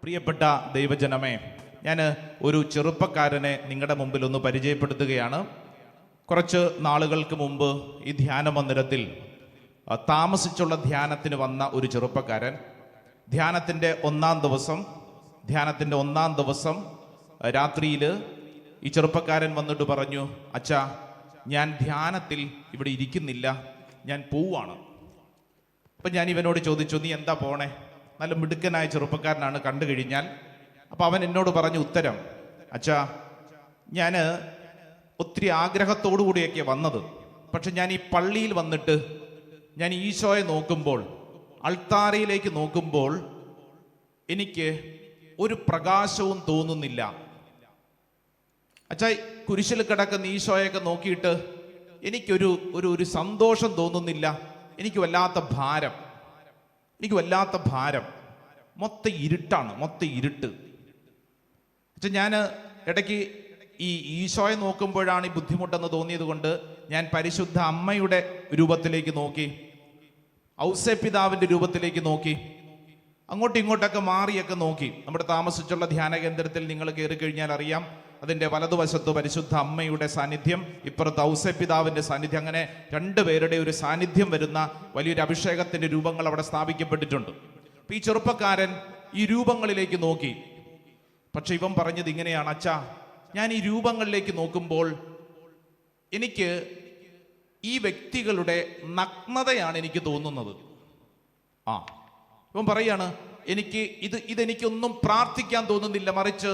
പ്രിയപ്പെട്ട ദൈവജനമേ, ഞാൻ ഒരു ചെറുപ്പക്കാരനെ നിങ്ങളുടെ മുമ്പിൽ ഒന്ന് പരിചയപ്പെടുത്തുകയാണ്. കുറച്ച് നാളുകൾക്ക് മുമ്പ് ഈ ധ്യാന മന്ദിരത്തിൽ താമസിച്ചുള്ള ധ്യാനത്തിന് വന്ന ഒരു ചെറുപ്പക്കാരൻ ധ്യാനത്തിൻ്റെ ഒന്നാം ദിവസം രാത്രിയിൽ ഈ ചെറുപ്പക്കാരൻ വന്നിട്ട് പറഞ്ഞു, അച്ഛാ, ഞാൻ ധ്യാനത്തിൽ ഇവിടെ ഇരിക്കുന്നില്ല, ഞാൻ പോവാണ്. അപ്പം ഞാൻ ഇവനോട് ചോദിച്ചു, നീ എന്താ പോണേ? നല്ല മിടുക്കനായ ചെറുപ്പക്കാരനാണ് കണ്ടു കഴിഞ്ഞാൽ. അപ്പം അവൻ എന്നോട് പറഞ്ഞു ഉത്തരം, അച്ഛാ, ഞാൻ ഒത്തിരി ആഗ്രഹത്തോടു കൂടിയൊക്കെ വന്നത്, പക്ഷെ ഞാൻ ഈ പള്ളിയിൽ വന്നിട്ട് ഞാൻ ഈശോയെ നോക്കുമ്പോൾ, അൾത്താരയിലേക്ക് നോക്കുമ്പോൾ എനിക്ക് ഒരു പ്രകാശവും തോന്നുന്നില്ല. അച്ഛാ, കുരിശിൽ കിടക്കുന്ന ഈശോയൊക്കെ നോക്കിയിട്ട് എനിക്കൊരു ഒരു സന്തോഷം തോന്നുന്നില്ല. എനിക്ക് വല്ലാത്ത ഭാരം. മൊത്തം ഇരുട്ട്. പക്ഷെ ഞാൻ ഇടയ്ക്ക് ഈ ഈശോയെ നോക്കുമ്പോഴാണ് ഈ ബുദ്ധിമുട്ടെന്ന് തോന്നിയത് കൊണ്ട് ഞാൻ പരിശുദ്ധ അമ്മയുടെ രൂപത്തിലേക്ക് നോക്കി, ഔസേപ്പിതാവിൻ്റെ രൂപത്തിലേക്ക് നോക്കി, അങ്ങോട്ടും ഇങ്ങോട്ടൊക്കെ മാറിയൊക്കെ നോക്കി. നമ്മുടെ താമസിച്ചുള്ള ധ്യാന കേന്ദ്രത്തിൽ നിങ്ങൾ കയറി കഴിഞ്ഞാൽ അറിയാം, അതിൻ്റെ വലതുവശത്ത് പരിശുദ്ധ അമ്മയുടെ സാന്നിധ്യം, ഇപ്പുറത്ത് ഔസേപ്പിതാവിൻ്റെ സാന്നിധ്യം, അങ്ങനെ രണ്ടുപേരുടെ ഒരു സാന്നിധ്യം വരുന്ന വലിയൊരു അഭിഷേകത്തിൻ്റെ രൂപങ്ങൾ അവിടെ സ്ഥാപിക്കപ്പെട്ടിട്ടുണ്ട്. അപ്പം ഈ ചെറുപ്പക്കാരൻ ഈ രൂപങ്ങളിലേക്ക് നോക്കി. പക്ഷെ ഇവൻ പറഞ്ഞത് ഇങ്ങനെയാണ്, അച്ഛാ, ഞാൻ ഈ രൂപങ്ങളിലേക്ക് നോക്കുമ്പോൾ എനിക്ക് ഈ വ്യക്തികളുടെ നഗ്നതയാണ് എനിക്ക് തോന്നുന്നത്. ഇവൻ പറയാണ്, ഇതെനിക്കൊന്നും പ്രാർത്ഥിക്കാൻ തോന്നുന്നില്ല, മറിച്ച്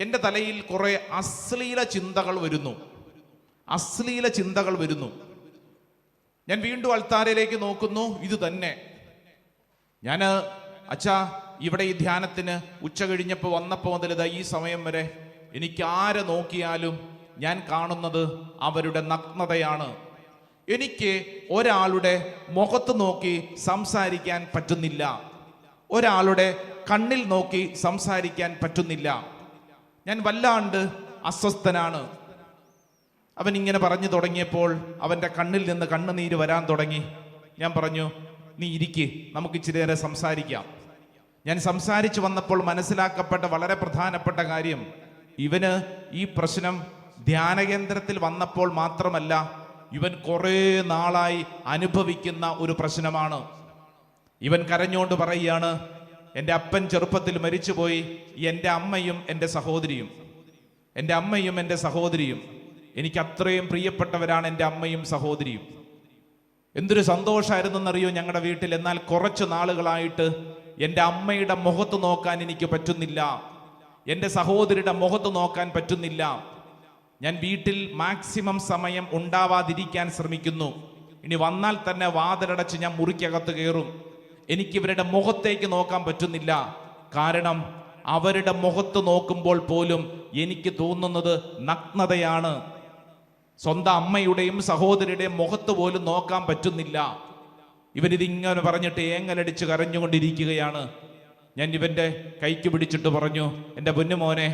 എൻ്റെ തലയിൽ കുറെ അശ്ലീല ചിന്തകൾ വരുന്നു. ഞാൻ വീണ്ടും അൾത്താരയിലേക്ക് നോക്കുന്നു, ഇത് തന്നെ. ഞാൻ അച്ഛാ, ഇവിടെ ഈ ധ്യാനത്തിന് ഉച്ച കഴിഞ്ഞപ്പോൾ വന്നപ്പോൾ മുതൽ ഈ സമയം വരെ എനിക്ക് ആരെ നോക്കിയാലും ഞാൻ കാണുന്നത് അവരുടെ നഗ്നതയാണ്. എനിക്ക് ഒരാളുടെ മുഖത്ത് നോക്കി സംസാരിക്കാൻ പറ്റുന്നില്ല, ഒരാളുടെ കണ്ണിൽ നോക്കി സംസാരിക്കാൻ പറ്റുന്നില്ല. ഞാൻ വല്ലാണ്ട് അസ്വസ്ഥനാണ്. അവൻ ഇങ്ങനെ പറഞ്ഞു തുടങ്ങിയപ്പോൾ അവൻ്റെ കണ്ണിൽ നിന്ന് കണ്ണുനീര് വരാൻ തുടങ്ങി. ഞാൻ പറഞ്ഞു, നീ ഇരിക്ക്, നമുക്ക് ഇച്ചിരി നേരം സംസാരിക്കാം. ഞാൻ സംസാരിച്ചു വന്നപ്പോൾ മനസ്സിലാക്കപ്പെട്ട വളരെ പ്രധാനപ്പെട്ട കാര്യം, ഇവന് ഈ പ്രശ്നം ധ്യാനകേന്ദ്രത്തിൽ വന്നപ്പോൾ മാത്രമല്ല, ഇവൻ കുറേ നാളായി അനുഭവിക്കുന്ന ഒരു പ്രശ്നമാണ്. ഇവൻ കരഞ്ഞുകൊണ്ട് പറയുകയാണ്, എൻ്റെ അപ്പൻ ചെറുപ്പത്തിൽ മരിച്ചുപോയി, എൻ്റെ അമ്മയും എൻ്റെ സഹോദരിയും എനിക്ക് അത്രയും പ്രിയപ്പെട്ടവരാണ് എൻ്റെ അമ്മയും സഹോദരിയും. എന്തൊരു സന്തോഷമായിരുന്നെന്നറിയോ ഞങ്ങളുടെ വീട്ടിൽ. എന്നാൽ കുറച്ച് നാളുകളായിട്ട് എൻ്റെ അമ്മയുടെ മുഖത്ത് നോക്കാൻ എനിക്ക് പറ്റുന്നില്ല, എൻ്റെ സഹോദരിയുടെ മുഖത്ത് നോക്കാൻ പറ്റുന്നില്ല. ഞാൻ വീട്ടിൽ മാക്സിമം സമയം ഉണ്ടാവാതിരിക്കാൻ ശ്രമിക്കുന്നു. ഇനി വന്നാൽ തന്നെ വാതിലടച്ച് ഞാൻ മുറിക്കകത്ത് കയറും. എനിക്ക് ഇവരുടെ മുഖത്തേക്ക് നോക്കാൻ പറ്റുന്നില്ല. കാരണം അവരുടെ മുഖത്ത് നോക്കുമ്പോൾ പോലും എനിക്ക് തോന്നുന്നത് നഗ്നതയാണ്. സ്വന്തം അമ്മയുടെയും സഹോദരിയുടെയും മുഖത്ത് പോലും നോക്കാൻ പറ്റുന്നില്ല. ഇവനിതിങ്ങനെ പറഞ്ഞിട്ട് ഏങ്ങലടിച്ച് കരഞ്ഞുകൊണ്ടിരിക്കുകയാണ്. ഞാൻ ഇവൻ്റെ കൈക്ക് പിടിച്ചിട്ട് പറഞ്ഞു, എൻ്റെ പൊന്നുമോനെ,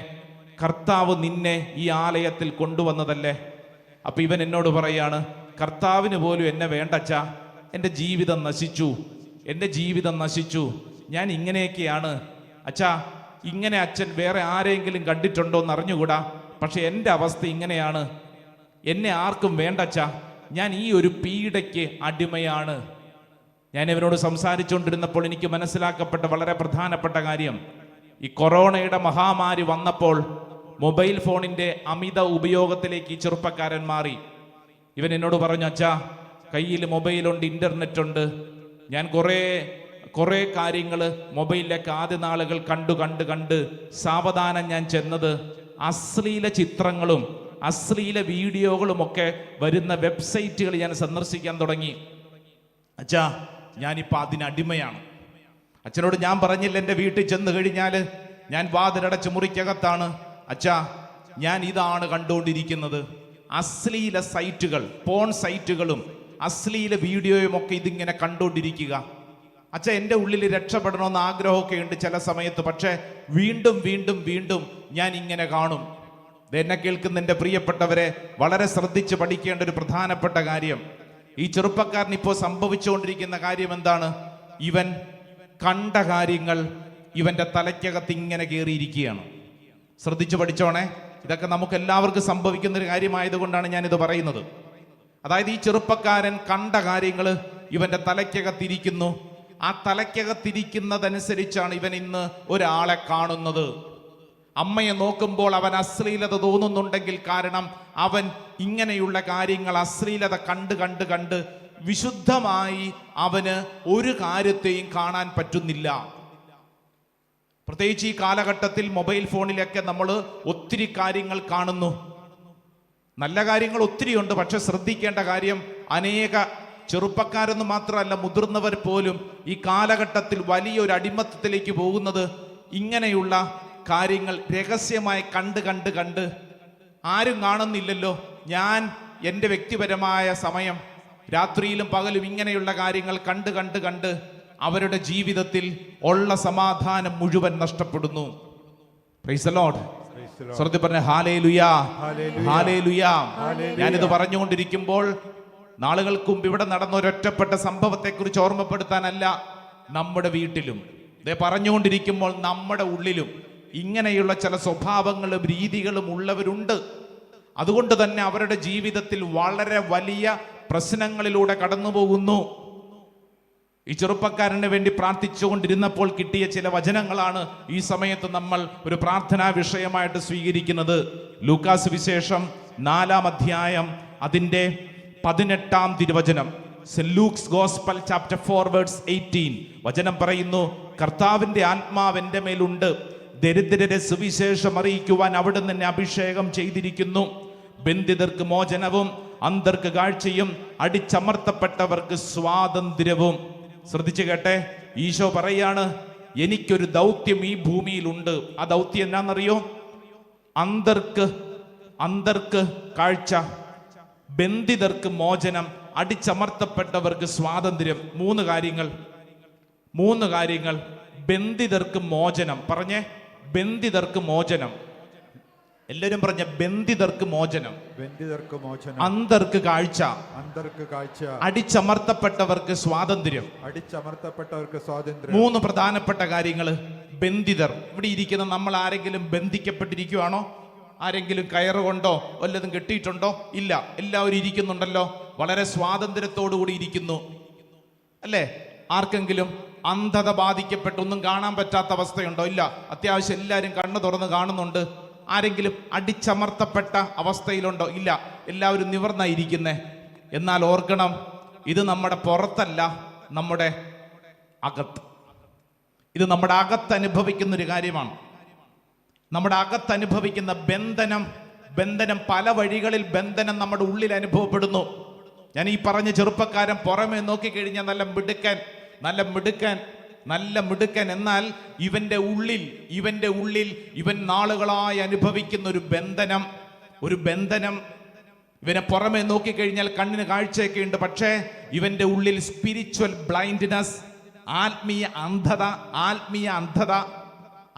കർത്താവ് നിന്നെ ഈ ആലയത്തിൽ കൊണ്ടുവന്നതല്ലേ? അപ്പം ഇവൻ എന്നോട് പറയാണ്, കർത്താവിന് പോലും എന്നെ വേണ്ടച്ചാ, എൻ്റെ ജീവിതം നശിച്ചു, ഞാൻ ഇങ്ങനെയൊക്കെയാണ് അച്ഛാ. ഇങ്ങനെ അച്ഛൻ വേറെ ആരെങ്കിലും കണ്ടിട്ടുണ്ടോ എന്ന് അറിഞ്ഞുകൂടാ, പക്ഷെ എൻ്റെ അവസ്ഥ ഇങ്ങനെയാണ്. എന്നെ ആർക്കും വേണ്ടച്ചാ, ഞാൻ ഈ ഒരു പീഡയ്ക്ക് അടിമയാണ്. ഞാൻ ഇവനോട് സംസാരിച്ചുകൊണ്ടിരുന്നപ്പോൾ എനിക്ക് മനസ്സിലാക്കപ്പെട്ട വളരെ പ്രധാനപ്പെട്ട കാര്യം, ഈ കൊറോണയുടെ മഹാമാരി വന്നപ്പോൾ മൊബൈൽ ഫോണിൻ്റെ അമിത ഉപയോഗത്തിലേക്ക് ഈ ചെറുപ്പക്കാരൻ മാറി. ഇവൻ എന്നോട് പറഞ്ഞു, അച്ഛാ, കയ്യിൽ മൊബൈലുണ്ട്, ഇൻ്റർനെറ്റ് ഉണ്ട്. ഞാൻ കുറേ കാര്യങ്ങൾ മൊബൈലിലേക്ക് ആദ്യ നാളുകൾ കണ്ട് സാവധാനം ഞാൻ ചെന്നത് അശ്ലീല ചിത്രങ്ങളും അശ്ലീല വീഡിയോകളും ഒക്കെ വരുന്ന വെബ്സൈറ്റുകൾ ഞാൻ സന്ദർശിക്കാൻ തുടങ്ങി. അച്ഛാ, ഞാനിപ്പോൾ അതിനടിമയാണ്. അച്ഛനോട് ഞാൻ പറഞ്ഞില്ല, എൻ്റെ വീട്ടിൽ ചെന്ന് കഴിഞ്ഞാൽ ഞാൻ വാതിലടച്ച് മുറിക്കകത്താണ്. അച്ഛാ, ഞാൻ ഇതാണ് കണ്ടുകൊണ്ടിരിക്കുന്നത്, അശ്ലീല സൈറ്റുകൾ, പോൺ സൈറ്റുകളും അശ്ലീല വീഡിയോയും ഒക്കെ ഇതിങ്ങനെ കണ്ടുകൊണ്ടിരിക്കുക. അച്ഛാ, എൻ്റെ ഉള്ളിൽ രക്ഷപ്പെടണമെന്ന് ആഗ്രഹമൊക്കെ ഉണ്ട് ചില സമയത്ത്, പക്ഷേ വീണ്ടും ഞാൻ ഇങ്ങനെ കാണും. എന്നെ കേൾക്കുന്ന എൻ്റെ പ്രിയപ്പെട്ടവരെ, വളരെ ശ്രദ്ധിച്ച് പഠിക്കേണ്ട ഒരു പ്രധാനപ്പെട്ട കാര്യം, ഈ ചെറുപ്പക്കാരൻ ഇപ്പോൾ സംഭവിച്ചുകൊണ്ടിരിക്കുന്ന കാര്യം എന്താണ്? ഇവൻ കണ്ട കാര്യങ്ങൾ ഇവന്റെ തലയ്ക്കകത്ത് ഇങ്ങനെ കയറിയിരിക്കുകയാണ്. ശ്രദ്ധിച്ചു പഠിച്ചോണേ. ഇതൊക്കെ നമുക്ക് എല്ലാവർക്കും സംഭവിക്കുന്ന ഒരു കാര്യമായതുകൊണ്ടാണ് ഞാനിത് പറയുന്നത്. അതായത് ഈ ചെറുപ്പക്കാരൻ കണ്ട കാര്യങ്ങൾ ഇവന്റെ തലയ്ക്കകത്തിരിക്കുന്നു. ആ തലയ്ക്കകത്തിരിക്കുന്നതനുസരിച്ചാണ് ഇവൻ ഇന്ന് ഒരാളെ കാണുന്നത്. അമ്മയെ നോക്കുമ്പോൾ അവൻ അശ്ലീലത തോന്നുന്നുണ്ടെങ്കിൽ കാരണം അവൻ ഇങ്ങനെയുള്ള കാര്യങ്ങൾ അശ്ലീലത കണ്ട് കണ്ട് കണ്ട് വിശുദ്ധമായി അവന് ഒരു കാര്യത്തെയും കാണാൻ പറ്റുന്നില്ല. പ്രത്യേകിച്ച് ഈ കാലഘട്ടത്തിൽ മൊബൈൽ ഫോണിലൊക്കെ നമ്മൾ ഒത്തിരി കാര്യങ്ങൾ കാണുന്നു. നല്ല കാര്യങ്ങൾ ഒത്തിരിയുണ്ട്. പക്ഷെ ശ്രദ്ധിക്കേണ്ട കാര്യം, അനേക ചെറുപ്പക്കാരൊന്നും മാത്രമല്ല, മുതിർന്നവർ പോലും ഈ കാലഘട്ടത്തിൽ വലിയൊരു അടിമത്തത്തിലേക്ക് പോകുന്നത് ഇങ്ങനെയുള്ള കാര്യങ്ങൾ രഹസ്യമായി കണ്ട് കണ്ട് കണ്ട് ആരും കാണുന്നില്ലല്ലോ. ഞാൻ എൻ്റെ വ്യക്തിപരമായ സമയം രാത്രിയിലും പകലും ഇങ്ങനെയുള്ള കാര്യങ്ങൾ കണ്ട് കണ്ട് കണ്ട് അവരുടെ ജീവിതത്തിൽ ഉള്ള സമാധാനം മുഴുവൻ നഷ്ടപ്പെടുന്നു. Price the Lord. ശ്രദ്ധ പറഞ്ഞ ഹല്ലേലൂയ, ഹല്ലേലൂയ. ഞാനിത് പറഞ്ഞുകൊണ്ടിരിക്കുമ്പോൾ നാളുകൾക്ക് മുമ്പ് ഇവിടെ നടന്ന ഒരൊറ്റപ്പെട്ട സംഭവത്തെക്കുറിച്ച് ഓർമ്മപ്പെടുത്താനല്ല, നമ്മുടെ വീട്ടിലും ഇതേ പറഞ്ഞുകൊണ്ടിരിക്കുമ്പോൾ നമ്മുടെ ഉള്ളിലും ഇങ്ങനെയുള്ള ചില സ്വഭാവങ്ങളും രീതികളും ഉള്ളവരുണ്ട്. അതുകൊണ്ട് തന്നെ അവരുടെ ജീവിതത്തിൽ വളരെ വലിയ പ്രശ്നങ്ങളിലൂടെ കടന്നു പോകുന്നു. ഈ ചെറുപ്പക്കാരന് വേണ്ടി പ്രാർത്ഥിച്ചുകൊണ്ടിരുന്നപ്പോൾ കിട്ടിയ ചില വചനങ്ങളാണ് ഈ സമയത്ത് നമ്മൾ ഒരു പ്രാർത്ഥനാ വിഷയമായിട്ട് സ്വീകരിക്കുന്നത്. ലൂക്കാസ് വിശേഷം 4-ാം അധ്യായം അതിൻ്റെ 18-ാം തിരുവചനം. സെന്റ് ലൂക്സ് ഗോസ്പൽ ചാപ്റ്റർ 4:18 വചനം പറയുന്നു, കർത്താവിന്റെ ആത്മാവ് എൻ്റെ മേലുണ്ട്, ദരിദ്രരെ സുവിശേഷം അറിയിക്കുവാൻ അവിടുന്ന് എന്നെ അഭിഷേകം ചെയ്തിരിക്കുന്നു. ബന്ധിതർക്ക് മോചനവും അന്ധർക്ക് കാഴ്ചയും അടിച്ചമർത്തപ്പെട്ടവർക്ക് സ്വാതന്ത്ര്യവും. ശ്രദ്ധിച്ചു കേട്ടെ, ഈശോ പറയാണ്, എനിക്കൊരു ദൗത്യം ഈ ഭൂമിയിലുണ്ട്. ആ ദൗത്യം എന്നാന്നറിയോ? അന്ധർക്ക് കാഴ്ച, ബന്ധിതർക്ക് മോചനം, അടിച്ചമർത്തപ്പെട്ടവർക്ക് സ്വാതന്ത്ര്യം. മൂന്ന് കാര്യങ്ങൾ. ബന്ധിതർക്ക് മോചനം. പറഞ്ഞേ, ബന്ധിതർക്ക് മോചനം. എല്ലാവരും പറഞ്ഞ, ബന്ധിതർക്ക് മോചനം. അന്ധർക്ക് കാഴ്ച, അടിച്ചമർത്തപ്പെട്ടവർക്ക് സ്വാതന്ത്ര്യം. മൂന്ന് പ്രധാനപ്പെട്ട കാര്യങ്ങൾ. ബന്ധിതർ. ഇവിടെ ഇരിക്കുന്ന നമ്മൾ ആരെങ്കിലും ബന്ധിക്കപ്പെട്ടിരിക്കുവാണോ? ആരെങ്കിലും കയറുകൊണ്ടോ വല്ലതും കെട്ടിയിട്ടുണ്ടോ? ഇല്ല. എല്ലാവരും ഇരിക്കുന്നുണ്ടല്ലോ, വളരെ സ്വാതന്ത്ര്യത്തോടു കൂടി ഇരിക്കുന്നു അല്ലേ? ആർക്കെങ്കിലും അന്ധത ബാധിക്കപ്പെട്ടൊന്നും കാണാൻ പറ്റാത്ത അവസ്ഥയുണ്ടോ? ഇല്ല. അത്യാവശ്യം എല്ലാവരും കണ്ണു തുറന്ന് കാണുന്നുണ്ട്. ആരെങ്കിലും അടിച്ചമർത്തപ്പെട്ട അവസ്ഥയിലുണ്ടോ? ഇല്ല. എല്ലാവരും നിവർന്നായിരിക്കുന്നേ. എന്നാൽ ഓർക്കണം, ഇത് നമ്മുടെ പുറത്തല്ല, നമ്മുടെ അകത്ത്. ഇത് നമ്മുടെ അകത്ത് അനുഭവിക്കുന്ന ഒരു കാര്യമാണ്. നമ്മുടെ അകത്ത് അനുഭവിക്കുന്ന ബന്ധനം പല വഴികളിൽ ബന്ധനം നമ്മുടെ ഉള്ളിൽ അനുഭവപ്പെടുന്നു. ഞാൻ ഈ പറഞ്ഞ ചെറുപ്പക്കാരൻ പുറമെ നോക്കിക്കഴിഞ്ഞാൽ നല്ല മിടുക്കൻ, എന്നാൽ ഇവന്റെ ഉള്ളിൽ ഇവൻ നാളുകളായി അനുഭവിക്കുന്ന ഒരു ബന്ധനം. ഇവനെ പുറമെ നോക്കിക്കഴിഞ്ഞാൽ കണ്ണിന് കാഴ്ചയൊക്കെ ഉണ്ട്, പക്ഷേ ഇവന്റെ ഉള്ളിൽ സ്പിരിച്വൽ ബ്ലൈൻഡ്നെസ്, ആത്മീയ അന്ധത,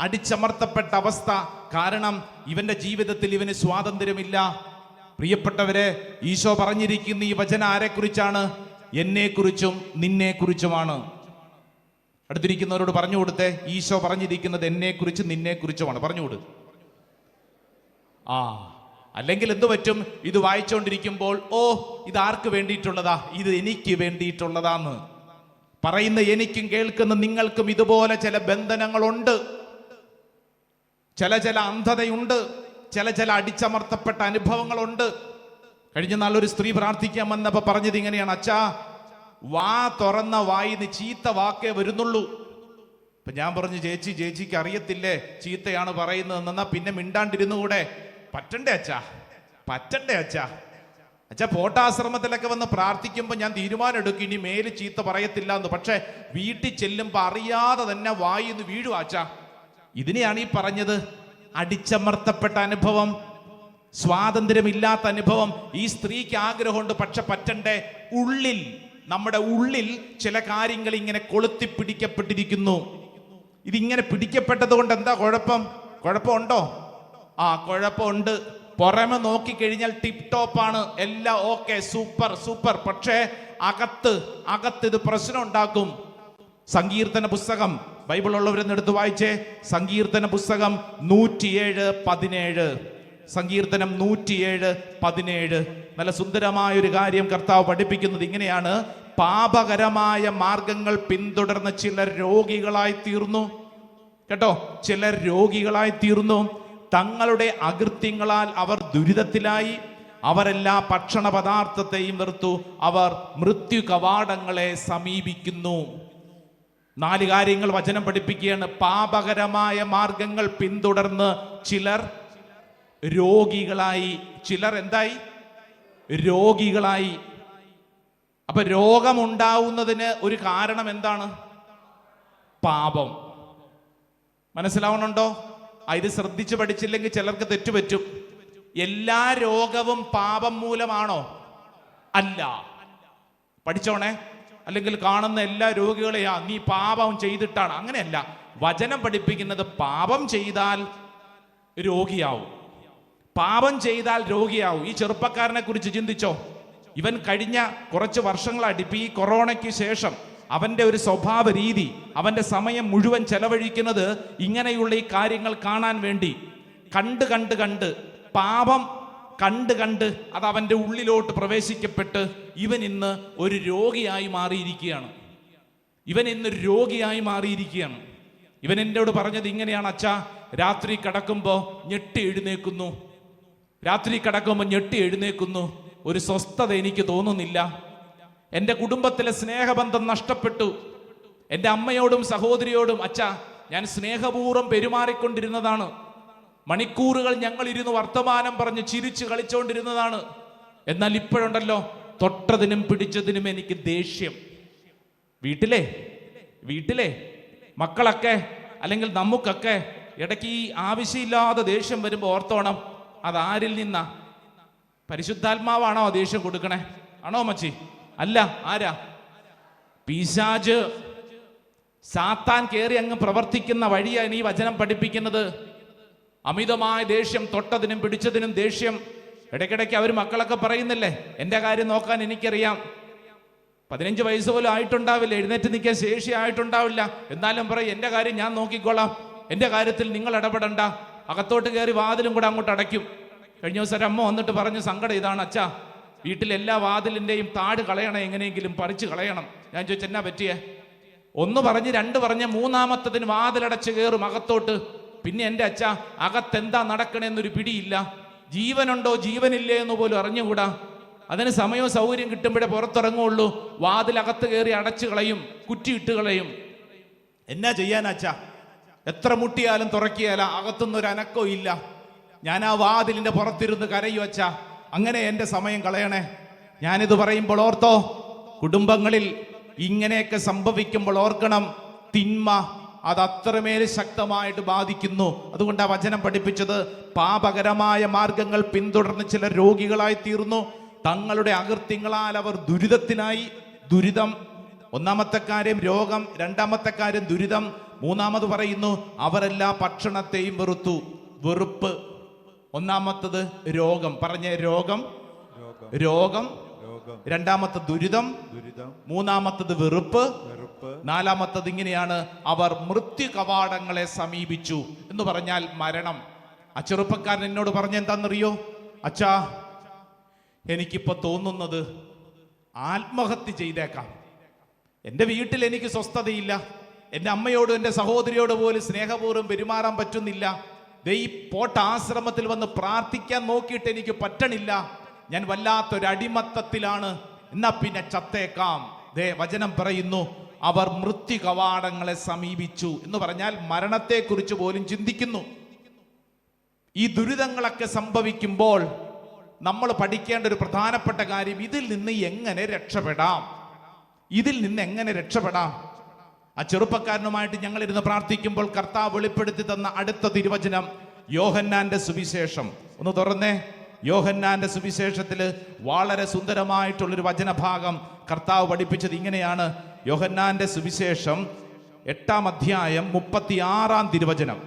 അടിച്ചമർത്തപ്പെട്ട അവസ്ഥ. കാരണം ഇവന്റെ ജീവിതത്തിൽ ഇവന് സ്വാതന്ത്ര്യമില്ല. പ്രിയപ്പെട്ടവരെ, ഈശോ പറഞ്ഞിരിക്കുന്ന ഈ വചനം ആരെക്കുറിച്ചാണ്? എന്നെക്കുറിച്ചും നിന്നെക്കുറിച്ചുമാണ്. അടുത്തിരിക്കുന്നവരോട് പറഞ്ഞു കൊടുത്തേ, ഈശോ പറഞ്ഞിരിക്കുന്നത് എന്നെക്കുറിച്ചും നിന്നെക്കുറിച്ചുമാണ്. പറഞ്ഞുകൊടു. അല്ലെങ്കിൽ എന്തു പറ്റും? ഇത് വായിച്ചുകൊണ്ടിരിക്കുമ്പോൾ, ഇത് ആർക്ക് വേണ്ടിയിട്ടുള്ളതാ? ഇത് എനിക്ക് വേണ്ടിയിട്ടുള്ളതാന്ന് പറയുന്ന എനിക്കും കേൾക്കുന്ന നിങ്ങൾക്കും ഇതുപോലെ ചില ബന്ധനങ്ങളുണ്ട്, ചില അന്ധതയുണ്ട്, ചില അടിച്ചമർത്തപ്പെട്ട അനുഭവങ്ങളുണ്ട്. കഴിഞ്ഞ നാളൊരു സ്ത്രീ പ്രാർത്ഥിക്കാൻ വന്നപ്പോ പറഞ്ഞത് ഇങ്ങനെയാണ്, അച്ഛാ, വാ തുറന്ന വായിന്ന് ചീത്ത വാക്കേ വരുന്നുള്ളൂ. അപ്പൊ ഞാൻ പറഞ്ഞു, ചേച്ചിക്ക് അറിയത്തില്ലേ ചീത്തയാണ് പറയുന്നത്? എന്നാ പിന്നെ മിണ്ടാണ്ടിരുന്നുകൂടെ? പറ്റണ്ടേ അച്ഛാ. പോട്ടാശ്രമത്തിലൊക്കെ വന്ന് പ്രാർത്ഥിക്കുമ്പോൾ ഞാൻ തീരുമാനം എടുക്കും, ഇനി മേല് ചീത്ത പറയത്തില്ല എന്ന്. പക്ഷെ വീട്ടിൽ ചെല്ലുമ്പോ അറിയാതെ തന്നെ വായിന്ന് വീഴും അച്ഛാ. ഇതിനെയാണ് ഈ പറഞ്ഞത് അടിച്ചമർത്തപ്പെട്ട അനുഭവം, സ്വാതന്ത്ര്യമില്ലാത്ത അനുഭവം. ഈ സ്ത്രീക്ക് ആഗ്രഹമുണ്ട്, പക്ഷെ പറ്റണ്ടേ. നമ്മുടെ ഉള്ളിൽ ചില കാര്യങ്ങൾ ഇങ്ങനെ കൊളുത്തി പിടിക്കപ്പെട്ടിരിക്കുന്നു. ഇതിങ്ങനെ പിടിക്കപ്പെട്ടത് കൊണ്ട് എന്താ കുഴപ്പമുണ്ടോ? കുഴപ്പമുണ്ട്. പുറമെ നോക്കിക്കഴിഞ്ഞാൽ ടിപ് ടോപ്പാണ്, എല്ലാം ഓക്കെ, സൂപ്പർ. പക്ഷേ അകത്ത് ഇത് പ്രശ്നം ഉണ്ടാക്കും. സങ്കീർത്തന പുസ്തകം ബൈബിൾ ഉള്ളവരെന്ന് എടുത്ത് വായിച്ചേ. സങ്കീർത്തന പുസ്തകം 107:17. സങ്കീർത്തനം 107:17. നല്ല സുന്ദരമായ ഒരു കാര്യം കർത്താവ് പഠിപ്പിക്കുന്നത് ഇങ്ങനെയാണ്: പാപകരമായ മാർഗങ്ങൾ പിന്തുടർന്ന് ചിലർ രോഗികളായി തീർന്നു. കേട്ടോ, ചിലർ രോഗികളായി തീർന്നു. തങ്ങളുടെ അകൃത്യങ്ങളാൽ അവർ ദുരിതത്തിലായി. അവരെല്ലാ ഭക്ഷണ പദാർത്ഥത്തെയും വെറുത്തു. അവർ മൃത്യു കവാടങ്ങളെ സമീപിക്കുന്നു. 4 കാര്യങ്ങൾ വചനം പഠിപ്പിക്കുകയാണ്. പാപകരമായ മാർഗങ്ങൾ പിന്തുടർന്ന് ചിലർ രോഗികളായി. ചിലർ എന്തായി? രോഗികളായി. അപ്പൊ രോഗമുണ്ടാവുന്നതിന് ഒരു കാരണം എന്താണ്? പാപം. മനസ്സിലാവണുണ്ടോ? ഇത് ശ്രദ്ധിച്ച് പഠിച്ചില്ലെങ്കിൽ ചിലർക്ക് തെറ്റുപറ്റും. എല്ലാ രോഗവും പാപം മൂലമാണോ? അല്ല. പഠിച്ചോണേ. അല്ലെങ്കിൽ കാണുന്ന എല്ലാ രോഗികളെയാ നീ പാപം ചെയ്തിട്ടാണ്. അങ്ങനെയല്ല. വചനം പഠിപ്പിക്കുന്നത് പാപം ചെയ്താൽ രോഗിയാവും. പാപം ചെയ്താൽ രോഗിയാവും. ഈ ചെറുപ്പക്കാരനെ കുറിച്ച് ചിന്തിച്ചോ. ഇവൻ കഴിഞ്ഞ കുറച്ച് വർഷങ്ങളായിട്ട് ഈ കൊറോണയ്ക്ക് ശേഷം അവന്റെ ഒരു സ്വഭാവ രീതി, അവന്റെ സമയം മുഴുവൻ ചെലവഴിക്കുന്നത് ഇങ്ങനെയുള്ള ഈ കാര്യങ്ങൾ കാണാൻ വേണ്ടി. കണ്ട് പാപം കണ്ട് അത് അവന്റെ ഉള്ളിലോട്ട് പ്രവേശിക്കപ്പെട്ട് ഇവൻ ഇന്ന് ഒരു രോഗിയായി മാറിയിരിക്കുകയാണ്. ഇവൻ എന്നോട് പറഞ്ഞത് ഇങ്ങനെയാണ്: അച്ഛാ, രാത്രി കിടക്കുമ്പോൾ ഞെട്ടി എഴുന്നേക്കുന്നു. ഒരു സ്വസ്ഥത എനിക്ക് തോന്നുന്നില്ല. എൻ്റെ കുടുംബത്തിലെ സ്നേഹബന്ധം നഷ്ടപ്പെട്ടു. എൻ്റെ അമ്മയോടും സഹോദരിയോടും അച്ഛാ ഞാൻ സ്നേഹപൂർവ്വം പെരുമാറിക്കൊണ്ടിരുന്നതാണ്. മണിക്കൂറുകൾ ഞങ്ങൾ ഇരുന്ന് വർത്തമാനം പറഞ്ഞ് ചിരിച്ച് കളിച്ചുകൊണ്ടിരുന്നതാണ്. എന്നാൽ ഇപ്പോഴുണ്ടല്ലോ, തൊട്ടതിനും പിടിച്ചതിനും എനിക്ക് ദേഷ്യം. വീട്ടിലെ മക്കളൊക്കെ അല്ലെങ്കിൽ നമുക്കൊക്കെ ഇടയ്ക്ക് ഈ ആവശ്യമില്ലാതെ ദേഷ്യം വരുമ്പോൾ ഓർത്തോണം, അതാരിൽ നിന്നാ? പരിശുദ്ധാത്മാവാണോ ദേഷ്യം കൊടുക്കണേ? ആണോ മച്ചി? അല്ല. ആരാ? പിശാച്, സാത്താൻ കയറി അങ്ങ് പ്രവർത്തിക്കുന്ന വഴിയാണ് ഈ വചനം പഠിപ്പിക്കുന്നത്. അമിതമായ ദേഷ്യം, തൊട്ടതിനും പിടിച്ചതിനും ദേഷ്യം. ഇടയ്ക്കിടയ്ക്ക് അവർ മക്കളൊക്കെ പറയുന്നില്ലേ, എൻ്റെ കാര്യം നോക്കാൻ എനിക്കറിയാം. 15 വയസ്സ് പോലും ആയിട്ടുണ്ടാവില്ല, എഴുന്നേറ്റ് നിൽക്കാൻ ശേഷി ആയിട്ടുണ്ടാവില്ല. എന്നാലും പറയും, എൻ്റെ കാര്യം ഞാൻ നോക്കിക്കോളാം, എൻ്റെ കാര്യത്തിൽ നിങ്ങൾ ഇടപെടണ്ട. അകത്തോട്ട് കയറി വാതിലും കൂടെ അങ്ങോട്ട് അടയ്ക്കും. കഴിഞ്ഞ ദിവസം അമ്മ വന്നിട്ട് പറഞ്ഞ സങ്കടം ഇതാണ്: അച്ഛാ, വീട്ടിലെല്ലാ വാതിലിൻ്റെയും താട് കളയണം, എങ്ങനെയെങ്കിലും പറിച്ചു കളയണം. ഞാൻ ചോദിച്ചു, എന്നാ പറ്റിയേ? 1 പറഞ്ഞ് 2 പറഞ്ഞ് 3-ാമത്തതിന് വാതിലടച്ച് കയറും അകത്തോട്ട്. പിന്നെ എൻ്റെ അച്ഛാ, അകത്തെന്താ നടക്കണമെന്നൊരു പിടിയില്ല. ജീവനുണ്ടോ ജീവനില്ലേ എന്ന് പോലും അറിഞ്ഞുകൂടാ. അതിന് സമയവും സൗകര്യം കിട്ടുമ്പോഴേ പുറത്തിറങ്ങുള്ളൂ. വാതിലകത്ത് കയറി അടച്ചു കളയും, കുറ്റിയിട്ട് കളയും. എന്നാ ചെയ്യാനാച്ചാ? എത്ര മുട്ടിയാലും തുറക്കിയാലും അകത്തുനിന്നൊരു അനക്കോ ഇല്ല. ഞാൻ ആ വാതിലിന്റെ പുറത്തിരുന്ന് കരയു അച്ഛാ. അങ്ങനെ എൻ്റെ സമയം കളയണേ. ഞാനിത് പറയുമ്പോൾ ഓർത്തോ, കുടുംബങ്ങളിൽ ഇങ്ങനെയൊക്കെ സംഭവിക്കുമ്പോൾ ഓർക്കണം, തിന്മ അത് അത്രമേൽ ശക്തമായിട്ട് ബാധിക്കുന്നു. അതുകൊണ്ടാണ് വചനം പഠിപ്പിച്ചത്, പാപകരമായ മാർഗങ്ങൾ പിന്തുടർന്ന് ചില രോഗികളായി തീർന്നു. തങ്ങളുടെ അകൃത്യങ്ങളാൽ അവർ ദുരിതത്തിനായി. ദുരിതം, 1-ാമത്തെ കാര്യം രോഗം, 2-ാമത്തെ കാര്യം ദുരിതം, 3-ാമത് പറയുന്നു അവരെല്ലാ ഭക്ഷണത്തെയും വെറുത്തു. വെറുപ്പ്. 1-ാമത്തത് രോഗം. പറഞ്ഞ രോഗം, 2-ാമത്തെ ദുരിതം, 3-ാമത്തത് വെറുപ്പ്, 4-ാമത്തത് ഇങ്ങനെയാണ്: അവർ മൃത്യു കവാടങ്ങളെ സമീപിച്ചു. എന്ന് പറഞ്ഞാൽ മരണം. ആ ചെറുപ്പക്കാരൻ എന്നോട് പറഞ്ഞ എന്താണെന്നറിയോ? അച്ഛാ, എനിക്കിപ്പോ തോന്നുന്നത് ആത്മഹത്യ ചെയ്തേക്കാം. എൻ്റെ വീട്ടിൽ എനിക്ക് സ്വസ്ഥതയില്ല. എൻ്റെ അമ്മയോടും എൻ്റെ സഹോദരിയോട് പോലും സ്നേഹപൂർവ്വം പെരുമാറാൻ പറ്റുന്നില്ല. ഈ പോട്ട ആശ്രമത്തിൽ വന്ന് പ്രാർത്ഥിക്കാൻ നോക്കിയിട്ട് എനിക്ക് പറ്റണില്ല. ഞാൻ വല്ലാത്തൊരു അടിമത്തത്തിലാണ്. എന്നാ പിന്നെ ചത്തേക്കാം. വചനം പറയുന്നു, അവർ മൃത്യു കവാടങ്ങളെ സമീപിച്ചു. എന്ന് പറഞ്ഞാൽ മരണത്തെക്കുറിച്ച് പോലും ചിന്തിക്കുന്നു. ഈ ദുരിതങ്ങളൊക്കെ സംഭവിക്കുമ്പോൾ നമ്മൾ പഠിക്കേണ്ട ഒരു പ്രധാനപ്പെട്ട കാര്യം, ഇതിൽ നിന്ന് എങ്ങനെ രക്ഷപ്പെടാം. ആ ചെറുപ്പക്കാരനുമായിട്ട് ഞങ്ങൾ ഇരുന്ന് പ്രാർത്ഥിക്കുമ്പോൾ കർത്താവ് വെളിപ്പെടുത്തി തന്ന അടുത്ത തിരുവചനം യോഹന്നാന്റെ സുവിശേഷം. ഒന്ന് തുറന്നേ. യോഹന്നാന്റെ സുവിശേഷത്തിൽ വളരെ സുന്ദരമായിട്ടുള്ളൊരു വചനഭാഗം കർത്താവ് പഠിപ്പിച്ചത് ഇങ്ങനെയാണ്. യോഹന്നാന്റെ സുവിശേഷം 8-ാം അധ്യായം 36-ാം തിരുവചനം.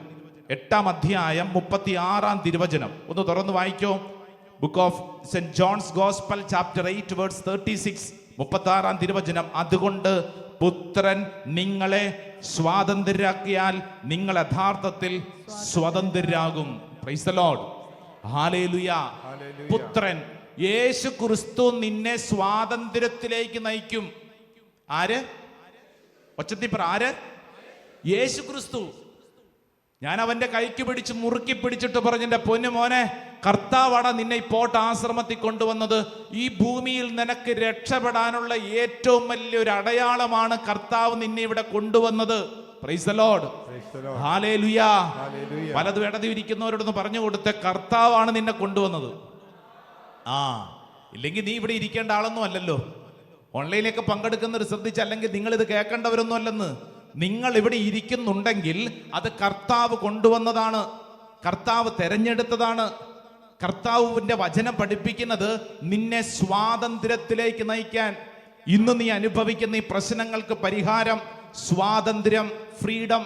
8-ാം അധ്യായം 36-ാം തിരുവചനം ഒന്ന് തുറന്ന് വായിക്കോ. Book of saint John's gospel chapter 8 verse 36, 36-ാം തിരുവചനം. അതുകൊണ്ട് പുത്രൻ നിങ്ങളെ സ്വാതന്ത്ര്യരാക്കിയാൽ നിങ്ങൾ യഥാർത്ഥത്തിൽ സ്വതന്ത്രരാകും. Praise the Lord. ഹല്ലേലൂയ. പുത്രൻ യേശു ക്രിസ്തു നിന്നെ സ്വാതന്ത്ര്യത്തിലേക്ക് നയിക്കും. ആര്? ഒച്ചത്തിൽ പറ, ആര്? യേശു ക്രിസ്തു. ഞാൻ അവന്റെ കൈക്ക് പിടിച്ച് മുറുക്കി പിടിച്ചിട്ട് പറഞ്ഞു, എൻ്റെ പൊന്നു മോനെ, കർത്താവാണ് നിന്നെ ഇപ്പോട്ട് ആശ്രമത്തിൽ കൊണ്ടുവന്നത്. ഈ ഭൂമിയിൽ നിനക്ക് രക്ഷപ്പെടാനുള്ള ഏറ്റവും വലിയൊരു അടയാളമാണ് കർത്താവ് നിന്നെ ഇവിടെ കൊണ്ടുവന്നത്. Price the Lord. ഹല്ലേലൂയ. വലതു ഇടതു ഇരിക്കുന്നവരോടൊന്ന് പറഞ്ഞു കൊടുത്ത, കർത്താവാണ് നിന്നെ കൊണ്ടുവന്നത്. ഇല്ലെങ്കിൽ നീ ഇവിടെ ഇരിക്കേണ്ട ആളൊന്നും അല്ലല്ലോ. ഓൺലൈനിലൊക്കെ പങ്കെടുക്കുന്നവർ ശ്രദ്ധിച്ച്, അല്ലെങ്കിൽ നിങ്ങൾ ഇത് കേൾക്കേണ്ടവരൊന്നും അല്ലെന്ന്. നിങ്ങൾ ഇവിടെ ഇരിക്കുന്നുണ്ടെങ്കിൽ അത് കർത്താവ് കൊണ്ടുവന്നതാണ്, കർത്താവ് തെരഞ്ഞെടുത്തതാണ്. കർത്താവിന്റെ വചനം പഠിപ്പിക്കുന്നത് നിന്നെ സ്വാതന്ത്ര്യത്തിലേക്ക് നയിക്കാൻ. ഇന്ന് നീ അനുഭവിക്കുന്ന ഈ പ്രശ്നങ്ങൾക്ക് പരിഹാരം സ്വാതന്ത്ര്യം, ഫ്രീഡം.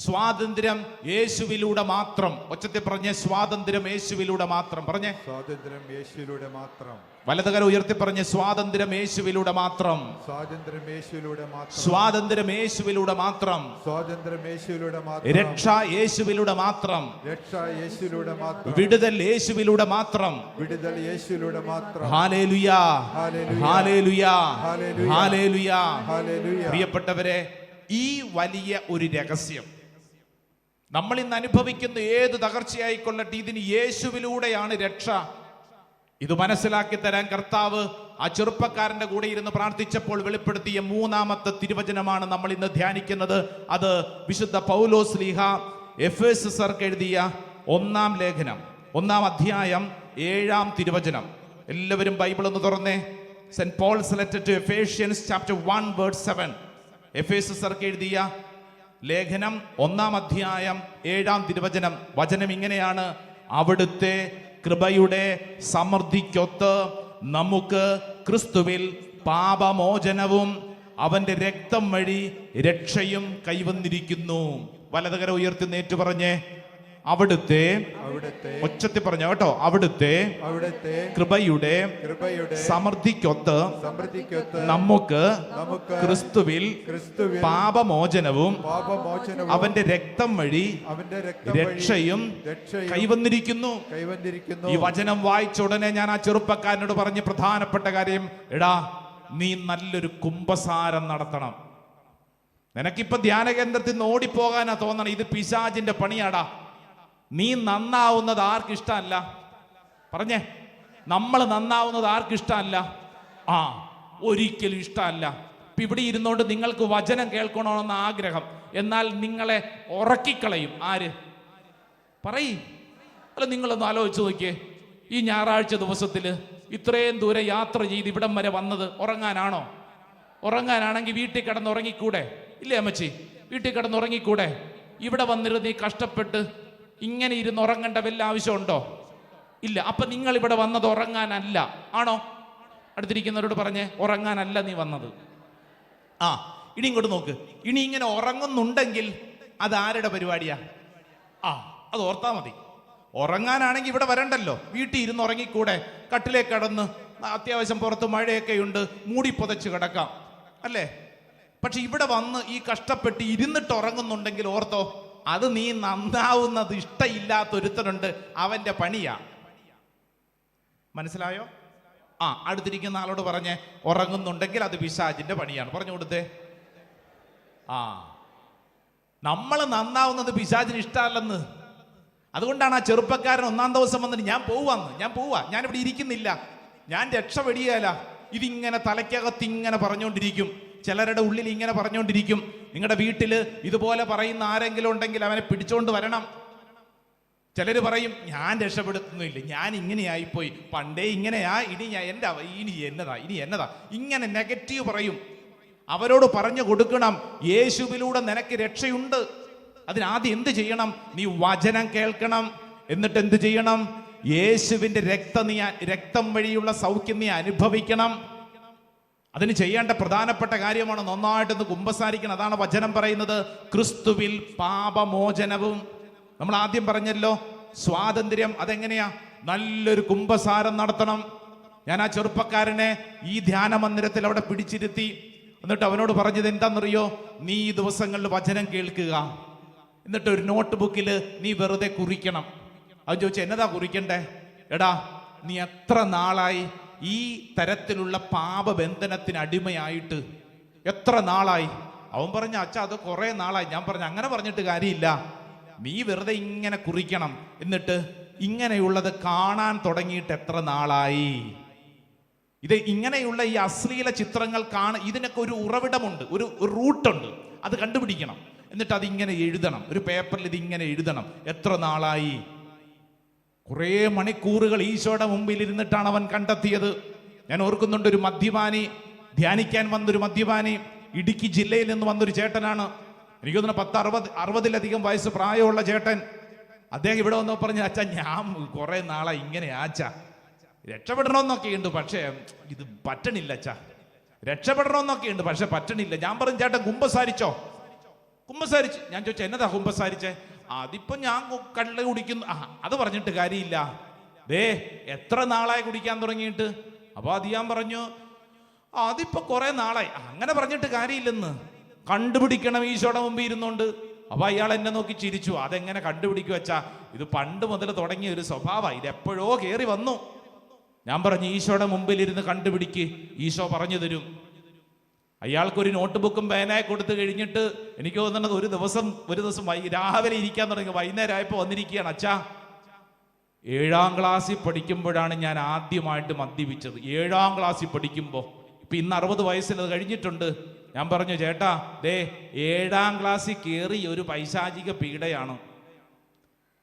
സ്വാതന്ത്ര്യം യേശുവിലൂടെ മാത്രം. ഒച്ചത്തിൽ പറഞ്ഞേ, സ്വാതന്ത്ര്യം യേശുവിലൂടെ മാത്രം. പറഞ്ഞേ, സ്വാതന്ത്ര്യം യേശുവിലൂടെ മാത്രം. വലതുകര ഉയർത്തി പറഞ്ഞ്, സ്വാതന്ത്ര്യം യേശുവിലൂടെ മാത്രം. സ്വാതന്ത്ര്യം യേശുവിലൂടെ മാത്രം. സ്വാതന്ത്ര്യം യേശുവിലൂടെ മാത്രം. സ്വാതന്ത്ര്യം യേശുവിലൂടെ മാത്രം. രക്ഷ യേശുവിലൂടെ മാത്രം. രക്ഷ യേശുവിലൂടെ മാത്രം. വിടുതൽ യേശുവിലൂടെ മാത്രം. വിടുതൽ യേശുവിലൂടെ മാത്രം. ഹല്ലേലൂയ. ഹല്ലേലൂയ. ഹല്ലേലൂയ. ഹല്ലേലൂയ. പ്രിയപ്പെട്ടവരെ, ഈ വലിയ ഒരു രഹസ്യം നമ്മൾ ഇന്ന് അനുഭവിക്കുന്ന ഏത് തകർച്ചയായിക്കൊള്ളട്ടെ, ഇതിന് യേശുവിലൂടെയാണ് രക്ഷ. ഇത് മനസ്സിലാക്കി തരാൻ കർത്താവ് ആ ചെറുപ്പക്കാരന്റെ കൂടെ ഇരുന്ന് പ്രാർത്ഥിച്ചപ്പോൾ വെളിപ്പെടുത്തിയ മൂന്നാമത്തെ തിരുവചനമാണ് നമ്മൾ ഇന്ന് ധ്യാനിക്കുന്നത്. അത് വിശുദ്ധ പൗലോസ് ശ്ലീഹ എഫേസ്യർക്ക് എഴുതിയ 1-ാം ലേഖനം 1-ാം അധ്യായം 7-ാം തിരുവചനം. എല്ലാവരും ബൈബിൾ ഒന്ന് തുറന്നേ. Saint Paul's letter to Ephesians chapter 1 verse 7. എഫേസ്യർക്ക് എഴുതിയ ലേഖനം 1-ാം അധ്യായം 7-ാം തിരുവചനം. വചനം ഇങ്ങനെയാണ്: അവിടുത്തെ കൃപയുടെ സമൃദ്ധിക്കൊത്ത് നമുക്ക് ക്രിസ്തുവിൽ പാപമോചനവും അവന്റെ രക്തം വഴി രക്ഷയും കൈവന്നിരിക്കുന്നു. വലതുകര ഉയർത്തി നേറ്റു പറഞ്ഞേ, അവിടുത്തെ. ഒച്ചത്തിൽ പറഞ്ഞോ കേട്ടോ. അവിടുത്തെ കൃപയുടെ സമൃദ്ധിക്കൊത്ത് നമുക്ക് ക്രിസ്തുവിൽ പാപമോചനവും അവന്റെ രക്തം വഴി രക്ഷയും കൈവന്നിരിക്കുന്നു. ഈ വചനം വായിച്ച ഉടനെ ഞാൻ ആ ചെറുപ്പക്കാരനോട് പറഞ്ഞ പ്രധാനപ്പെട്ട കാര്യം, എടാ, നീ നല്ലൊരു കുമ്പസാരം നടത്തണം. നിനക്കിപ്പോ ധ്യാന കേന്ദ്രത്തിൽ നിന്ന് ഓടിപ്പോകാനാ തോന്നണം. ഇത് പിശാചിന്റെ പണിയാടാ. നീ നന്നാവുന്നത് ആർക്കിഷ്ടമല്ല? പറഞ്ഞേ, നമ്മൾ നന്നാവുന്നത് ആർക്കിഷ്ടമല്ല? ഒരിക്കലും ഇഷ്ടമല്ല. ഇപ്പം ഇവിടെ ഇരുന്നുകൊണ്ട് നിങ്ങൾക്ക് വചനം കേൾക്കണമെന്ന ആഗ്രഹം, എന്നാൽ നിങ്ങളെ ഉറക്കിക്കളയും. ആര്? പറയ്. അല്ല, നിങ്ങളൊന്ന് ആലോചിച്ച് നോക്കിയേ. ഈ ഞായറാഴ്ച ദിവസത്തിൽ ഇത്രയും ദൂരെ യാത്ര ചെയ്ത് ഇവിടം വരെ വന്നത് ഉറങ്ങാനാണോ? ഉറങ്ങാനാണെങ്കിൽ വീട്ടിൽ കിടന്ന് ഉറങ്ങിക്കൂടെ? ഇല്ലേ അമ്മച്ചി? വീട്ടിൽ കിടന്ന് ഉറങ്ങിക്കൂടെ? ഇവിടെ വന്നിരുന്ന് ഈ കഷ്ടപ്പെട്ട് ഇങ്ങനെ ഇരുന്ന് ഉറങ്ങേണ്ട വല്ല ആവശ്യമുണ്ടോ? ഇല്ല. അപ്പൊ നിങ്ങൾ ഇവിടെ വന്നത് ഉറങ്ങാനല്ല, ആണോ? അടുത്തിരിക്കുന്നവരോട് പറഞ്ഞേ, ഉറങ്ങാനല്ല നീ വന്നത്. ഇനി ഇങ്ങോട്ട് നോക്ക്. ഇനി ഇങ്ങനെ ഉറങ്ങുന്നുണ്ടെങ്കിൽ അത് ആരുടെ പരിപാടിയാ? അത് ഓർത്താ മതി. ഉറങ്ങാനാണെങ്കിൽ ഇവിടെ വരണ്ടല്ലോ, വീട്ടിൽ ഇരുന്ന് ഉറങ്ങിക്കൂടെ? കട്ടിലേക്ക് കിടന്ന് അത്യാവശ്യം പുറത്ത് മഴയൊക്കെയുണ്ട്, മൂടി പുതച്ച് കിടക്കാം, അല്ലേ? പക്ഷെ ഇവിടെ വന്ന് ഈ കഷ്ടപ്പെട്ട് ഇരുന്നിട്ട് ഉറങ്ങുന്നുണ്ടെങ്കിൽ ഓർത്തോ, അത് നീ നന്നാവുന്നത് ഇഷ്ടമില്ലാത്തൊരുത്തനുണ്ട്, അവന്റെ പണിയാ. മനസ്സിലായോ? അടുത്തിരിക്കുന്ന ആളോട് പറഞ്ഞേ, ഉറങ്ങുന്നുണ്ടെങ്കിൽ അത് പിശാചിന്റെ പണിയാണ്. പറഞ്ഞു കൊടുത്തേ. നമ്മൾ നന്നാവുന്നത് പിശാചിന് ഇഷ്ടമല്ലെന്ന്. അതുകൊണ്ടാണ് ആ ചെറുപ്പക്കാരൻ 1-ാം ദിവസം വന്നിട്ട്, ഞാൻ പോവാ, ഞാനിവിടെ ഇരിക്കുന്നില്ല, ഞാൻ രക്ഷപ്പെടിയല്ല. ഇതിങ്ങനെ തലയ്ക്കകത്ത് ഇങ്ങനെ പറഞ്ഞുകൊണ്ടിരിക്കും. ചിലരുടെ ഉള്ളിൽ ഇങ്ങനെ പറഞ്ഞുകൊണ്ടിരിക്കും. നിങ്ങളുടെ വീട്ടിൽ ഇതുപോലെ പറയുന്ന ആരെങ്കിലും ഉണ്ടെങ്കിൽ അവനെ പിടിച്ചോണ്ട് വരണം. ചിലർ പറയും, ഞാൻ രക്ഷപ്പെടുത്തുന്നില്ല, ഞാൻ ഇങ്ങനെയായിപ്പോയി, പണ്ടേ ഇങ്ങനെയാ, ഇനി എന്നതാ, ഇങ്ങനെ നെഗറ്റീവ് പറയും. അവരോട് പറഞ്ഞു കൊടുക്കണം, യേശുവിലൂടെ നിനക്ക് രക്ഷയുണ്ട്. അതിനാദ്യം എന്ത് ചെയ്യണം? നീ വചനം കേൾക്കണം. എന്നിട്ട് എന്ത് ചെയ്യണം? യേശുവിന്റെ രക്തം വഴിയുള്ള സൗഖ്യം നീ അനുഭവിക്കണം. അതിന് ചെയ്യേണ്ട പ്രധാനപ്പെട്ട കാര്യമാണ് നന്നായിട്ടൊന്ന് കുമ്പസാരിക്കണം. അതാണ് വചനം പറയുന്നത്, ക്രിസ്തുവിൽ പാപമോചനവും. നമ്മൾ ആദ്യം പറഞ്ഞല്ലോ, സ്വാതന്ത്ര്യം. അതെങ്ങനെയാ? നല്ലൊരു കുമ്പസാരം നടത്തണം. ഞാൻ ആ ചെറുപ്പക്കാരനെ ഈ ധ്യാന മന്ദിരത്തിൽ അവിടെ പിടിച്ചിരുത്തി. എന്നിട്ട് അവനോട് പറഞ്ഞത് എന്താണെന്നറിയോ? നീ ഈ ദിവസങ്ങളിൽ വചനം കേൾക്കുക, എന്നിട്ട് ഒരു നോട്ട് ബുക്കിൽ നീ വെറുതെ കുറിക്കണം. അവൻ ചോദിച്ചു, എന്നതാ കുറിക്കണ്ടേ? എടാ, നീ എത്ര നാളായി ഈ തരത്തിലുള്ള പാപബന്ധനത്തിന് അടിമയായിട്ട്? എത്ര നാളായി? അവൻ പറഞ്ഞു, അച്ഛാ അത് കുറെ നാളായി. ഞാൻ പറഞ്ഞു, അങ്ങനെ പറഞ്ഞിട്ട് കാര്യമില്ല, നീ വെറുതെ ഇങ്ങനെ കുറിക്കണം. എന്നിട്ട് ഇങ്ങനെയുള്ളത് കാണാൻ തുടങ്ങിയിട്ട് എത്ര നാളായി? ഇത് ഇങ്ങനെയുള്ള ഈ അശ്ലീല ചിത്രങ്ങൾ ഇതിനൊക്കെ ഒരു ഉറവിടമുണ്ട്, ഒരു റൂട്ടുണ്ട്, അത് കണ്ടുപിടിക്കണം. എന്നിട്ട് അതിങ്ങനെ എഴുതണം, ഒരു പേപ്പറിൽ ഇതിങ്ങനെ എഴുതണം. എത്ര നാളായി? കുറേ മണിക്കൂറുകൾ ഈശോയുടെ മുമ്പിൽ ഇരുന്നിട്ടാണ് അവൻ കണ്ടെത്തിയത്. ഞാൻ ഓർക്കുന്നുണ്ട്, ഒരു മദ്യപാനി, ധ്യാനിക്കാൻ വന്നൊരു മദ്യപാനി, ഇടുക്കി ജില്ലയിൽ നിന്ന് വന്നൊരു ചേട്ടനാണ്. എനിക്ക് തോന്നുന്നു 60-60 വയസ്സ് പ്രായമുള്ള ചേട്ടൻ. അദ്ദേഹം ഇവിടെ വന്നോ പറഞ്ഞു, അച്ഛാ ഞാൻ കുറെ നാളായി ഇങ്ങനെ ആച്ചാ, രക്ഷപ്പെടണമെന്നൊക്കെ ഉണ്ട്, പക്ഷേ ഇത് പറ്റണില്ല അച്ഛാ, രക്ഷപ്പെടണമെന്നൊക്കെ ഉണ്ട്, പക്ഷെ പറ്റണില്ല. ഞാൻ പറഞ്ഞു, ചേട്ടൻ കുമ്പസാരിച്ചോ? കുമ്പസാരിച്ച്. ഞാൻ ചോദിച്ചു, എന്നതാ കുമ്പസാരിച്ചേ? അതിപ്പോ ഞാൻ കള്ള് കുടിക്കുന്നു. അത് പറഞ്ഞിട്ട് കാര്യമില്ല, എത്ര നാളായി കുടിക്കാൻ തുടങ്ങിയിട്ട്? അപ്പൊ അത് ഞാൻ പറഞ്ഞു, അതിപ്പോ കുറെ നാളായി. അങ്ങനെ പറഞ്ഞിട്ട് കാര്യമില്ലെന്ന്, കണ്ടുപിടിക്കണം ഈശോയുടെ മുമ്പിൽ ഇരുന്നുകൊണ്ട്. അപ്പൊ അയാൾ എന്നെ നോക്കി ചിരിച്ചു. അതെങ്ങനെ കണ്ടുപിടിക്കുക വെച്ചാ, ഇത് പണ്ട് മുതൽ തുടങ്ങിയ ഒരു സ്വഭാവമാണ്, ഇത് എപ്പോഴോ കയറി വന്നു. ഞാൻ പറഞ്ഞു, ഈശോയുടെ മുമ്പിൽ ഇരുന്ന് കണ്ടുപിടിക്ക്, ഈശോ പറഞ്ഞു തരും. അയാൾക്കൊരു നോട്ട് ബുക്കും പേനായി കൊടുത്തു കഴിഞ്ഞിട്ട് എനിക്ക് തോന്നുന്നത് ഒരു ദിവസം രാവിലെ ഇരിക്കാൻ തുടങ്ങി, വൈകുന്നേരം ആയപ്പോൾ വന്നിരിക്കുകയാണ്, അച്ഛാ 7ാം ക്ലാസ്സിൽ പഠിക്കുമ്പോഴാണ് ഞാൻ ആദ്യമായിട്ട് മദ്യപിച്ചത്. 7ാം ക്ലാസ്സിൽ പഠിക്കുമ്പോൾ. ഇപ്പൊ ഇന്ന് 60 വയസ്സിൽ അത് കഴിഞ്ഞിട്ടുണ്ട്. ഞാൻ പറഞ്ഞു, ചേട്ടാ 7ാം ക്ലാസ്സിൽ കയറി ഒരു പൈശാചിക പീഡയാണ്.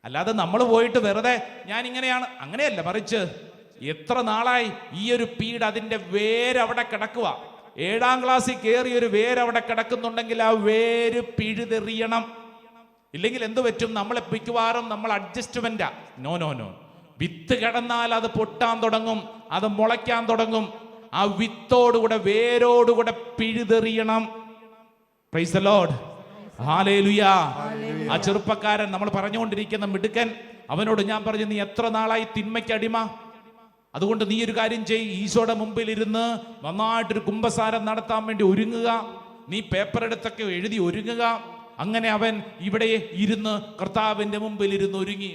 അല്ലാതെ നമ്മൾ പോയിട്ട് വെറുതെ ഞാൻ ഇങ്ങനെയാണ്, അങ്ങനെയല്ല. മറിച്ച് എത്ര നാളായി ഈ ഒരു പീഡ, അതിന്റെ വേരവിടെ കിടക്കുക. 7ാം ക്ലാസ്സിൽ കയറി ഒരു വേരവിടെ കിടക്കുന്നുണ്ടെങ്കിൽ ആ വേര് പിഴുതെറിയണം. ഇല്ലെങ്കിൽ എന്ത് പറ്റും? നമ്മളെ മിക്കവാറും നമ്മൾ അഡ്ജസ്റ്റ്മെന്റാ. നോ, വിത്ത് കിടന്നാൽ അത് പൊട്ടാൻ തുടങ്ങും, അത് മുളയ്ക്കാൻ തുടങ്ങും. ആ വിത്തോടുകൂടെ, വേരോടുകൂടെ പിഴുതെറിയണം. Praise the Lord, hallelujah. ആ ചെറുപ്പക്കാരൻ, നമ്മൾ പറഞ്ഞുകൊണ്ടിരിക്കുന്ന മിടുക്കൻ, അവനോട് ഞാൻ പറഞ്ഞു, നീ എത്ര നാളായി തിന്മയ്ക്ക് അടിമ? അതുകൊണ്ട് നീ ഒരു കാര്യം ചെയ്യ്, ഈശോയുടെ മുമ്പിൽ ഇരുന്ന് നന്നായിട്ടൊരു കുമ്പസാരം നടത്താൻ വേണ്ടി ഒരുങ്ങുക. നീ പേപ്പർ എടുത്തൊക്കെ എഴുതി ഒരുങ്ങുക. അങ്ങനെ അവൻ ഇവിടെ ഇരുന്ന് കർത്താവിന്റെ മുമ്പിൽ ഇരുന്ന് ഒരുങ്ങി.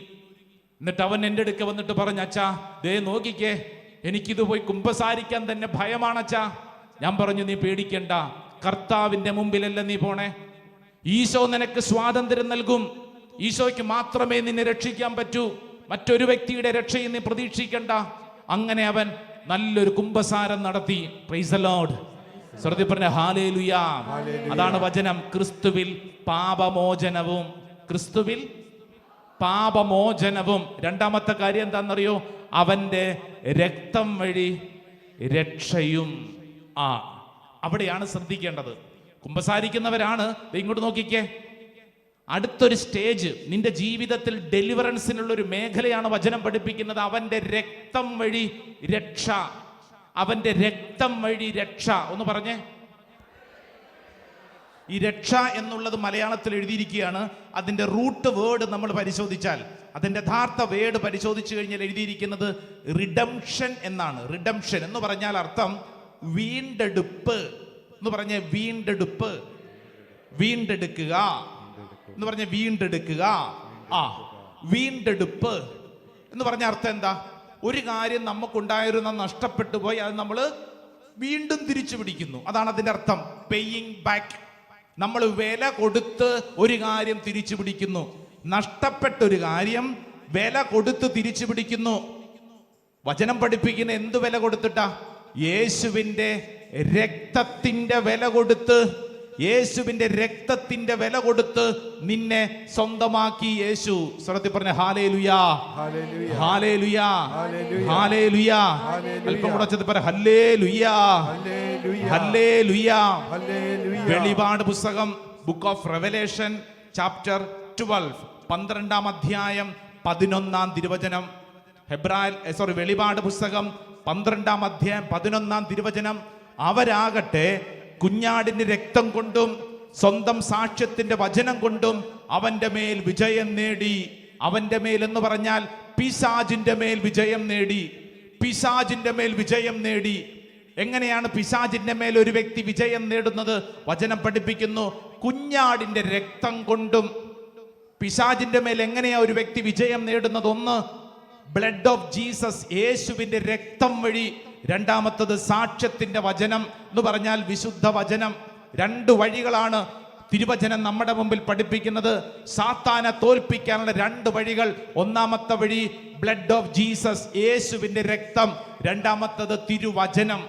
എന്നിട്ട് അവൻ എൻ്റെ അടുക്ക വന്നിട്ട് പറഞ്ഞു, അച്ഛാ നോക്കിക്കേ, എനിക്കിത് പോയി കുമ്പസാരിക്കാൻ തന്നെ ഭയമാണച്ചാ. ഞാൻ പറഞ്ഞു, നീ പേടിക്കണ്ട, കർത്താവിന്റെ മുമ്പിലല്ല നീ പോണേ. ഈശോ നിനക്ക് സ്വാതന്ത്ര്യം നൽകും. ഈശോയ്ക്ക് മാത്രമേ നിന്നെ രക്ഷിക്കാൻ പറ്റൂ, മറ്റൊരു വ്യക്തിയുടെ രക്ഷയും നീ പ്രതീക്ഷിക്കണ്ട. അങ്ങനെ അവൻ നല്ലൊരു കുമ്പസാരം നടത്തി. Price the Lord. ശ്രദ്ധ പറഞ്ഞ ഹല്ലേലൂയ. അതാണ് വചനം. ക്രിസ്തുവിൽ പാപമോചനവും, ക്രിസ്തുവിൽ പാപമോചനവും. രണ്ടാമത്തെ കാര്യം എന്താണെന്നറിയോ? അവന്റെ രക്തം വഴി രക്ഷയും. അവിടെയാണ് ശ്രദ്ധിക്കേണ്ടത്. കുമ്പസാരിക്കുന്നവരാണ്. ഇങ്ങോട്ട് നോക്കിക്കേ, അടുത്തൊരു സ്റ്റേജ് നിന്റെ ജീവിതത്തിൽ ഡെലിവറൻസിനുള്ള ഒരു മേഖലയാണ് വചനം പഠിപ്പിക്കുന്നത്. അവന്റെ രക്തം വഴി രക്ഷ. അവന്റെ രക്തം വഴി രക്ഷ. ഒന്ന് പറഞ്ഞേ. ഈ രക്ഷ എന്നുള്ളത് മലയാളത്തിൽ എഴുതിയിരിക്കുകയാണ്. അതിന്റെ റൂട്ട് വേർഡ് നമ്മൾ പരിശോധിച്ചാൽ, അതിന്റെ യഥാർത്ഥ വേർഡ് പരിശോധിച്ചു കഴിഞ്ഞാൽ എഴുതിയിരിക്കുന്നത് റിഡംഷൻ എന്നാണ്. റിഡംഷൻ എന്ന് പറഞ്ഞാൽ അർത്ഥം വീണ്ടെടുപ്പ് എന്ന് പറഞ്ഞ വീണ്ടെടുപ്പ്, വീണ്ടെടുക്കുക എന്ന് പറഞ്ഞ വീണ്ടെടുക്കുക. വീണ്ടെടുപ്പ് എന്ന് പറഞ്ഞ അർത്ഥം എന്താ? ഒരു കാര്യം നമുക്കുണ്ടായിരുന്ന നഷ്ടപ്പെട്ടു പോയി, അത് നമ്മൾ വീണ്ടും തിരിച്ചു പിടിക്കുന്നു. അതാണ് അതിന്റെ അർത്ഥം. Paying back. നമ്മൾ വില കൊടുത്ത് ഒരു കാര്യം തിരിച്ചു പിടിക്കുന്നു. നഷ്ടപ്പെട്ടൊരു കാര്യം വില കൊടുത്ത് തിരിച്ചു പിടിക്കുന്നു. വചനം പഠിപ്പിക്കുന്ന എന്ത് വില കൊടുത്തിട്ടാ? യേശുവിന്റെ രക്തത്തിന്റെ വില കൊടുത്ത്. യേശുവിന്റെ രക്തത്തിന്റെ വില കൊടുത്ത് നിന്നെ സ്വന്തമാക്കി യേശു. സ്വരത്തിൽ പറഞ്ഞ ഹല്ലേലൂയ, ഹല്ലേലൂയ, ഹല്ലേലൂയ. അല്പം കൂടെ പറ ഹല്ലേലൂയ, ഹല്ലേലൂയ. വെളിപാട് പുസ്തകം, ബുക്ക് ഓഫ് റെവലേഷൻ, ചാപ്റ്റർ 12, 12-ാം അധ്യായം 11-ാം തിരുവചനം. വെളിപാട് പുസ്തകം 12-ാം അധ്യായം 11-ാം തിരുവചനം. അവരാകട്ടെ കുഞ്ഞാടിന്റെ രക്തം കൊണ്ടും സ്വന്തം സാക്ഷ്യത്തിന്റെ വചനം കൊണ്ടും അവന്റെ മേൽ വിജയം നേടി. അവന്റെ മേൽ എന്ന് പറഞ്ഞാൽ പിശാചിന്റെ മേൽ വിജയം നേടി. പിശാചിന്റെ മേൽ വിജയം നേടി. എങ്ങനെയാണ് പിശാചിന്റെ മേൽ ഒരു വ്യക്തി വിജയം നേടുന്നത്? വചനം പഠിപ്പിക്കുന്നു, കുഞ്ഞാടിന്റെ രക്തം കൊണ്ടും. പിശാചിന്റെ മേൽ എങ്ങനെയാ ഒരു വ്യക്തി വിജയം നേടുന്നത്? ഒന്ന്, ബ്ലഡ് ഓഫ് ജീസസ്, യേശുവിന്റെ രക്തം വഴി. രണ്ടാമത്തത് സാക്ഷ്യത്തിന്റെ വചനം എന്ന് പറഞ്ഞാൽ വിശുദ്ധ വചനം. രണ്ട് വഴികളാണ് തിരുവചനം നമ്മുടെ മുമ്പിൽ പഠിപ്പിക്കുന്നത്. സാത്താനെ തോൽപ്പിക്കാനുള്ള രണ്ട് വഴികൾ. ഒന്നാമത്തെ വഴി ബ്ലഡ് ഓഫ് ജീസസ്, യേശുവിന്റെ രക്തം. രണ്ടാമത്തത് തിരുവചനം.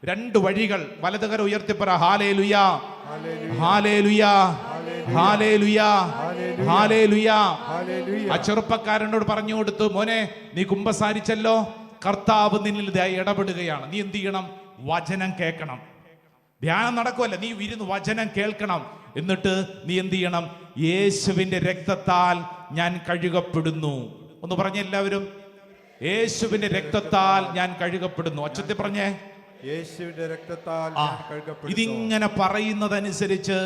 രണ്ട് വഴികൾ. വലതുകര ഉയർത്തിപ്പറ ഹല്ലേലൂയ, ഹല്ലേലൂയ, ഹല്ലേലൂയ, ഹല്ലേലൂയ. ആ ചെറുപ്പക്കാരനോട് പറഞ്ഞു കൊടുത്തു, മോനെ നീ കുമ്പസാരിച്ചല്ലോ, കർത്താവ് നിന്നിൽ ഇടപെടുകയാണ്. നീ എന്ത് ചെയ്യണം? വചനം കേൾക്കണം. ധ്യാനം നടക്കുമല്ല, നീ ഇരുന്ന് വചനം കേൾക്കണം. എന്നിട്ട് നീ എന്ത് ചെയ്യണം? യേശുവിന്റെ രക്തത്താൽ ഞാൻ കഴുകപ്പെടുന്നു. ഒന്ന് പറഞ്ഞ എല്ലാവരും, യേശുവിന്റെ രക്തത്താൽ ഞാൻ കഴുകപ്പെടുന്നു. ഒച്ചത്തിൽ പറഞ്ഞേ, യേശുവിന്റെ രക്തത്താൽ ഞാൻ കഴുകപ്പെടുന്നു. ഇതിങ്ങനെ പറയുന്നതനുസരിച്ച്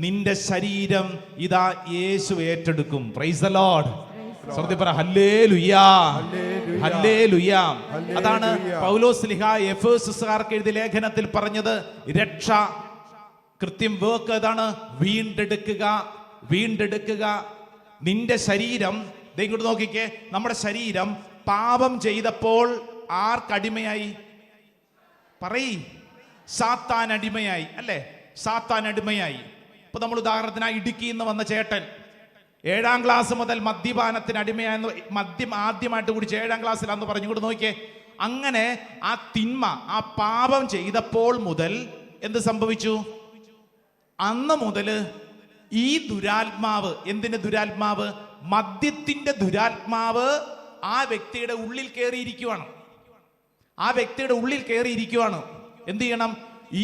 നിന്റെ ശരീരം ഇതാ യേശു ഏറ്റെടുക്കും. Price the Lord. പറ ഹല്ലേലൂയ, ഹല്ലേലൂയ. അതാണ് പൗലോസ് സ്ലീഹ എഫെസോസുകാർക്ക് എഴുതിയ ലേഖനത്തിൽ പറഞ്ഞത്. രക്ഷ കൃത്യം വർക്ക് ഏതാണ്? വീണ്ടെടുക്കുക, വീണ്ടെടുക്കുക. നിന്റെ ശരീരം, ദേ ഇങ്ങോട്ട് നോക്കിക്കേ, നമ്മുടെ ശരീരം പാപം ചെയ്തപ്പോൾ ആർക്കടിമയായി? പറയ്, സാത്താൻ അടിമയായി അല്ലേ? സാത്താൻ അടിമയായി. ഇപ്പൊ നമ്മൾ ഉദാഹരണത്തിന് ഇടുക്കിയിൽ നിന്ന് വന്ന ചേട്ടൻ 7ാം ക്ലാസ് മുതൽ മദ്യപാനത്തിന് അടിമയായെന്ന്, മദ്യം ആദ്യമായിട്ട് കുടിച്ച് 7ാം ക്ലാസ്സിലാന്ന് പറഞ്ഞുകൊണ്ട് നോക്കിയേ. അങ്ങനെ ആ തിന്മ, ആ പാപം ചെയ്തപ്പോൾ മുതൽ എന്ത് സംഭവിച്ചു? അന്ന് മുതൽ ഈ ദുരാത്മാവ്, എന്തിന്റെ ദുരാത്മാവ്? മദ്യത്തിന്റെ ദുരാത്മാവ് ആ വ്യക്തിയുടെ ഉള്ളിൽ കയറിയിരിക്കുവാണ്. ആ വ്യക്തിയുടെ ഉള്ളിൽ കയറിയിരിക്കുവാണ്. എന്ത് ചെയ്യണം?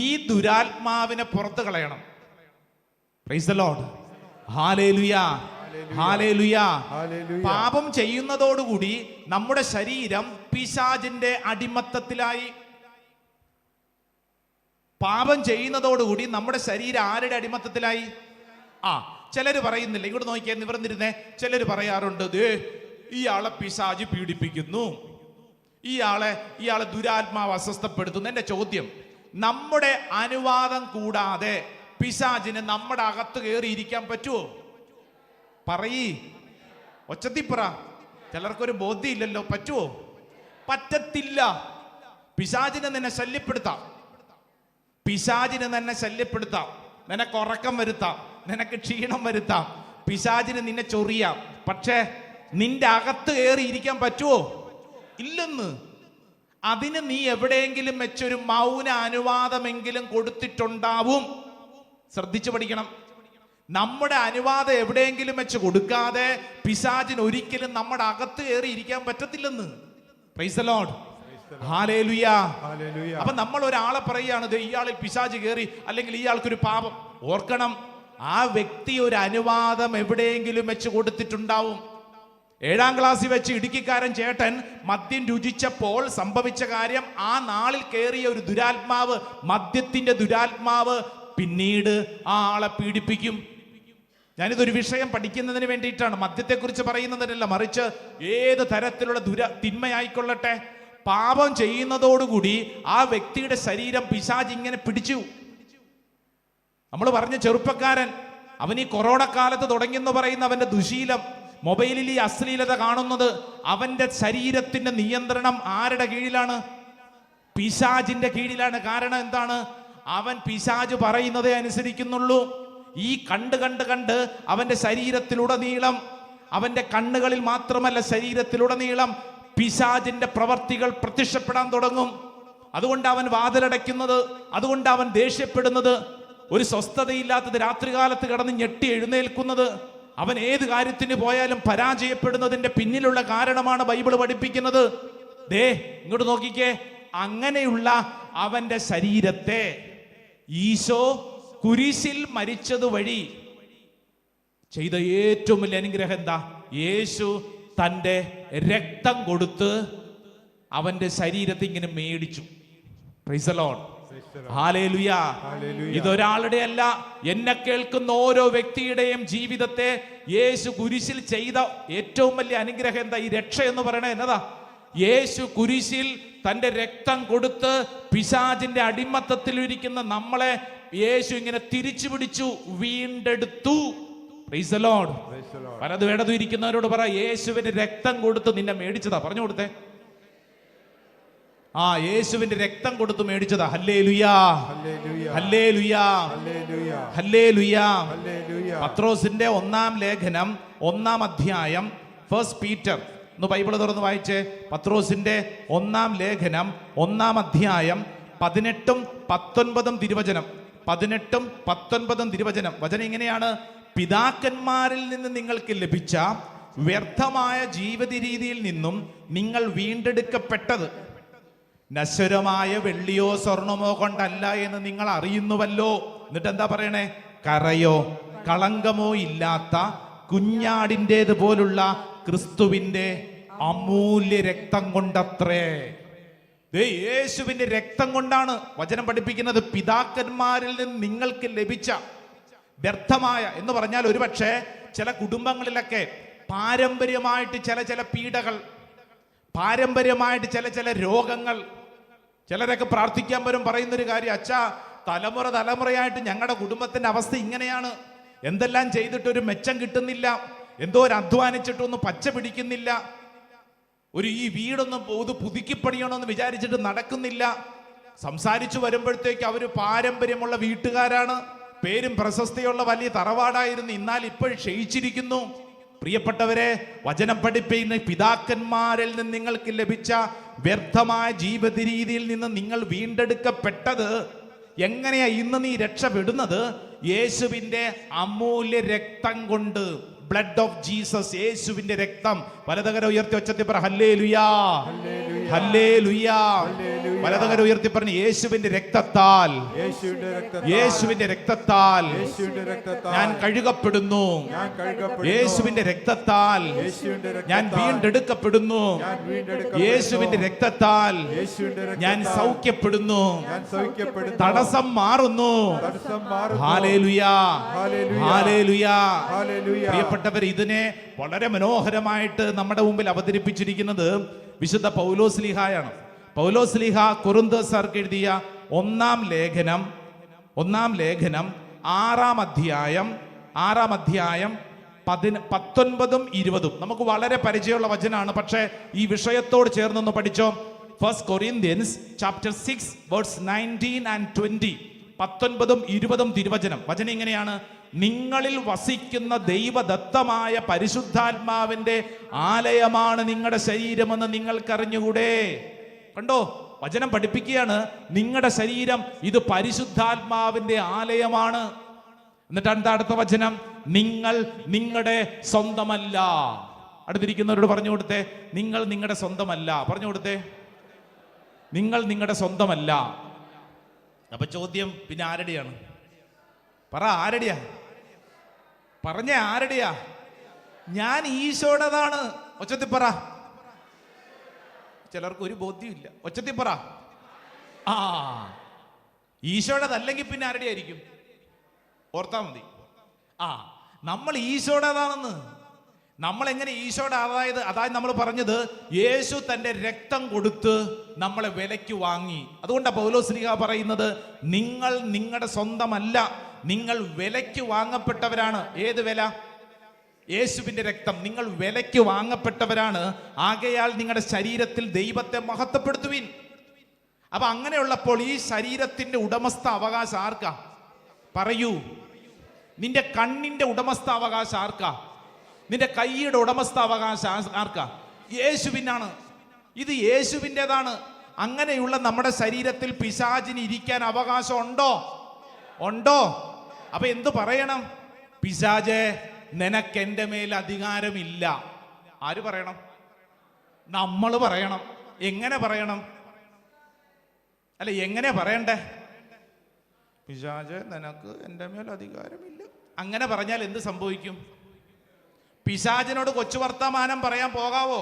ഈ ദുരാത്മാവിനെ പുറത്ത് കളയണം. Price the Lord, hallelujah, hallelujah. പാപം ചെയ്യുന്നതോടുകൂടി നമ്മുടെ ശരീരം പിശാചിന്റെ അടിമത്തത്തിലായി. പാപം ചെയ്യുന്നതോടുകൂടി നമ്മുടെ ശരീരം ആരുടെ അടിമത്തത്തിലായി? ചിലര് പറയുന്നില്ല, ഇങ്ങോട്ട് നോക്കിയാൽ നിവർന്നിരുന്നേ. ചിലര് പറയാറുണ്ട്, ദേ ഇയാളെ പിശാച് പീഡിപ്പിക്കുന്നു, ഇയാളെ ദുരാത്മാവ് അസ്വസ്ഥപ്പെടുത്തുന്നു. എന്റെ ചോദ്യം, നമ്മുടെ അനുവാദം കൂടാതെ പിശാചിന് നമ്മുടെ അകത്ത് കയറിയിരിക്കാൻ പറ്റുമോ? പറയ്, ഒച്ചത്തിപ്പറ. ചിലർക്കൊരു ബോധ്യമില്ലല്ലോ. പറ്റുമോ? പറ്റത്തില്ല. പിശാചിനെ നിന്നെ ശല്യപ്പെടുത്താം, പിശാചിന് നിന്നെ ശല്യപ്പെടുത്താം, നിനക്ക് ഉറക്കം വരുത്താം, നിനക്ക് ക്ഷീണം വരുത്താം, പിശാചിന് നിന്നെ ചൊറിയാം. പക്ഷേ നിന്റെ അകത്ത് കയറിയിരിക്കാൻ പറ്റുമോ? ഇല്ലെന്ന്. അതിന് നീ എവിടെയെങ്കിലും വെച്ചൊരു മൗന അനുവാദമെങ്കിലും കൊടുത്തിട്ടുണ്ടാവും. ശ്രദ്ധിച്ചു പഠിക്കണം. നമ്മുടെ അനുവാദം എവിടെയെങ്കിലും വെച്ച് കൊടുക്കാതെ പിശാചിന് ഒരിക്കലും നമ്മുടെ അകത്ത് കയറി ഇരിക്കാൻ പറ്റത്തില്ലെന്ന്. Praise the Lord, hallelujah. അപ്പൊ നമ്മൾ ഒരാളെ പറയുകയാണ്, ഇയാളിൽ പിശാച് കയറി, അല്ലെങ്കിൽ ഇയാൾക്കൊരു പാപം. ഓർക്കണം, ആ വ്യക്തി ഒരു അനുവാദം എവിടെയെങ്കിലും വെച്ച് കൊടുത്തിട്ടുണ്ടാവും. 7ാം ക്ലാസ്സിൽ വെച്ച് ഇടുക്കിക്കാരൻ ചേട്ടൻ മദ്യം രുചിച്ചപ്പോൾ സംഭവിച്ച കാര്യം, ആ നാളിൽ കയറിയ ഒരു ദുരാത്മാവ്, മദ്യത്തിന്റെ ദുരാത്മാവ് പിന്നീട് ആ ആളെ പീഡിപ്പിക്കും. ഞാനിതൊരു വിഷയം പഠിക്കുന്നതിന് വേണ്ടിയിട്ടാണ്, മദ്യത്തെക്കുറിച്ച് പറയുന്നതിനല്ല, മറിച്ച് ഏത് തരത്തിലുള്ള തിന്മയായിക്കൊള്ളട്ടെ, പാപം ചെയ്യുന്നതോടുകൂടി ആ വ്യക്തിയുടെ ശരീരം പിശാച് ഇങ്ങനെ പിടിച്ചു. നമ്മൾ പറഞ്ഞ ചെറുപ്പക്കാരൻ, അവൻ ഈ കൊറോണ കാലത്ത് തുടങ്ങിയെന്ന് പറയുന്ന അവന്റെ ദുശീലം, മൊബൈലിൽ ഈ അശ്ലീലത കാണുന്നത്, അവന്റെ ശരീരത്തിന്റെ നിയന്ത്രണം ആരുടെ കീഴിലാണ്? പിശാചിന്റെ കീഴിലാണ്. കാരണം എന്താണ്? അവൻ പിശാച് പറയുന്നതേ അനുസരിക്കുന്നുള്ളൂ. ഈ കണ്ട് കണ്ട് കണ്ട് അവന്റെ ശരീരത്തിലുടനീളം, അവന്റെ കണ്ണുകളിൽ മാത്രമല്ല ശരീരത്തിലുടനീളം പിശാചിന്റെ പ്രവർത്തികൾ പ്രത്യക്ഷപ്പെടാൻ തുടങ്ങും. അതുകൊണ്ട് അവൻ വാതിലടയ്ക്കുന്നത്, അതുകൊണ്ട് അവൻ ദേഷ്യപ്പെടുന്നത്, ഒരു സ്വസ്ഥതയില്ലാത്തത്, രാത്രികാലത്ത് കിടന്ന് ഞെട്ടി എഴുന്നേൽക്കുന്നത്, അവൻ ഏത് കാര്യത്തിന് പോയാലും പരാജയപ്പെടുന്നതിന്റെ പിന്നിലുള്ള കാരണമാണ് ബൈബിൾ പഠിപ്പിക്കുന്നത്. ദേ ഇങ്ങോട്ട് നോക്കിക്കേ, അങ്ങനെയുള്ള അവന്റെ ശരീരത്തെ ഈശോ കുരിശിൽ മരിച്ചത് വഴി ചെയ്ത ഏറ്റവും വലിയ അനുഗ്രഹം എന്താ? യേശു തൻ്റെ രക്തം കൊടുത്ത് അവന്റെ ശരീരത്തെ ഇങ്ങനെ മേടിച്ചു. Praise the Lord, hallelujah. ഇതൊരാളുടെ അല്ല, എന്നെ കേൾക്കുന്ന ഓരോ വ്യക്തിയുടെയും ജീവിതത്തെ യേശു കുരിശിൽ ചെയ്ത ഏറ്റവും വലിയ അനുഗ്രഹം എന്താ? ഈ രക്ഷ എന്ന് പറയണത് എന്നതാ? യേശു കുരിശിൽ തന്റെ രക്തം കൊടുത്ത് പിശാചിന്റെ അടിമത്തത്തിൽ ഇരിക്കുന്ന നമ്മളെ യേശു ഇങ്ങനെ തിരിച്ചു പിടിച്ചു, വീണ്ടെടുത്തു. Praise the Lord. പലതും ഇടതും ഇരിക്കുന്നവരോട് പറ, യേശുവിന്റെ രക്തം കൊടുത്ത് നിന്നെ മേടിച്ചതാ. പറഞ്ഞു കൊടുത്തേ, യേശുവിന്റെ രക്തം കൊടുത്ത് മേടിച്ചതാ. ഹല്ലേലൂയാ, ഹല്ലേലൂയാ, ഹല്ലേലൂയാ. പത്രോസിന്റെ 1-ാം ലേഖനം 1-ാം അധ്യായം, ഫസ്റ്റ് പീറ്റർ. ഒന്ന് ബൈബിൾ തുറന്ന് വായിച്ചേ. പത്രോസിന്റെ 1-ാം ലേഖനം 1-ാം അധ്യായം 18-ഉം 19-ഉം തിരുവചനം. 18-ഉം 19-ഉം തിരുവചനം. വചനം ഇങ്ങനെയാണ്: പിതാക്കന്മാരിൽ നിന്ന് നിങ്ങൾക്ക് ലഭിച്ച വ്യർത്ഥമായ ജീവിത രീതിയിൽ നിന്നും നിങ്ങൾ വീണ്ടെടുക്കപ്പെട്ടത് നശ്വരമായ വെള്ളിയോ സ്വർണമോ കൊണ്ടല്ല എന്ന് നിങ്ങൾ അറിയുന്നുവല്ലോ. എന്നിട്ട് എന്താ പറയണേ? കറയോ കളങ്കമോ ഇല്ലാത്ത കുഞ്ഞാടിൻ്റെത് പോലുള്ള ക്രിസ്തുവിന്റെ അമൂല്യ രക്തം കൊണ്ടത്രേ. യേശുവിന്റെ രക്തം കൊണ്ടാണ് വചനം പഠിപ്പിക്കുന്നത്. പിതാക്കന്മാരിൽ നിന്ന് നിങ്ങൾക്ക് ലഭിച്ച വ്യർത്ഥമായ എന്ന് പറഞ്ഞാൽ, ഒരുപക്ഷെ ചില കുടുംബങ്ങളിലൊക്കെ പാരമ്പര്യമായിട്ട് ചില പീഡകൾ, പാരമ്പര്യമായിട്ട് ചില രോഗങ്ങൾ. ചിലരൊക്കെ പ്രാർത്ഥിക്കാൻ വരും, പറയുന്നൊരു കാര്യം, അച്ഛാ തലമുറയായിട്ട് ഞങ്ങളുടെ കുടുംബത്തിന്റെ അവസ്ഥ ഇങ്ങനെയാണ്, എന്തെല്ലാം ചെയ്തിട്ടൊരു മെച്ചം കിട്ടുന്നില്ല, എന്തോ ഒരു അധ്വാനിച്ചിട്ടൊന്നും പച്ച പിടിക്കുന്നില്ല, ഈ വീടൊന്നും പുതുക്കി പണിയണമെന്ന് വിചാരിച്ചിട്ട് നടക്കുന്നില്ല. സംസാരിച്ചു വരുമ്പോഴത്തേക്ക് അവര് പാരമ്പര്യമുള്ള വീട്ടുകാരാണ്, പേരും പ്രശസ്തിയുള്ള വലിയ തറവാടായിരുന്നു, എന്നാൽ ഇപ്പോൾ ക്ഷയിച്ചിരിക്കുന്നു. പ്രിയപ്പെട്ടവരെ, വചനം പഠിപ്പിക്കുന്ന പിതാക്കന്മാരിൽ നിന്ന് നിങ്ങൾക്ക് ലഭിച്ച വ്യർത്ഥമായ ജീവിത രീതിയിൽ നിന്ന് നിങ്ങൾ വീണ്ടെടുക്കപ്പെട്ടത് എങ്ങനെയാ ഇന്ന് നീ രക്ഷപ്പെടുന്നത്? യേശുവിന്റെ അമൂല്യ രക്തം കൊണ്ട്. ബ്ലഡ് ഓഫ് ജീസസ്, യേശുവിന്റെ രക്തം. വലതുകര ഉയർത്തി ഒച്ചത്തിൽ പറ, ഹല്ലേലൂയാ, ഹല്ലേലൂയാ. വലതുകര ഉയർത്തി പറഞ്ഞു, യേശുവിന്റെ രക്തത്താൽ, യേശുവിന്റെ രക്തത്താൽ ഞാൻ കഴുകപ്പെടുന്നു, യേശുവിന്റെ രക്തത്താൽ ഞാൻ വീണ്ടെടുക്കപ്പെടുന്നു, യേശുവിന്റെ രക്തത്താൽ ഞാൻ സൗഖ്യപ്പെടുന്നു, തടസ്സം മാറുന്നു. ഹല്ലേലൂയാ, ഹല്ലേലൂയാ. പ്രിയപ്പെട്ടവർ, ഇതിനെ വളരെ മനോഹരമായിട്ട് നമ്മുടെ മുമ്പിൽ അവതരിപ്പിച്ചിരിക്കുന്നത് വിശുദ്ധ പൗലോസ്ലീഹായാണ്. പൗലോസ്ലീഹ കൊരിന്ത്യർക്ക് എഴുതിയ 1-ാം ലേഖനം 6-ാം അധ്യായം 19-ഉം 20-ഉം നമുക്ക് വളരെ പരിചയമുള്ള വചനമാണ്. പക്ഷേ ഈ വിഷയത്തോട് ചേർന്നൊന്ന് പഠിച്ചോ. 1 Corinthians chapter 6 verse 19 and 20. 19-ഉം 20-ഉം തിരുവചനം. വചനം ഇങ്ങനെയാണ്: നിങ്ങളിൽ വസിക്കുന്ന ദൈവദത്തമായ പരിശുദ്ധാത്മാവിന്റെ ആലയമാണ് നിങ്ങളുടെ ശരീരമെന്ന് നിങ്ങൾക്കറിഞ്ഞുകൂടെ. കണ്ടോ, വചനം പഠിപ്പിക്കുകയാണ്, നിങ്ങളുടെ ശരീരം ഇത് പരിശുദ്ധാത്മാവിന്റെ ആലയമാണ്. എന്നിട്ട് എന്താ അടുത്ത വചനം? നിങ്ങൾ നിങ്ങളുടെ സ്വന്തമല്ല. അടുത്തിരിക്കുന്നവരോട് പറഞ്ഞു കൊടുത്തേ, നിങ്ങൾ നിങ്ങളുടെ സ്വന്തമല്ല. പറഞ്ഞു കൊടുത്തേ, നിങ്ങൾ നിങ്ങളുടെ സ്വന്തമല്ല. അപ്പൊ ചോദ്യം, പിന്നെ ആരുടെയാണ്? പറ, ആരുടെയാ? പറഞ്ഞ ആരുടെയാ? ഞാൻ ഈശോയുടേതാണ്. ഒച്ചത്തിൽ പറ. ചിലർക്ക് ഒരു ബോധ്യമില്ല. ഒച്ചത്തിൽ പറ. ഈശോയുടേതല്ലെങ്കിൽ പിന്നെ ആരുടെ ആയിരിക്കും? ഓർത്താ മതി. നമ്മൾ ഈശോയുടേതാണെന്ന്. നമ്മൾ എങ്ങനെ ഈശോയുടെ അതായത് നമ്മൾ പറഞ്ഞത്, യേശു തന്റെ രക്തം കൊടുത്ത് നമ്മളെ വിലയ്ക്ക് വാങ്ങി. അതുകൊണ്ടാണ് പൗലോസ്ലീഹ പറയുന്നത്, നിങ്ങൾ നിങ്ങളുടെ സ്വന്തമല്ല, നിങ്ങൾ വിലയ്ക്ക് വാങ്ങപ്പെട്ടവരാണ്. ഏത് വില? യേശുവിന്റെ രക്തം. നിങ്ങൾ വിലയ്ക്ക് വാങ്ങപ്പെട്ടവരാണ്. ആകയാൽ നിങ്ങളുടെ ശരീരത്തിൽ ദൈവത്തെ മഹത്വപ്പെടുത്തുവിൻ. അപ്പൊ അങ്ങനെയുള്ളപ്പോൾ ഈ ശരീരത്തിന്റെ ഉടമസ്ഥ അവകാശം ആർക്കാ? പറയൂ. നിന്റെ കണ്ണിന്റെ ഉടമസ്ഥ അവകാശം ആർക്കാ? നിന്റെ കൈയുടെ ഉടമസ്ഥ അവകാശം ആർക്കാ? യേശുവിനാണ്. ഇത് യേശുവിൻ്റെതാണ്. അങ്ങനെയുള്ള നമ്മുടെ ശരീരത്തിൽ പിശാചിന് ഇരിക്കാൻ അവകാശം ഉണ്ടോ? ഉണ്ടോ? അപ്പൊ എന്തു പറയണം? പിശാചേ, നിനക്ക് എൻ്റെ മേൽ അധികാരമില്ല. ആര് പറയണം? നമ്മൾ പറയണം. എങ്ങനെ പറയണം? അല്ല, എങ്ങനെ പറയണ്ടേ? പിശാചേ, നിനക്ക് എൻ്റെ മേൽ അധികാരമില്ല. അങ്ങനെ പറഞ്ഞാൽ എന്ത് സംഭവിക്കും? പിശാചിനോട് കൊച്ചു വർത്തമാനം പറയാൻ പോകാവോ?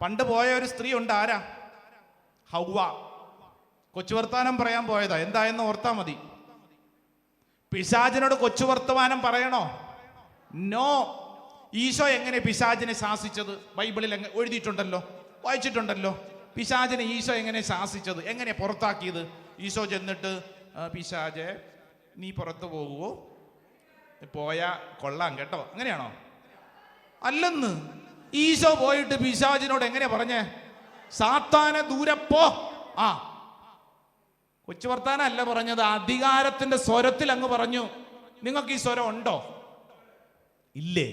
പണ്ട് പോയ ഒരു സ്ത്രീ ഉണ്ട്. ആരാ? ഹൗവ. കൊച്ചു വർത്തമാനം പറയാൻ പോയതാ. എന്തായെന്ന് ഓർത്താ മതി. പിശാചിനോട് കൊച്ചു വർത്തമാനം പറയണോ? നോ. ഈശോ എങ്ങനെ പിശാചിനെ ശാസിച്ചത്? ബൈബിളിൽ എഴുതിയിട്ടുണ്ടല്ലോ. വായിച്ചിട്ടുണ്ടല്ലോ. പിശാചിനെ ഈശോ എങ്ങനെ ശാസിച്ചത്, എങ്ങനെ പുറത്താക്കിയത്? ഈശോ ചെന്നിട്ട് പിശാചെ നീ പുറത്തു പോകുവോ, പോയാ കൊള്ളാം കേട്ടോ, അങ്ങനെയാണോ? അല്ലെന്ന്. ഈശോ പോയിട്ട് പിശാചിനോട് എങ്ങനെയാ പറഞ്ഞേ? സാത്താനെ ദൂരെ പോ. ആ കൊച്ചു വർത്താനല്ല പറഞ്ഞത്, അധികാരത്തിന്റെ സ്വരത്തിൽ അങ്ങ് പറഞ്ഞു. നിങ്ങൾക്ക് ഈ സ്വരം ഉണ്ടോ? ഇല്ലേ?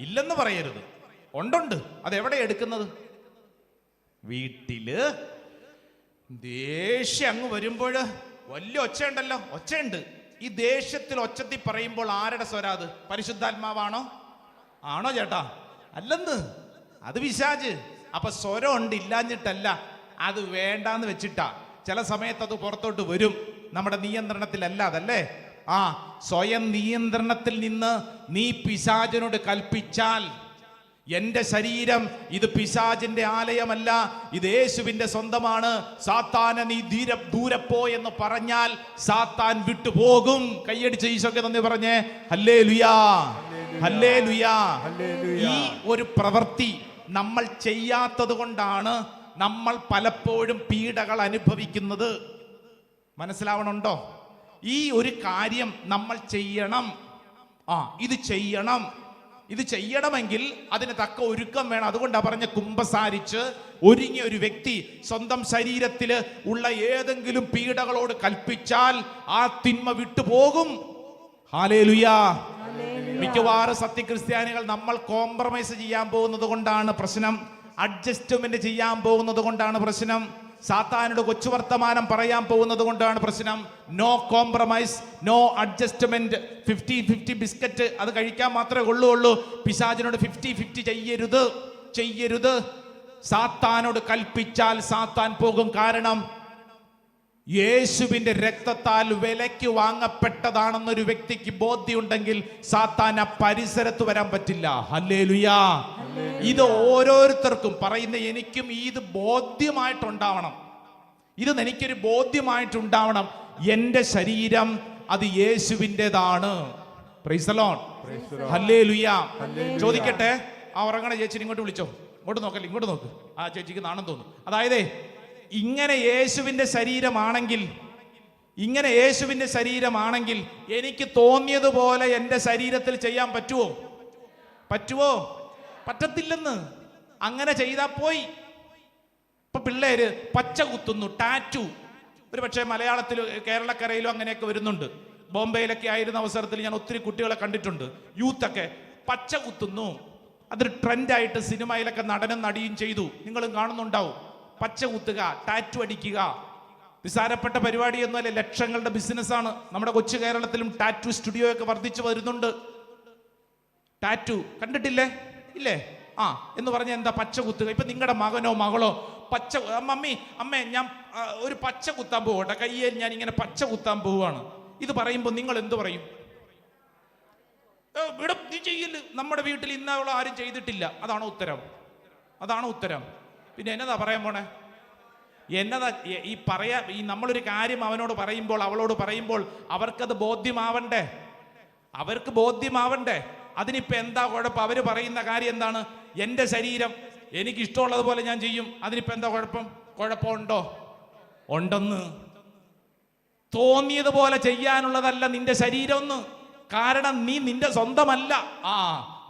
ഇല്ലെന്ന് പറയരുത്. ഉണ്ടുണ്ട്. അതെവിടെ എടുക്കുന്നത്? വീട്ടില് ദേഷ്യം അങ്ങ് വരുമ്പോൾ വലിയ ഒച്ചയുണ്ടല്ലോ, ഒച്ചയുണ്ട്. ഈ ദേഷ്യത്തിൽ ഒച്ചത്തിൽ പറയുമ്പോൾ ആരുടെ സ്വരം അത്? പരിശുദ്ധാത്മാവാണോ? ആണോ ചേട്ടാ? അല്ലെന്ന്, അത് പിശാച്. അപ്പൊ സ്വരം ഉണ്ട്, ഇല്ലാഞ്ഞിട്ടല്ല, അത് വേണ്ടാന്ന് വെച്ചിട്ടാ. ചില സമയത്ത് അത് പുറത്തോട്ട് വരും, നമ്മുടെ നിയന്ത്രണത്തിലല്ല അതല്ലേ. ആ സ്വയം നിയന്ത്രണത്തിൽ നിന്ന് നീ പിശാചിനോട് കൽപ്പിച്ചാൽ, എന്റെ ശരീരം ഇത് പിശാചിന്റെ ആലയമല്ല, ഇത് യേശുവിന്റെ സ്വന്തമാണ്, സാത്താനെ നീ ദൂരെ പോ എന്ന് പറഞ്ഞാൽ സാത്താൻ വിട്ടുപോകും. കൈയടിച്ച് ഈശോയ്ക്ക് നന്ദി പറഞ്ഞേ. ഹല്ലേലൂയാ, ഹല്ലേലൂയാ. ഈ ഒരു പ്രവൃത്തി നമ്മൾ ചെയ്യാത്തത് കൊണ്ടാണ് നമ്മൾ പലപ്പോഴും പീഡകൾ അനുഭവിക്കുന്നത്. മനസ്സിലാവണുണ്ടോ? ഈ ഒരു കാര്യം നമ്മൾ ചെയ്യണം. ഇത് ചെയ്യണം. ഇത് ചെയ്യണമെങ്കിൽ അതിന് തക്ക ഒരുക്കം വേണം. അതുകൊണ്ടാണ് പറഞ്ഞ കുമ്പസാരിച്ച് ഒരുങ്ങിയ ഒരു വ്യക്തി സ്വന്തം ശരീരത്തിൽ ഉള്ള ഏതെങ്കിലും പീഡകളോട് കൽപ്പിച്ചാൽ ആ തിന്മ വിട്ടുപോകും. ഹല്ലേലൂയാ. മിക്കവാറും സത്യക്രിസ്ത്യാനികൾ നമ്മൾ കോംപ്രമൈസ് ചെയ്യാൻ പോകുന്നത് കൊണ്ടാണ് പ്രശ്നം. അഡ്ജസ്റ്റ്മെന്റ് ചെയ്യാൻ പോകുന്നത് കൊണ്ടാണ് പ്രശ്നം. സാത്താനോട് കൊച്ചു വർത്തമാനം പറയാൻ പോകുന്നത് കൊണ്ടാണ് പ്രശ്നം. No compromise, no adjustment. 50-50 biscuit അത് കഴിക്കാൻ മാത്രമേ ഉള്ളൂ. പിശാചിനോട് 50-50 ചെയ്യരുത്. സാത്താനോട് കൽപ്പിച്ചാൽ സാത്താൻ പോകും. കാരണം യേശുവിന്റെ രക്തത്താൽ വിലയ്ക്ക് വാങ്ങപ്പെട്ടതാണെന്നൊരു വ്യക്തിക്ക് ബോധ്യമുണ്ടെങ്കിൽ സാത്താൻ ആ പരിസരത്ത് വരാൻ പറ്റില്ല. ഹല്ലേലൂയാ. ഇത് ഓരോരുത്തർക്കും പറയുന്ന എനിക്കും ഇത് ബോധ്യമായിട്ടുണ്ടാവണം. ഇത് എനിക്കൊരു ബോധ്യമായിട്ടുണ്ടാവണം. എൻ്റെ ശരീരം അത് യേശുവിൻ്റെതാണ്. Praise the Lord. ഹല്ലേലൂയാ. ചോദിക്കട്ടെ, ആ ഉറങ്ങണ ചേച്ചിനെ ഇങ്ങോട്ട് വിളിച്ചോ. ഇങ്ങോട്ട് നോക്കല്ലേ, ഇങ്ങോട്ട് നോക്ക്. ആ ചേച്ചിക്ക് നാണം തോന്നും. അതായത് ഇങ്ങനെ യേശുവിൻ്റെ ശരീരമാണെങ്കിൽ എനിക്ക് തോന്നിയതുപോലെ എൻ്റെ ശരീരത്തിൽ ചെയ്യാൻ പറ്റുമോ? പറ്റത്തില്ലെന്ന്. അങ്ങനെ ചെയ്താൽ പോയി. ഇപ്പൊ പിള്ളേര് പച്ച കുത്തുന്നു, ടാറ്റു. ഒരു പക്ഷേ മലയാളത്തിലും കേരളക്കരയിലും അങ്ങനെയൊക്കെ വരുന്നുണ്ട്. ബോംബെയിലൊക്കെ ആയിരുന്ന അവസരത്തിൽ ഞാൻ ഒത്തിരി കുട്ടികളെ കണ്ടിട്ടുണ്ട്. യൂത്തൊക്കെ പച്ച കുത്തുന്നു. അതൊരു ട്രെൻഡായിട്ട് സിനിമയിലൊക്കെ നടനും നടിയും ചെയ്തു. നിങ്ങളും കാണുന്നുണ്ടാവും. പച്ച കുത്തുക, ടാറ്റു അടിക്കുക നിസ്സാരപ്പെട്ട പരിപാടിയൊന്നുമല്ല, ലക്ഷങ്ങളുടെ ബിസിനസ്സാണ്. നമ്മുടെ കൊച്ചു കേരളത്തിലും ടാറ്റു സ്റ്റുഡിയോ ഒക്കെ വർദ്ധിച്ചു വരുന്നുണ്ട്. ടാറ്റു കണ്ടിട്ടില്ലേ? ഇല്ലേ? എന്ന് പറഞ്ഞാൽ എന്താ? പച്ച കുത്തുക. ഇപ്പൊ നിങ്ങളുടെ മകനോ മകളോ അമ്മേ ഞാൻ ഒരു പച്ച കുത്താൻ പോകട്ടെ, കയ്യിൽ ഞാൻ ഇങ്ങനെ പച്ച കുത്താൻ പോവുകയാണ്. ഇത് പറയുമ്പോൾ നിങ്ങൾ എന്ത് പറയും? ഇവിടെ നീ ചെയ്യല്, നമ്മുടെ വീട്ടിൽ ഇന്നവളോ ആരും ചെയ്തിട്ടില്ല. അതാണോ ഉത്തരം? പിന്നെ എന്നതാ പറയാൻ പോണേ? എന്നതാ ഈ നമ്മളൊരു കാര്യം അവനോട് പറയുമ്പോൾ, അവളോട് പറയുമ്പോൾ അവർക്കത് ബോധ്യമാവണ്ടേ. അതിനിപ്പോ എന്താ കുഴപ്പം? അവര് പറയുന്ന കാര്യം എന്താണ്? എൻ്റെ ശരീരം എനിക്ക് ഇഷ്ടമുള്ളതുപോലെ ഞാൻ ചെയ്യും. അതിനിപ്പോ എന്താ കുഴപ്പമുണ്ടോ? ഉണ്ടെന്ന്. തോന്നിയതുപോലെ ചെയ്യാനുള്ളതല്ല നിന്റെ ശരീരം ഒന്ന്. കാരണം നീ നിന്റെ സ്വന്തമല്ല.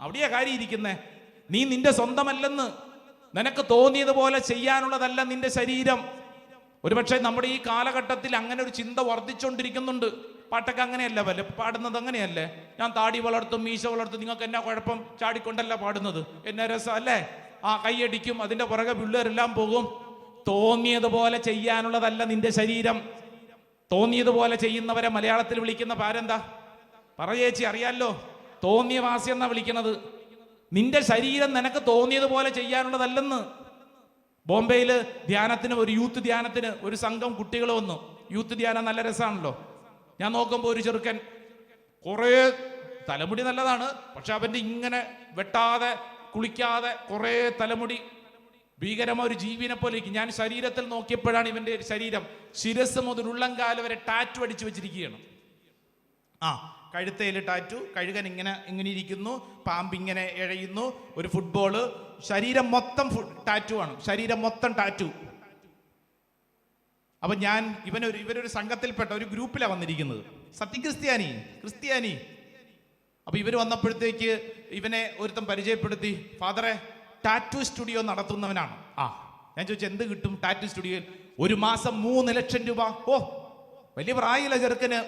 അവിടെയാ കാര്യം ഇരിക്കുന്നേ. നീ നിന്റെ സ്വന്തമല്ലെന്ന്. നിനക്ക് തോന്നിയതുപോലെ ചെയ്യാനുള്ളതല്ല നിന്റെ ശരീരം. ഒരുപക്ഷെ നമ്മുടെ ഈ കാലഘട്ടത്തിൽ അങ്ങനെ ഒരു ചിന്ത വർദ്ധിച്ചുകൊണ്ടിരിക്കുന്നുണ്ട്. പാട്ടൊക്കെ അങ്ങനെയല്ല, വല്ല പാടുന്നത് അങ്ങനെയല്ലേ? ഞാൻ താടി വളർത്തും, മീശ വളർത്തും, നിങ്ങൾക്ക് എന്നാ കുഴപ്പം? ചാടിക്കൊണ്ടല്ല പാടുന്നത്, എന്നാ രസം അല്ലേ? കൈയടിക്കും, അതിന്റെ പുറകെ പിള്ളേരെല്ലാം പോകും. തോന്നിയതുപോലെ ചെയ്യാനുള്ളതല്ല നിന്റെ ശരീരം. തോന്നിയതുപോലെ ചെയ്യുന്നവരെ മലയാളത്തിൽ വിളിക്കുന്ന പേരെന്താ? പറയേച്ചി, അറിയാലോ? തോന്നിയവാസി എന്നാ വിളിക്കുന്നത്. നിന്റെ ശരീരം നിനക്ക് തോന്നിയതുപോലെ ചെയ്യാനുള്ളതല്ലെന്ന്. ബോംബെയിൽ ധ്യാനത്തിന്, ഒരു യൂത്ത് ധ്യാനത്തിന് ഒരു സംഘം കുട്ടികൾ വന്നു. യൂത്ത് ധ്യാനം നല്ല രസമാണല്ലോ. ഞാൻ നോക്കുമ്പോൾ ഒരു ചെറുക്കൻ, കുറേ തലമുടി നല്ലതാണ്, പക്ഷെ അവൻ്റെ ഇങ്ങനെ വെട്ടാതെ കുളിക്കാതെ കുറേ തലമുടി, ഭീകരമായ ഒരു ജീവിനെ പോലെ ഇരിക്കും. ഞാൻ ശരീരത്തിൽ നോക്കിയപ്പോഴാണ് ഇവന്റെ ശരീരം ശിരസ് മുതൽ ഉള്ളംകാല് വരെ ടാറ്റു അടിച്ചു വെച്ചിരിക്കുകയാണ്. കഴുത്തേൽ ടാറ്റു, കഴുകൻ ഇങ്ങനെ ഇരിക്കുന്നു, പാമ്പ് ഇങ്ങനെ എഴയുന്നു, ഒരു ഫുട്ബോള്, ശരീരം മൊത്തം ടാറ്റു ആണ്, ശരീരം മൊത്തം ടാറ്റു. അപ്പൊ ഇവരൊരു സംഘത്തിൽപ്പെട്ട ഒരു ഗ്രൂപ്പിലാണ് വന്നിരിക്കുന്നത്, ക്രിസ്ത്യാനി. അപ്പൊ ഇവര് വന്നപ്പോഴത്തേക്ക് ഇവനെ ഒരുത്തം പരിചയപ്പെടുത്തി, ഫാദറെ ടാറ്റു സ്റ്റുഡിയോ നടത്തുന്നവനാണ്. ഞാൻ ചോദിച്ചു എന്ത് കിട്ടും ടാറ്റു സ്റ്റുഡിയോയിൽ? ഒരു മാസം 3 ലക്ഷം രൂപ. ഓ, വലിയ പ്രായമില്ല ചെറുക്കന്.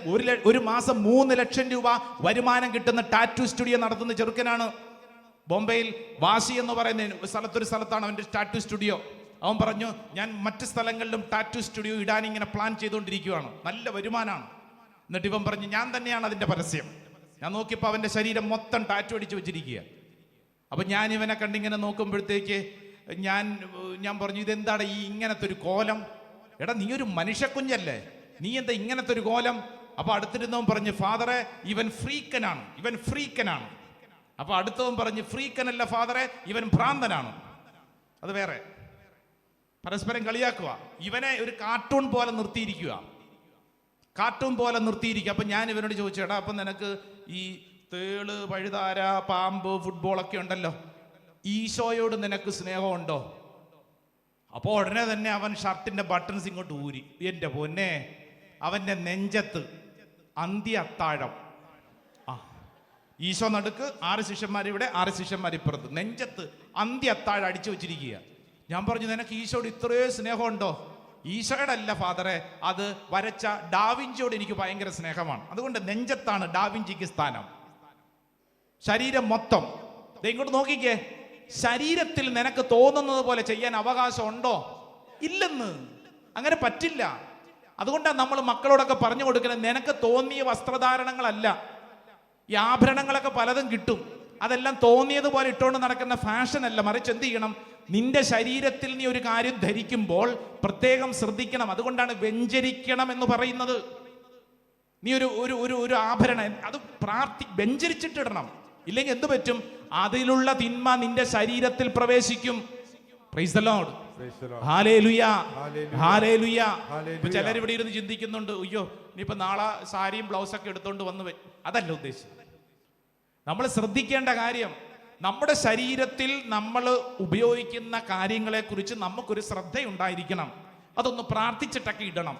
ഒരു മാസം 3 ലക്ഷം രൂപ വരുമാനം കിട്ടുന്ന ടാറ്റു സ്റ്റുഡിയോ നടത്തുന്ന ചെറുക്കനാണ്. ബോംബെയിൽ വാശി എന്ന് പറയുന്ന സ്ഥലത്താണ് അവന്റെ ടാറ്റു സ്റ്റുഡിയോ. അവൻ പറഞ്ഞു, ഞാൻ മറ്റ് സ്ഥലങ്ങളിലും ടാറ്റു സ്റ്റുഡിയോ ഇടാൻ ഇങ്ങനെ പ്ലാൻ ചെയ്തുകൊണ്ടിരിക്കുകയാണ്, നല്ല വരുമാനമാണ്. എന്നിട്ട് ഇവൻ പറഞ്ഞു, ഞാൻ തന്നെയാണ് അതിന്റെ പരസ്യം. ഞാൻ നോക്കിയപ്പോൾ അവന്റെ ശരീരം മൊത്തം ടാറ്റു അടിച്ചു വെച്ചിരിക്കുക. അപ്പൊ ഞാൻ ഇവനെ കണ്ടിങ്ങനെ നോക്കുമ്പോഴത്തേക്ക് ഞാൻ പറഞ്ഞു, ഇതെന്താണ് ഈ ഇങ്ങനത്തെ ഒരു കോലം? എടാ, നീ ഒരു മനുഷ്യക്കുഞ്ഞല്ലേ, നീ എന്താ ഇങ്ങനത്തെ ഒരു കോലം? അപ്പൊ അടുത്തിരുന്നവൻ പറഞ്ഞു, ഫാദറെ ഇവൻ ഫ്രീക്കനാണ്. അപ്പൊ അടുത്തവൻ പറഞ്ഞു, ഫ്രീക്കനല്ല ഫാദറെ, ഇവൻ ഭ്രാന്തനാണ്. അത് വേറെ, പരസ്പരം കളിയാക്കുക. ഇവനെ ഒരു കാർട്ടൂൺ പോലെ നിർത്തിയിരിക്കുക. അപ്പൊ ഞാൻ ഇവനോട് ചോദിച്ചു, എടാ അപ്പൊ നിനക്ക് ഈ തേള്, പഴുതാര, പാമ്പ്, ഫുട്ബോളൊക്കെ ഉണ്ടല്ലോ, ഈശോയോട് നിനക്ക് സ്നേഹമുണ്ടോ? അപ്പോൾ ഉടനെ തന്നെ അവൻ ഷർട്ടിന്റെ ബട്ടൺസ് ഇങ്ങോട്ട് ഊരി. എന്റെ പൊന്നെ, അവന്റെ നെഞ്ചത്ത് അന്ത്യ അത്താഴം. ഈശോ നടുക്ക്, 6 ശിഷ്യന്മാർ ഇവിടെ, 6 ശിഷ്യന്മാർ ഇപ്പുറത്ത്, നെഞ്ചത്ത് അന്ത്യ അത്താഴം അടിച്ചു വെച്ചിരിക്കുക. ഞാൻ പറഞ്ഞു, നിനക്ക് ഈശോയോട് ഇത്രയും സ്നേഹമുണ്ടോ? ഈശോയുടെ അല്ല ഫാദറെ, അത് വരച്ച ഡാവിഞ്ചിയോട് എനിക്ക് ഭയങ്കര സ്നേഹമാണ്, അതുകൊണ്ട് നെഞ്ചത്താണ് ഡാവിഞ്ചിക്ക് സ്ഥാനം. ശരീരം മൊത്തം. ഇങ്ങോട്ട് നോക്കിക്കേ, ശരീരത്തിൽ നിനക്ക് തോന്നുന്നത് പോലെ ചെയ്യാൻ അവകാശം ഉണ്ടോ? ഇല്ലെന്ന്. അങ്ങനെ പറ്റില്ല. അതുകൊണ്ടാണ് നമ്മൾ മക്കളോടൊക്കെ പറഞ്ഞു കൊടുക്കുന്നത്, നിനക്ക് തോന്നിയ വസ്ത്രധാരണങ്ങളല്ല. ഈ ആഭരണങ്ങളൊക്കെ പലതും കിട്ടും, അതെല്ലാം തോന്നിയതുപോലെ ഇട്ടുകൊണ്ട് നടക്കുന്ന ഫാഷൻ അല്ല. മറിച്ച് എന്ത് ചെയ്യണം? നിന്റെ ശരീരത്തിൽ നീ ഒരു കാര്യം ധരിക്കുമ്പോൾ പ്രത്യേകം ശ്രദ്ധിക്കണം. അതുകൊണ്ടാണ് വെഞ്ചരിക്കണം എന്ന് പറയുന്നത്. നീ ഒരു ആഭരണം അത് വെഞ്ചരിച്ചിട്ടിടണം. ഇല്ലെങ്കിൽ എന്ത് പറ്റും? അതിലുള്ള തിന്മ നിന്റെ ശരീരത്തിൽ പ്രവേശിക്കും. Price the Lord. Hallelujah, hallelujah. ചിലർ ഇവിടെ ഇരുന്ന് ചിന്തിക്കുന്നുണ്ട്, അയ്യോ ഇനിയിപ്പോ നാളെ സാരിയും ബ്ലൗസൊക്കെ എടുത്തോണ്ട് വന്നു. അതല്ല ഉദ്ദേശിച്ചത്. നമ്മൾ ശ്രദ്ധിക്കേണ്ട കാര്യം, നമ്മുടെ ശരീരത്തിൽ നമ്മൾ ഉപയോഗിക്കുന്ന കാര്യങ്ങളെ കുറിച്ച് നമുക്കൊരു ശ്രദ്ധയുണ്ടായിരിക്കണം. അതൊന്ന് പ്രാർത്ഥിച്ചിട്ടൊക്കെ ഇടണം,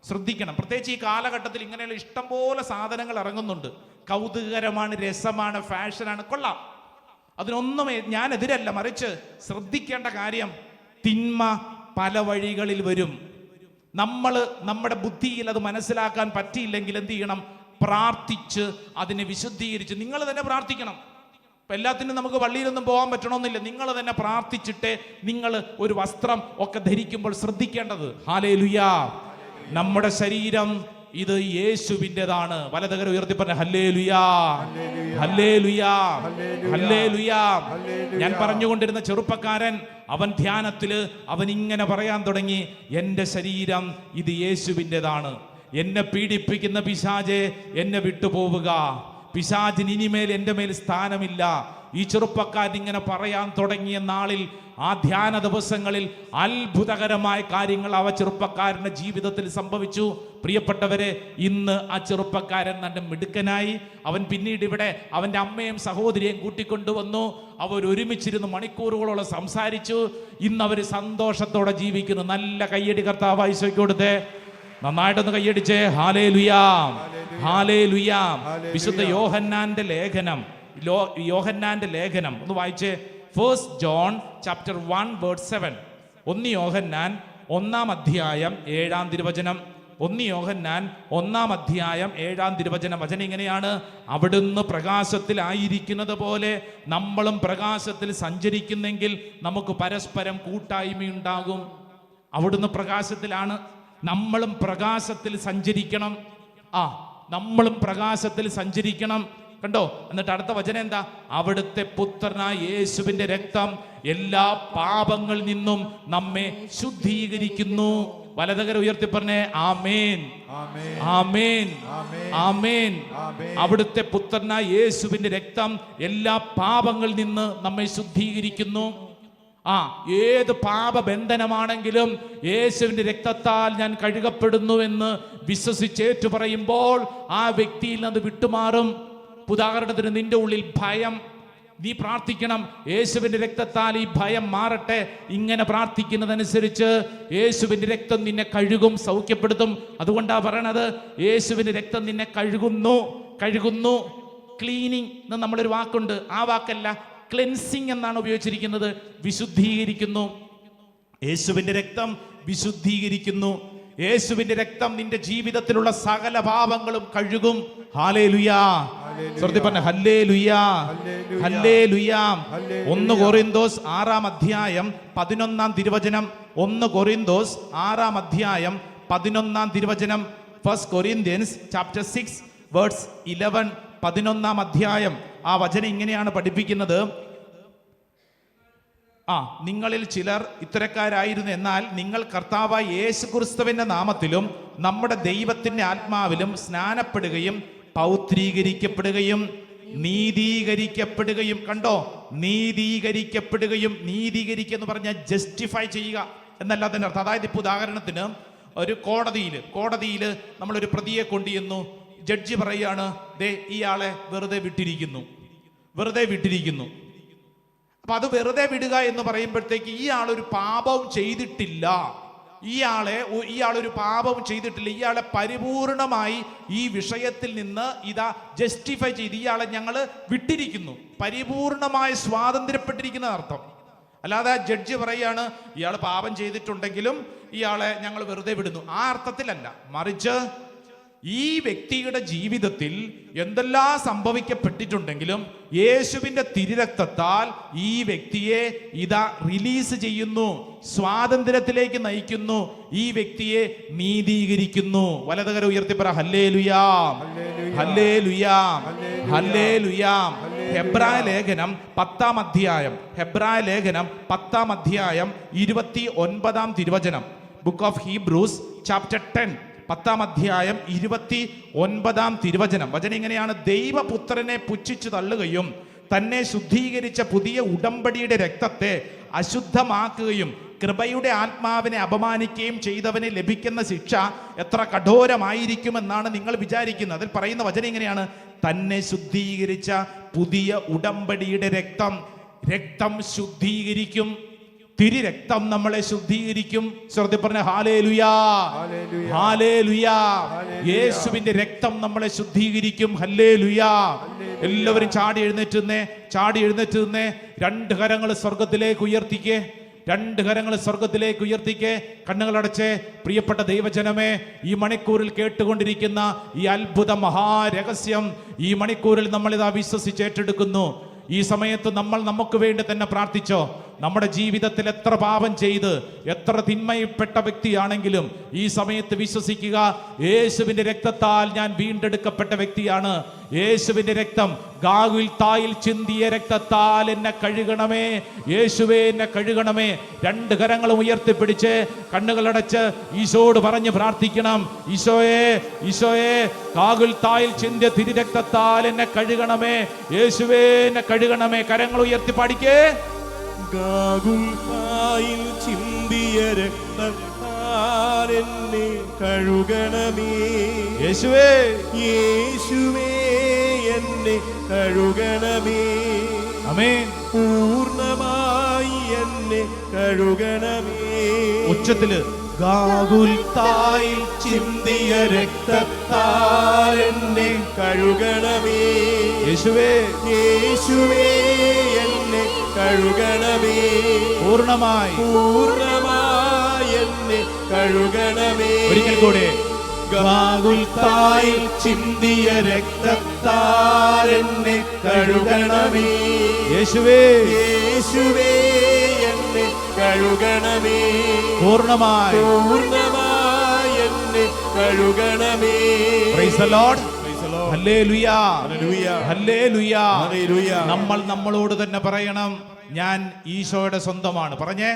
ശ്രദ്ധിക്കണം. പ്രത്യേകിച്ച് ഈ കാലഘട്ടത്തിൽ ഇങ്ങനെയുള്ള ഇഷ്ടംപോലെ സാധനങ്ങൾ ഇറങ്ങുന്നുണ്ട്. കൗതുകകരമാണ്, രസമാണ്, ഫാഷനാണ്, കൊള്ളാം. അതിനൊന്നും ഞാൻ എതിരല്ല. മറിച്ച് ശ്രദ്ധിക്കേണ്ട കാര്യം, തിന്മ പല വഴികളിൽ വരും. നമ്മുടെ ബുദ്ധിയിൽ അത് മനസ്സിലാക്കാൻ പറ്റിയില്ലെങ്കിൽ എന്ത് ചെയ്യണം? പ്രാർത്ഥിച്ച് അതിനെ വിശുദ്ധീകരിച്ച് നിങ്ങൾ തന്നെ പ്രാർത്ഥിക്കണം. ഇപ്പം എല്ലാത്തിനും നമുക്ക് പള്ളിയിലൊന്നും പോകാൻ പറ്റണമെന്നില്ല. നിങ്ങൾ തന്നെ പ്രാർത്ഥിച്ചിട്ട് നിങ്ങൾ ഒരു വസ്ത്രം ഒക്കെ ധരിക്കുമ്പോൾ ശ്രദ്ധിക്കേണ്ടത്, ഹല്ലേലൂയാ, നമ്മുടെ ശരീരം ഇത് യേശുവിൻ്റെതാണ്. വലതുകര ഉയർത്തി പറഞ്ഞ ഹല്ലേലൂയാ, ഹല്ലേലൂയാ, ഹല്ലേലൂയാ. ഞാൻ പറഞ്ഞുകൊണ്ടിരുന്ന ചെറുപ്പക്കാരൻ, അവൻ ധ്യാനത്തില് അവൻ ഇങ്ങനെ പറയാൻ തുടങ്ങി, എൻ്റെ ശരീരം ഇത് യേശുവിൻ്റെതാണ്. എന്നെ പീഡിപ്പിക്കുന്ന പിശാചേ, എന്നെ വിട്ടുപോവുക. പിശാചിന് ഇനിമേൽ എൻ്റെ മേൽ സ്ഥാനമില്ല. ഈ ചെറുപ്പക്കാരൻ ഇങ്ങനെ പറയാൻ തുടങ്ങിയ നാളിൽ, ആ ധ്യാന ദിവസങ്ങളിൽ അത്ഭുതകരമായ കാര്യങ്ങൾ ആ ചെറുപ്പക്കാരൻ്റെ ജീവിതത്തിൽ സംഭവിച്ചു. പ്രിയപ്പെട്ടവരെ, ഇന്ന് ആ ചെറുപ്പക്കാരൻ നല്ല മിടുക്കനായി. അവൻ പിന്നീട് ഇവിടെ അവൻ്റെ അമ്മയും സഹോദരിയെയും കൂട്ടിക്കൊണ്ടുവന്നു. അവർ ഒരുമിച്ചിരുന്ന് മണിക്കൂറുകളോളം സംസാരിച്ചു. ഇന്ന് അവർ സന്തോഷത്തോടെ ജീവിക്കുന്നു. നല്ല കയ്യടി കർത്താവായി ഈശോയ്ക്ക് കൊടുത്തേ. നന്നായിട്ടൊന്ന് കയ്യടിച്ചേ. ഹല്ലേലൂയാ, ഹല്ലേലൂയാ. വിശുദ്ധ യോഹന്നാന്റെ ലേഖനം ഒന്ന് വായിച്ചേ. 1 John chapter 1 verse 7. 1 യോഹന്നാൻ 1-ാം അധ്യായം 7-ാം തിരുവചനം. 1 യോഹന്നാൻ 1-ാം അധ്യായം 7-ാം തിരുവചനം. വചനം ഇങ്ങനെയാണ്: അവിടുന്ന് പ്രകാശത്തിലായിരിക്കുന്നത് പോലെ നമ്മളും പ്രകാശത്തിൽ സഞ്ചരിക്കുന്നെങ്കിൽ നമുക്ക് പരസ്പരം കൂട്ടായ്മയുണ്ടാകും. അവിടുന്ന് പ്രകാശത്തിലാണ്, നമ്മളും പ്രകാശത്തിൽ സഞ്ചരിക്കണം. നമ്മളും പ്രകാശത്തിൽ സഞ്ചരിക്കണം. കണ്ടോ? എന്നിട്ട് അടുത്ത വചനം എന്താ? അവിടുത്തെ പുത്രനായ യേശുവിന്റെ രക്തം എല്ലാ പാപങ്ങളിൽ നിന്നും നമ്മെ ശുദ്ധീകരിക്കുന്നു. വലതുകര ഉയർത്തി പറഞ്ഞേ ആമേൻ, ആമേൻ, ആമേൻ. അവിടുത്തെ പുത്രനായ യേശുവിന്റെ രക്തം എല്ലാ പാപങ്ങളിൽ നിന്ന് നമ്മെ ശുദ്ധീകരിക്കുന്നു. ഏത് പാപബന്ധനമാണെങ്കിലും യേശുവിന്റെ രക്തത്താൽ ഞാൻ കഴുകപ്പെടുന്നു എന്ന് വിശ്വസിച്ചേറ്റു പറയുമ്പോൾ ആ വ്യക്തിയിൽ നിന്ന് വിട്ടുമാറും. ഉദാഹരണത്തിന് നിന്റെ ഉള്ളിൽ ഭയം, നീ പ്രാർത്ഥിക്കണം, യേശുവിന്റെ രക്തത്താൽ ഈ ഭയം മാറട്ടെ. ഇങ്ങനെ പ്രാർത്ഥിക്കുന്നതനുസരിച്ച് യേശുവിന്റെ രക്തം നിന്നെ കഴുകും, സൗഖ്യപ്പെടുത്തും. അതുകൊണ്ടാ പറയണത് യേശുവിന്റെ രക്തം നിന്നെ കഴുകുന്നു. ക്ലീനിങ് എന്ന് നമ്മളൊരു വാക്കുണ്ട്, ആ വാക്കല്ല, ക്ലെൻസിങ് എന്നാണ് ഉപയോഗിച്ചിരിക്കുന്നത്. വിശുദ്ധീകരിക്കുന്നു. യേശുവിന്റെ രക്തം വിശുദ്ധീകരിക്കുന്നു. യേശുവിന്റെ രക്തം നിന്റെ ജീവിതത്തിലുള്ള സകല പാപങ്ങളും കഴുകും. ഹല്ലേലൂയാ. സ്വർഗ്ഗത്തിൽ പറഞ്ഞ ഹല്ലേലൂയാ, ഹല്ലേലൂയാ. 1 കൊരിന്തോസ് 6 അധ്യായം 11 തിരുവചനം. 1 കൊരിന്തോസ് 6 അധ്യായം 11 തിരുവചനം. 1 Corinthians chapter 6 verse 11. 11 അധ്യായം ആ വചനം ഇങ്ങനെയാണ് പഠിപ്പിക്കുന്നത്. നിങ്ങളിൽ ചിലർ ഇത്തരക്കാരായിരുന്നു, എന്നാൽ നിങ്ങൾ കർത്താവായ യേശുക്രിസ്തുവിന്റെ നാമത്തിലും നമ്മുടെ ദൈവത്തിന്റെ ആത്മാവിലും സ്നാനപ്പെടുകയും പൗത്രീകരിക്കപ്പെടുകയും നീതീകരിക്കപ്പെടുകയും. കണ്ടോ, നീതീകരിക്കപ്പെടുകയും. നീതീകരിക്കുക എന്ന് പറഞ്ഞാൽ ജസ്റ്റിഫൈ ചെയ്യുക എന്നല്ല അതിൻ്റെ അർത്ഥം. അതായത് ഇപ്പോൾ ഉദാഹരണത്തിന് ഒരു കോടതിയിൽ നമ്മളൊരു പ്രതിയെ കൊണ്ടുചെന്നു, ജഡ്ജി പറയുകയാണ്, ദേ ഇയാളെ വെറുതെ വിട്ടിരിക്കുന്നു. അപ്പൊ അത് വെറുതെ വിടുക എന്ന് പറയുമ്പോഴത്തേക്ക് ഇയാളൊരു പാപവും ചെയ്തിട്ടില്ല, ഇയാളൊരു പാപവും ചെയ്തിട്ടില്ല. ഇയാളെ പരിപൂർണമായി ഈ വിഷയത്തിൽ നിന്ന് ജസ്റ്റിഫൈ ചെയ്ത് ഇയാളെ ഞങ്ങൾ വിട്ടിരിക്കുന്നു, പരിപൂർണമായി സ്വാതന്ത്ര്യപ്പെട്ടിരിക്കുന്ന അർത്ഥം. അല്ലാതെ ജഡ്ജി പറയാണ് ഇയാൾ പാപം ചെയ്തിട്ടുണ്ടെങ്കിലും ഇയാളെ ഞങ്ങൾ വെറുതെ വിടുന്നു, ആ അർത്ഥത്തിലല്ല. മറിച്ച് ഈ വ്യക്തിയുടെ ജീവിതത്തിൽ എന്തെല്ലാം സംഭവിക്കപ്പെട്ടിട്ടുണ്ടെങ്കിലും യേശുവിന്റെ തിരുരക്തത്താൽ ഈ വ്യക്തിയെ റിലീസ് ചെയ്യുന്നു, സ്വാതന്ത്ര്യത്തിലേക്ക് നയിക്കുന്നു, ഈ വ്യക്തിയെ നീതീകരിക്കുന്നു. വലതുകര ഉയർത്തി പറ ഹല്ലേലൂയാ, ഹല്ലേലൂയാ, ഹല്ലേലൂയാ. ഹെബ്രായ ലേഖനം 10 അധ്യായം 29 തിരുവചനം. ബുക്ക് ഓഫ് ഹീബ്രൂസ് ചാപ്റ്റർ 10 10 അധ്യായം 29 തിരുവചനം. വചനം ഇങ്ങനെയാണ്: ദൈവപുത്രനെ പുച്ഛിച്ചു തള്ളുകയും തന്നെ ശുദ്ധീകരിച്ച പുതിയ ഉടമ്പടിയുടെ രക്തത്തെ അശുദ്ധമാക്കുകയും കൃപയുടെ ആത്മാവിനെ അപമാനിക്കുകയും ചെയ്തവന് ലഭിക്കുന്ന ശിക്ഷ എത്ര കഠോരമായിരിക്കുമെന്നാണ് നിങ്ങൾ വിചാരിക്കുന്നത്. അതിൽ പറയുന്ന വചനം ഇങ്ങനെയാണ്: തന്നെ ശുദ്ധീകരിച്ച പുതിയ ഉടമ്പടിയുടെ രക്തം ശുദ്ധീകരിക്കും. തിരുരക്തം നമ്മളെ ശുദ്ധീകരിക്കും. സ്വർഗ്ഗത്തിൽ പറഞ്ഞ ഹല്ലേലൂയാ, ഹല്ലേലൂയാ. യേശുവിന്റെ രക്തം നമ്മളെ ശുദ്ധീകരിക്കും. ഹല്ലേലൂയാ. എല്ലാവരും ചാടി എഴുന്നേറ്റ് നിന്നേ. 2 കരങ്ങൾ സ്വർഗത്തിലേക്ക് ഉയർത്തിക്കേ. 2 കരങ്ങൾ സ്വർഗത്തിലേക്ക് ഉയർത്തിക്കേ. കണ്ണുകളടച്ചേ. പ്രിയപ്പെട്ട ദൈവജനമേ, ഈ മണിക്കൂറിൽ കേട്ടുകൊണ്ടിരിക്കുന്ന ഈ അത്ഭുത മഹാരഹസ്യം ഈ മണിക്കൂറിൽ നമ്മൾ വിശ്വസിച്ച് ഏറ്റെടുക്കുന്നു. ഈ സമയത്ത് നമ്മൾ നമുക്ക് വേണ്ടി തന്നെ പ്രാർത്ഥിച്ചോ. നമ്മുടെ ജീവിതത്തിൽ എത്ര പാപം ചെയ്ത് എത്ര തിന്മയിൽപ്പെട്ട വ്യക്തിയാണെങ്കിലും ഈ സമയത്ത് വിശ്വസിക്കുക, യേശുവിന്റെ രക്തത്താൽ ഞാൻ വീണ്ടെടുക്കപ്പെട്ട വ്യക്തിയാണ്. യേശുവിന്റെ രക്തം, ഗാഗുൽത്തായിൽ ചിന്തിയ രക്തത്താൽ എന്നെ കഴുകണമേ, യേശുവേ എന്നെ കഴുകണമേ. 2 കരങ്ങളും ഉയർത്തിപ്പിടിച്ച് കണ്ണുകളടച്ച് ഈശോട് പറഞ്ഞ് പ്രാർത്ഥിക്കണം. ഈശോയെ ഗാഗുൽത്തായിൽ ചിന്തിയ തിരുരക്തത്താൽ എന്നെ കഴുകണമേ, യേശുവേ എന്നെ കഴുകണമേ. കരങ്ങൾ ഉയർത്തി പാടിക്കേ. ഗാഗുൽത്തായിൽ ചിന്തിയ രക്തത്താൽ എന്നെ കഴുകണമേ, യേശുവേ എന്നെ കഴുകണമേ. ആമേൻ. പൂർണ്ണമായി എന്നെ കഴുകണമേ. ഉച്ചത്തില് ഗാഗുൽത്തായിൽ ചിന്തിയ രക്തത്താൽ എന്നെ കഴുകണമേ, യേശുവേ എന്നെ കഴുകണമേ. പൂർണ്ണമായി എന്നെ കഴുകണമേ. ഒരിക്കൽ കൂടെ ഗാഗുൽത്തായിൽ ചിന്തിയ രക്തത്താൽ എന്നെ കഴുകണമേ, യേശുവേ എന്നെ കഴുകണമേ. പൂർണ്ണമായി എന്നെ കഴുകണമേ. Price the Lord. Hallelujah, hallelujah, hallelujah. Hallelujah. നമ്മൾ നമ്മളോട് തന്നെ പറയണം, ഞാൻ ഈശോയുടെ സ്വന്തമാണ്. പറഞ്ഞേ,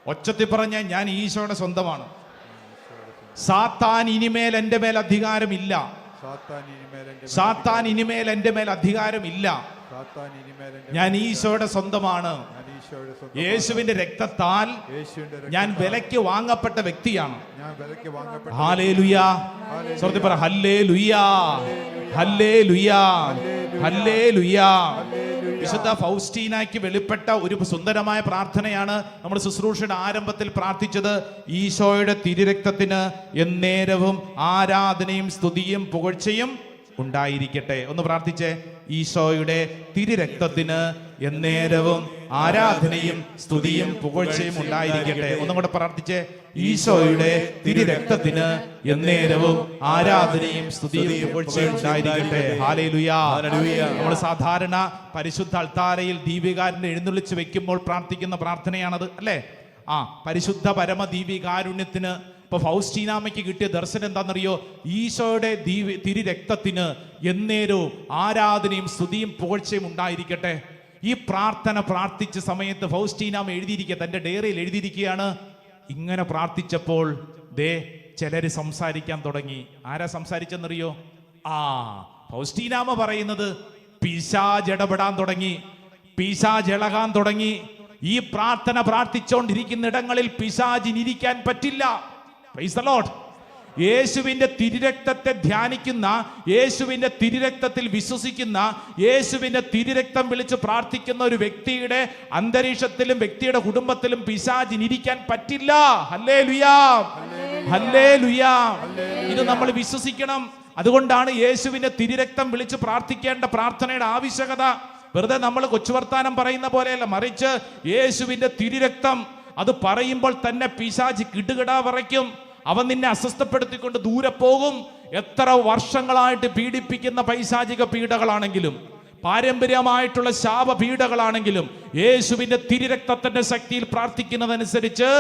ഒച്ചത്തിൽ പറഞ്ഞേ, ഞാൻ ഈശോയുടെ സ്വന്തമാണ്. സാത്താൻ ഇനിമേൽ എൻ്റെ മേൽ അധികാരമില്ല. സാത്താൻ ഇനിമേൽ എൻ്റെ മേൽ അധികാരമില്ല. ഞാൻ ഈശോയുടെ സ്വന്തമാണ്. ഈശോയുടെ സ്വന്തം യേശുവിന്റെ രക്തത്താൽ യേശുവിന്റെ ഞാൻ രക്തത്താൽ വിലയ്ക്ക് വാങ്ങപ്പെട്ട വ്യക്തിയാണ്. ഞാൻ വിലയ്ക്ക് വാങ്ങപ്പെട്ട ഹല്ലേലൂയ. സ്വർഗ്ഗത്തിൽ പറ ഹല്ലേലൂയ, ഹല്ലേലൂയ, ഹല്ലേലൂയ. വിശുദ്ധ ഫൗസ്റ്റീനയ്ക്ക് വെളിപ്പെട്ട ഒരു സുന്ദരമായ പ്രാർത്ഥനയാണ് നമ്മൾ ശുശ്രൂഷയുടെ ആരംഭത്തിൽ പ്രാർത്ഥിച്ചത്. ഈശോയുടെ തിരുരക്തത്തിന് എന്നേരവും ആരാധനയും സ്തുതിയും പുകഴ്ചയും ഉണ്ടായിരിക്കട്ടെ. ഒന്ന് പ്രാർത്ഥിച്ചേ. ഈശോയുടെ തിരുരക്തത്തിന് എന്നേരവും ആരാധനയും സ്തുതിയും പുകഴ്ചയും ഉണ്ടായിരിക്കട്ടെ. ഒന്നും കൂടെ പ്രാർത്ഥിച്ചേ. ഈശോയുടെ തിരുരക്തത്തിന് എന്നേരവും ആരാധനയും സ്തുതിയും പുകഴ്ചയും ഉണ്ടായിരിക്കട്ടെ. ഹല്ലേലൂയ. നമ്മൾ സാധാരണ പരിശുദ്ധ അൾത്താരയിൽ ദീപികാരനെ എഴുന്നള്ളിച്ച് വെക്കുമ്പോൾ പ്രാർത്ഥിക്കുന്ന പ്രാർത്ഥനയാണത്, അല്ലേ? പരിശുദ്ധ പരമ ദീപികാരുണ്യത്തിന് ഇപ്പൊ ഫൗസ്റ്റീനാമ്മയ്ക്ക് കിട്ടിയ ദർശനം എന്താണെന്നറിയോ? ഈശോയുടെ തിരുരക്തത്തിന് എന്നേരവും ആരാധനയും സ്തുതിയും പുകഴ്ചയും ഉണ്ടായിരിക്കട്ടെ. ഈ പ്രാർത്ഥന പ്രാർത്ഥിച്ച സമയത്ത് ഫൗസ്റ്റീനാമ്മ എഴുതിയിരിക്കുക, തന്റെ ഡയറിയിൽ എഴുതിയിരിക്കുകയാണ്, ഇങ്ങനെ പ്രാർത്ഥിച്ചപ്പോൾ ദേ ചിലര് സംസാരിക്കാൻ തുടങ്ങി. ആരാ സംസാരിച്ചെന്നറിയോ? ഫൗസ്റ്റീനാമ്മ പറയുന്നത് പിശാച് ഇടപെടാൻ തുടങ്ങി, പിശാച് ഇളകാൻ തുടങ്ങി. ഈ പ്രാർത്ഥന പ്രാർത്ഥിച്ചുകൊണ്ടിരിക്കുന്നിടങ്ങളിൽ പിശാചിനിരിക്കാൻ പറ്റില്ല. Price the Lord. യേശുവിന്റെ തിരുരക്തത്തെ ധ്യാനിക്കുന്ന, യേശുവിന്റെ തിരുരക്തത്തിൽ വിശ്വസിക്കുന്ന, യേശുവിന്റെ തിരുരക്തം വിളിച്ച് പ്രാർത്ഥിക്കുന്ന ഒരു വ്യക്തിയുടെ അന്തരീക്ഷത്തിലും വ്യക്തിയുടെ കുടുംബത്തിലും പിശാചിനിരിക്കാൻ പറ്റില്ല. ഹല്ലേലൂയാ, ഹല്ലേലൂയാ. ഇത് നമ്മൾ വിശ്വസിക്കണം. അതുകൊണ്ടാണ് യേശുവിന്റെ തിരുരക്തം വിളിച്ച് പ്രാർത്ഥിക്കേണ്ട പ്രാർത്ഥനയുടെ ആവശ്യകത. വെറുതെ നമ്മൾ കൊച്ചുവർത്താനം പറയുന്ന പോലെയല്ല, മറിച്ച് യേശുവിന്റെ തിരുരക്തം അത് പറയുമ്പോൾ തന്നെ പിശാച് കിടുകിടാ വിറയ്ക്കും. അവൻ നിന്നെ അസ്വസ്ഥപ്പെടുത്തിക്കൊണ്ട് ദൂരെ പോകും. എത്ര വർഷങ്ങളായിട്ട് പീഡിപ്പിക്കുന്ന പൈശാചിക പീഡകളാണെങ്കിലും, പാരമ്പര്യമായിട്ടുള്ള ശാപ പീഡകളാണെങ്കിലും, യേശുവിന്റെ തിരുരക്തത്തിന്റെ ശക്തിയിൽ പ്രാർത്ഥിക്കുന്നതനുസരിച്ച്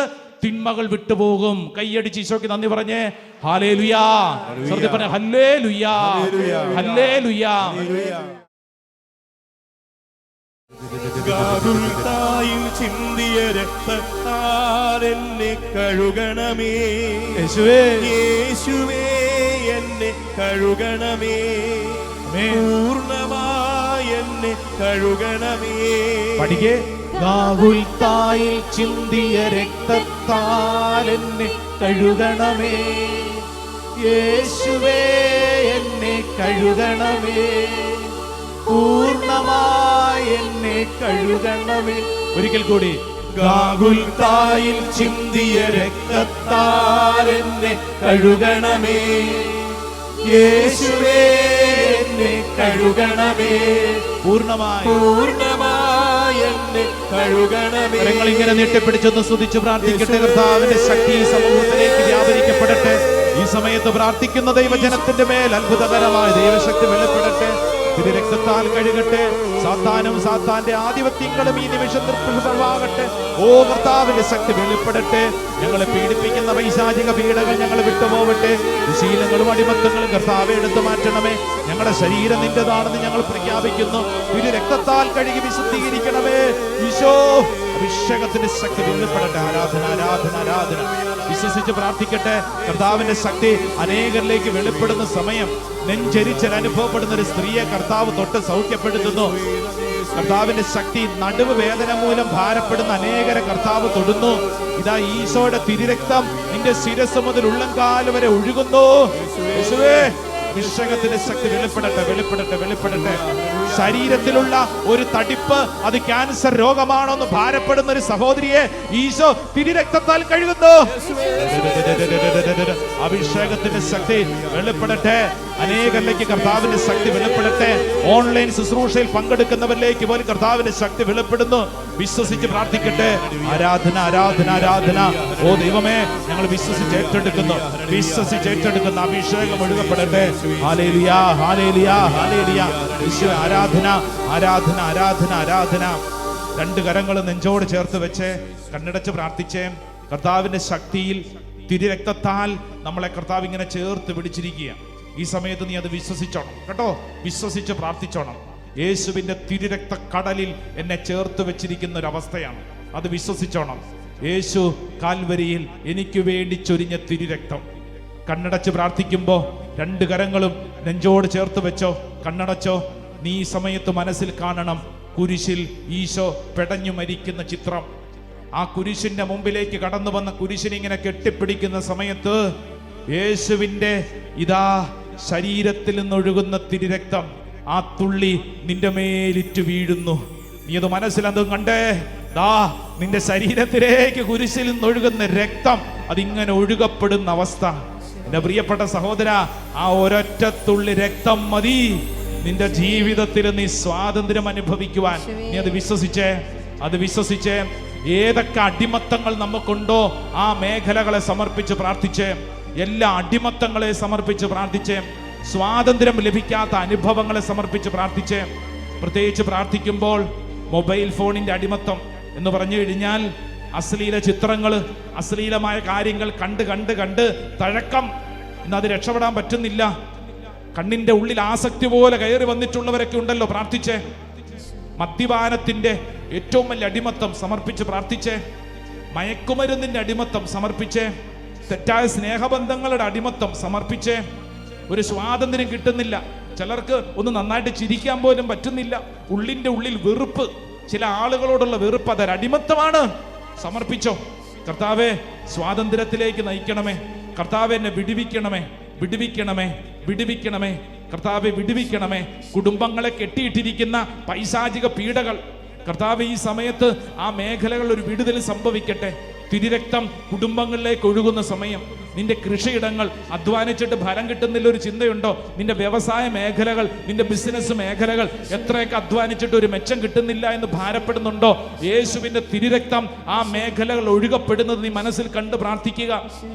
തിന്മകൾ വിട്ടുപോകും. കൈയടിച്ച് ഈശോയ്ക്ക് നന്ദി പറഞ്ഞേ. ഹല്ലേലൂയാ. ഹല്ലേലൂയാ, ഹല്ലേലൂയാ. ഗാഗുൽത്തായിൽ ചിന്തിയ രക്തത്താൽ എന്നെ കഴുകണമേ യേശുവേ, യേശുവേ എന്നെ കഴുകണമേ, പൂർണ്ണമായി എന്നെ കഴുകണമേ. പഠിക്കേ. ഗാഗുൽത്തായിൽ ചിന്തിയ രക്തത്താൽ എന്നെ കഴുകണമേ, യേശുവേ എന്നെ കഴുകണമേ, പൂർണ്ണമായി എന്നെ കഴുകണമേ. ഒരിക്കൽ കൂടി. ഗാഗുൽത്തായിൽ ചിന്തിയ രക്തത്താൽ എന്നെ കഴുകണമേ, യേശുവേ എന്നെ കഴുകണമേ, പൂർണ്ണമായി എന്നെ കഴുകണമേ. ഇങ്ങനെ നീട്ടിപ്പിടിച്ചൊന്ന് സ്തുതിച്ച് പ്രാർത്ഥിക്കട്ടെ. കർത്താവിന്റെ ശക്തി സമൂഹത്തിലേക്ക് വ്യാപരിക്കപ്പെടട്ടെ. ഈ സമയത്ത് പ്രാർത്ഥിക്കുന്ന ദൈവജനത്തിന്റെ മേൽ അത്ഭുതകരമായ ദൈവശക്തി വെളിപ്പെടട്ടെ. തിരുരക്തത്താൽ കഴുകട്ടെ. സാത്താനും സാത്താന്റെ ആധിപത്യങ്ങളും ഈ നിമിഷം നിർഭയമാകട്ടെ. ഓ കർത്താവിന്റെ ശക്തി വെളിപ്പെടട്ടെ. ഞങ്ങളെ പീഡിപ്പിക്കുന്ന പൈശാചിക പീഡകൾ ഞങ്ങൾ വിട്ടുപോകട്ടെ. ശീലങ്ങളും അടിമത്തങ്ങളും കർത്താവെ എടുത്തു മാറ്റണമേ. ഞങ്ങളുടെ ശരീരം നിന്റേതാണെന്ന് ഞങ്ങൾ പ്രഖ്യാപിക്കുന്നു. തിരുരക്തത്താൽ കഴുകി വിശുദ്ധീകരിക്കണമേ. ഈശോ അഭിഷേകത്തിന്റെ ശക്തി വെളിപ്പെടട്ടെ. ആരാധന, ആരാധന, ആരാധന. വിശ്വസിച്ച് പ്രാർത്ഥിക്കട്ടെ. കർത്താവിന്റെ ശക്തി അനേകരിലേക്ക് വെളിപ്പെടുന്ന സമയം നെഞ്ചരിച്ചൽ അനുഭവപ്പെടുന്ന ഒരു സ്ത്രീയെ കർത്താവ് തൊട്ട് സൗഖ്യപ്പെടുത്തുന്നു. കർത്താവിന്റെ ശക്തി നടുവ് വേദന മൂലം ഭാരപ്പെടുന്ന അനേകരെ കർത്താവ് തൊടുന്നു. ഇതാ ഈശോയുടെ തിരുരക്തം നിന്റെ ശിരസ് മുതൽ ഉള്ളംകാല് വരെ ഒഴുകുന്നു. യേശുവേ, അഭിഷേകത്തിന്റെ ശക്തി വെളിപ്പെടട്ടെ, വെളിപ്പെടട്ടെ, വെളിപ്പെടട്ടെ. ശരീരത്തിലുള്ള ഒരു തടിപ്പ് അത് ക്യാൻസർ രോഗമാണോ എന്ന് ഭാരപ്പെടുന്ന ഒരു സഹോദരിയെ ഈശോ തിരുരക്തത്താൽ കഴുകുന്നു. അഭിഷേകത്തിന്റെ ശക്തി വെളിപ്പെടട്ടെ. അനേകരിലേക്ക് കർത്താവിന്റെ ശക്തി വെളിപ്പെടട്ടെ. ഓൺലൈൻ ശുശ്രൂഷയിൽ പങ്കെടുക്കുന്നവരിലേക്ക് പോലും കർത്താവിന്റെ ശക്തി വെളിപ്പെടുന്നു. വിശ്വസിച്ച് പ്രാർത്ഥിക്കട്ടെ. ആരാധന, ആരാധന, ആരാധന. ഓ ദൈവമേ, ഞങ്ങൾ വിശ്വസിച്ച് ഏറ്റെടുക്കുന്നു, വിശ്വസിച്ച് ഏറ്റെടുക്കുന്ന അഭിഷേകം ഒഴുകപ്പെടട്ടെ. ഹല്ലേലൂയാ, ഹല്ലേലൂയാ, ഹല്ലേലൂയാ. ഈശോ ആരാധന, ആരാധന, ആരാധന, ആരാധന. രണ്ട് കരങ്ങൾ നെഞ്ചോട് ചേർത്ത് വെച്ച് കണ്ണടച്ച് പ്രാർത്ഥിച്ചേ. കർത്താവിന്റെ ശക്തിയിൽ തിരുരക്തത്താൽ നമ്മളെ കർത്താവ് ഇങ്ങനെ ചേർത്ത് പിടിച്ചിരിക്കുക. ഈ സമയത്ത് നീ അത് വിശ്വസിച്ചോണം കേട്ടോ. വിശ്വസിച്ച് പ്രാർത്ഥിച്ചോണം. യേശുവിന്റെ തിരുരക്ത കടലിൽ എന്നെ ചേർത്ത് വെച്ചിരിക്കുന്ന ഒരു അവസ്ഥയാണ്. അത് വിശ്വസിച്ചോണം. യേശു കാൽവരിയിൽ എനിക്ക് വേണ്ടി ചൊരിഞ്ഞ തിരുരക്തം. കണ്ണടച്ച് പ്രാർത്ഥിക്കുമ്പോൾ രണ്ട് കരങ്ങളും നെഞ്ചോട് ചേർത്ത് വെച്ചോ, കണ്ണടച്ചോ. നീ ഈ സമയത്ത് മനസ്സിൽ കാണണം, കുരിശിൽ ഈശോ പെടഞ്ഞു മരിക്കുന്ന ചിത്രം. ആ കുരിശിന്റെ മുമ്പിലേക്ക് കടന്നു വന്ന കുരിശിനിങ്ങനെ കെട്ടിപ്പിടിക്കുന്ന സമയത്ത് യേശുവിൻ്റെ ഇതാ ശരീരത്തിൽ നിന്നൊഴുകുന്ന തിരുരക്തം ആ തുള്ളി നിന്റെ മേലിറ്റു വീഴുന്നു. നീ അത് മനസ്സിലതും കണ്ടേ. ദാ നിന്റെ ശരീരത്തിലേക്ക് കുരിശിൽ നിന്നൊഴുകുന്ന രക്തം അതിങ്ങനെ ഒഴുകപ്പെടുന്ന അവസ്ഥ. എന്റെ പ്രിയപ്പെട്ട സഹോദര, ആ ഒരൊറ്റ തുള്ളി രക്തം മതി നിന്റെ ജീവിതത്തിൽ നീ സ്വാതന്ത്ര്യം അനുഭവിക്കുവാൻ. നീ അത് വിശ്വസിച്ചേ. ഏതൊക്കെ അടിമത്തങ്ങൾ നമുക്കുണ്ടോ ആ മേഖലകളെ സമർപ്പിച്ച് പ്രാർത്ഥിച്ചേ. എല്ലാ അടിമത്തങ്ങളെ സമർപ്പിച്ച് പ്രാർത്ഥിച്ചേ. സ്വാതന്ത്ര്യം ലഭിക്കാത്ത അനുഭവങ്ങളെ സമർപ്പിച്ച് പ്രാർത്ഥിച്ചേ. പ്രത്യേകിച്ച് പ്രാർത്ഥിക്കുമ്പോൾ മൊബൈൽ ഫോണിന്റെ അടിമത്തം എന്ന് പറഞ്ഞു കഴിഞ്ഞാൽ അശ്ലീല ചിത്രങ്ങൾ, അശ്ലീലമായ കാര്യങ്ങൾ കണ്ട് തഴക്കം. ഇന്ന് അത് രക്ഷപ്പെടാൻ പറ്റുന്നില്ല. കണ്ണിന്റെ ഉള്ളിൽ ആസക്തി പോലെ കയറി വന്നിട്ടുള്ളവരൊക്കെ ഉണ്ടല്ലോ. പ്രാർത്ഥിച്ചേ. മദ്യപാനത്തിന്റെ ഏറ്റവും വലിയ അടിമത്തം സമർപ്പിച്ച് പ്രാർത്ഥിച്ചേ. മയക്കുമരുന്നിന്റെ അടിമത്തം സമർപ്പിച്ചേ. തെറ്റായ സ്നേഹബന്ധങ്ങളുടെ അടിമത്തം സമർപ്പിച്ചേ. ഒരു സ്വാതന്ത്ര്യം കിട്ടുന്നില്ല. ചിലർക്ക് ഒന്ന് നന്നായിട്ട് ചിരിക്കാൻ പോലും പറ്റുന്നില്ല. ഉള്ളിന്റെ ഉള്ളിൽ വെറുപ്പ്, ചില ആളുകളോടുള്ള വെറുപ്പ്, അതൊരു അടിമത്തമാണ്. സമർപ്പിച്ചോ. കർത്താവേ, സ്വാതന്ത്ര്യത്തിലേക്ക് നയിക്കണമേ. കർത്താവേ, എന്നെ വിടുവിക്കണമേ. കർത്താവെ, വിടുവിക്കണമേ. കുടുംബങ്ങളെ കെട്ടിയിട്ടിരിക്കുന്ന പൈശാചിക പീഡകൾ കർത്താവ് ഈ സമയത്ത് ആ മേഖലകൾ ഒരു വിടുതൽ സംഭവിക്കട്ടെ. തിരുരക്തം കുടുംബങ്ങളിലേക്ക് ഒഴുകുന്ന സമയം. നിന്റെ കൃഷിയിടങ്ങൾ അധ്വാനിച്ചിട്ട് ഫലം കിട്ടുന്നില്ല ഒരു ചിന്തയുണ്ടോ? നിന്റെ വ്യവസായ മേഖലകൾ, നിന്റെ ബിസിനസ് മേഖലകൾ എത്രയൊക്കെ അധ്വാനിച്ചിട്ട് ഒരു മെച്ചം കിട്ടുന്നില്ല എന്ന് ഭാരപ്പെടുന്നുണ്ടോ? യേശുവിന്റെ തിരുരക്തം ആ മേഖലകൾ ഒഴുകപ്പെടുന്നത് നീ മനസ്സിൽ കണ്ട് പ്രാർത്ഥിക്കുക.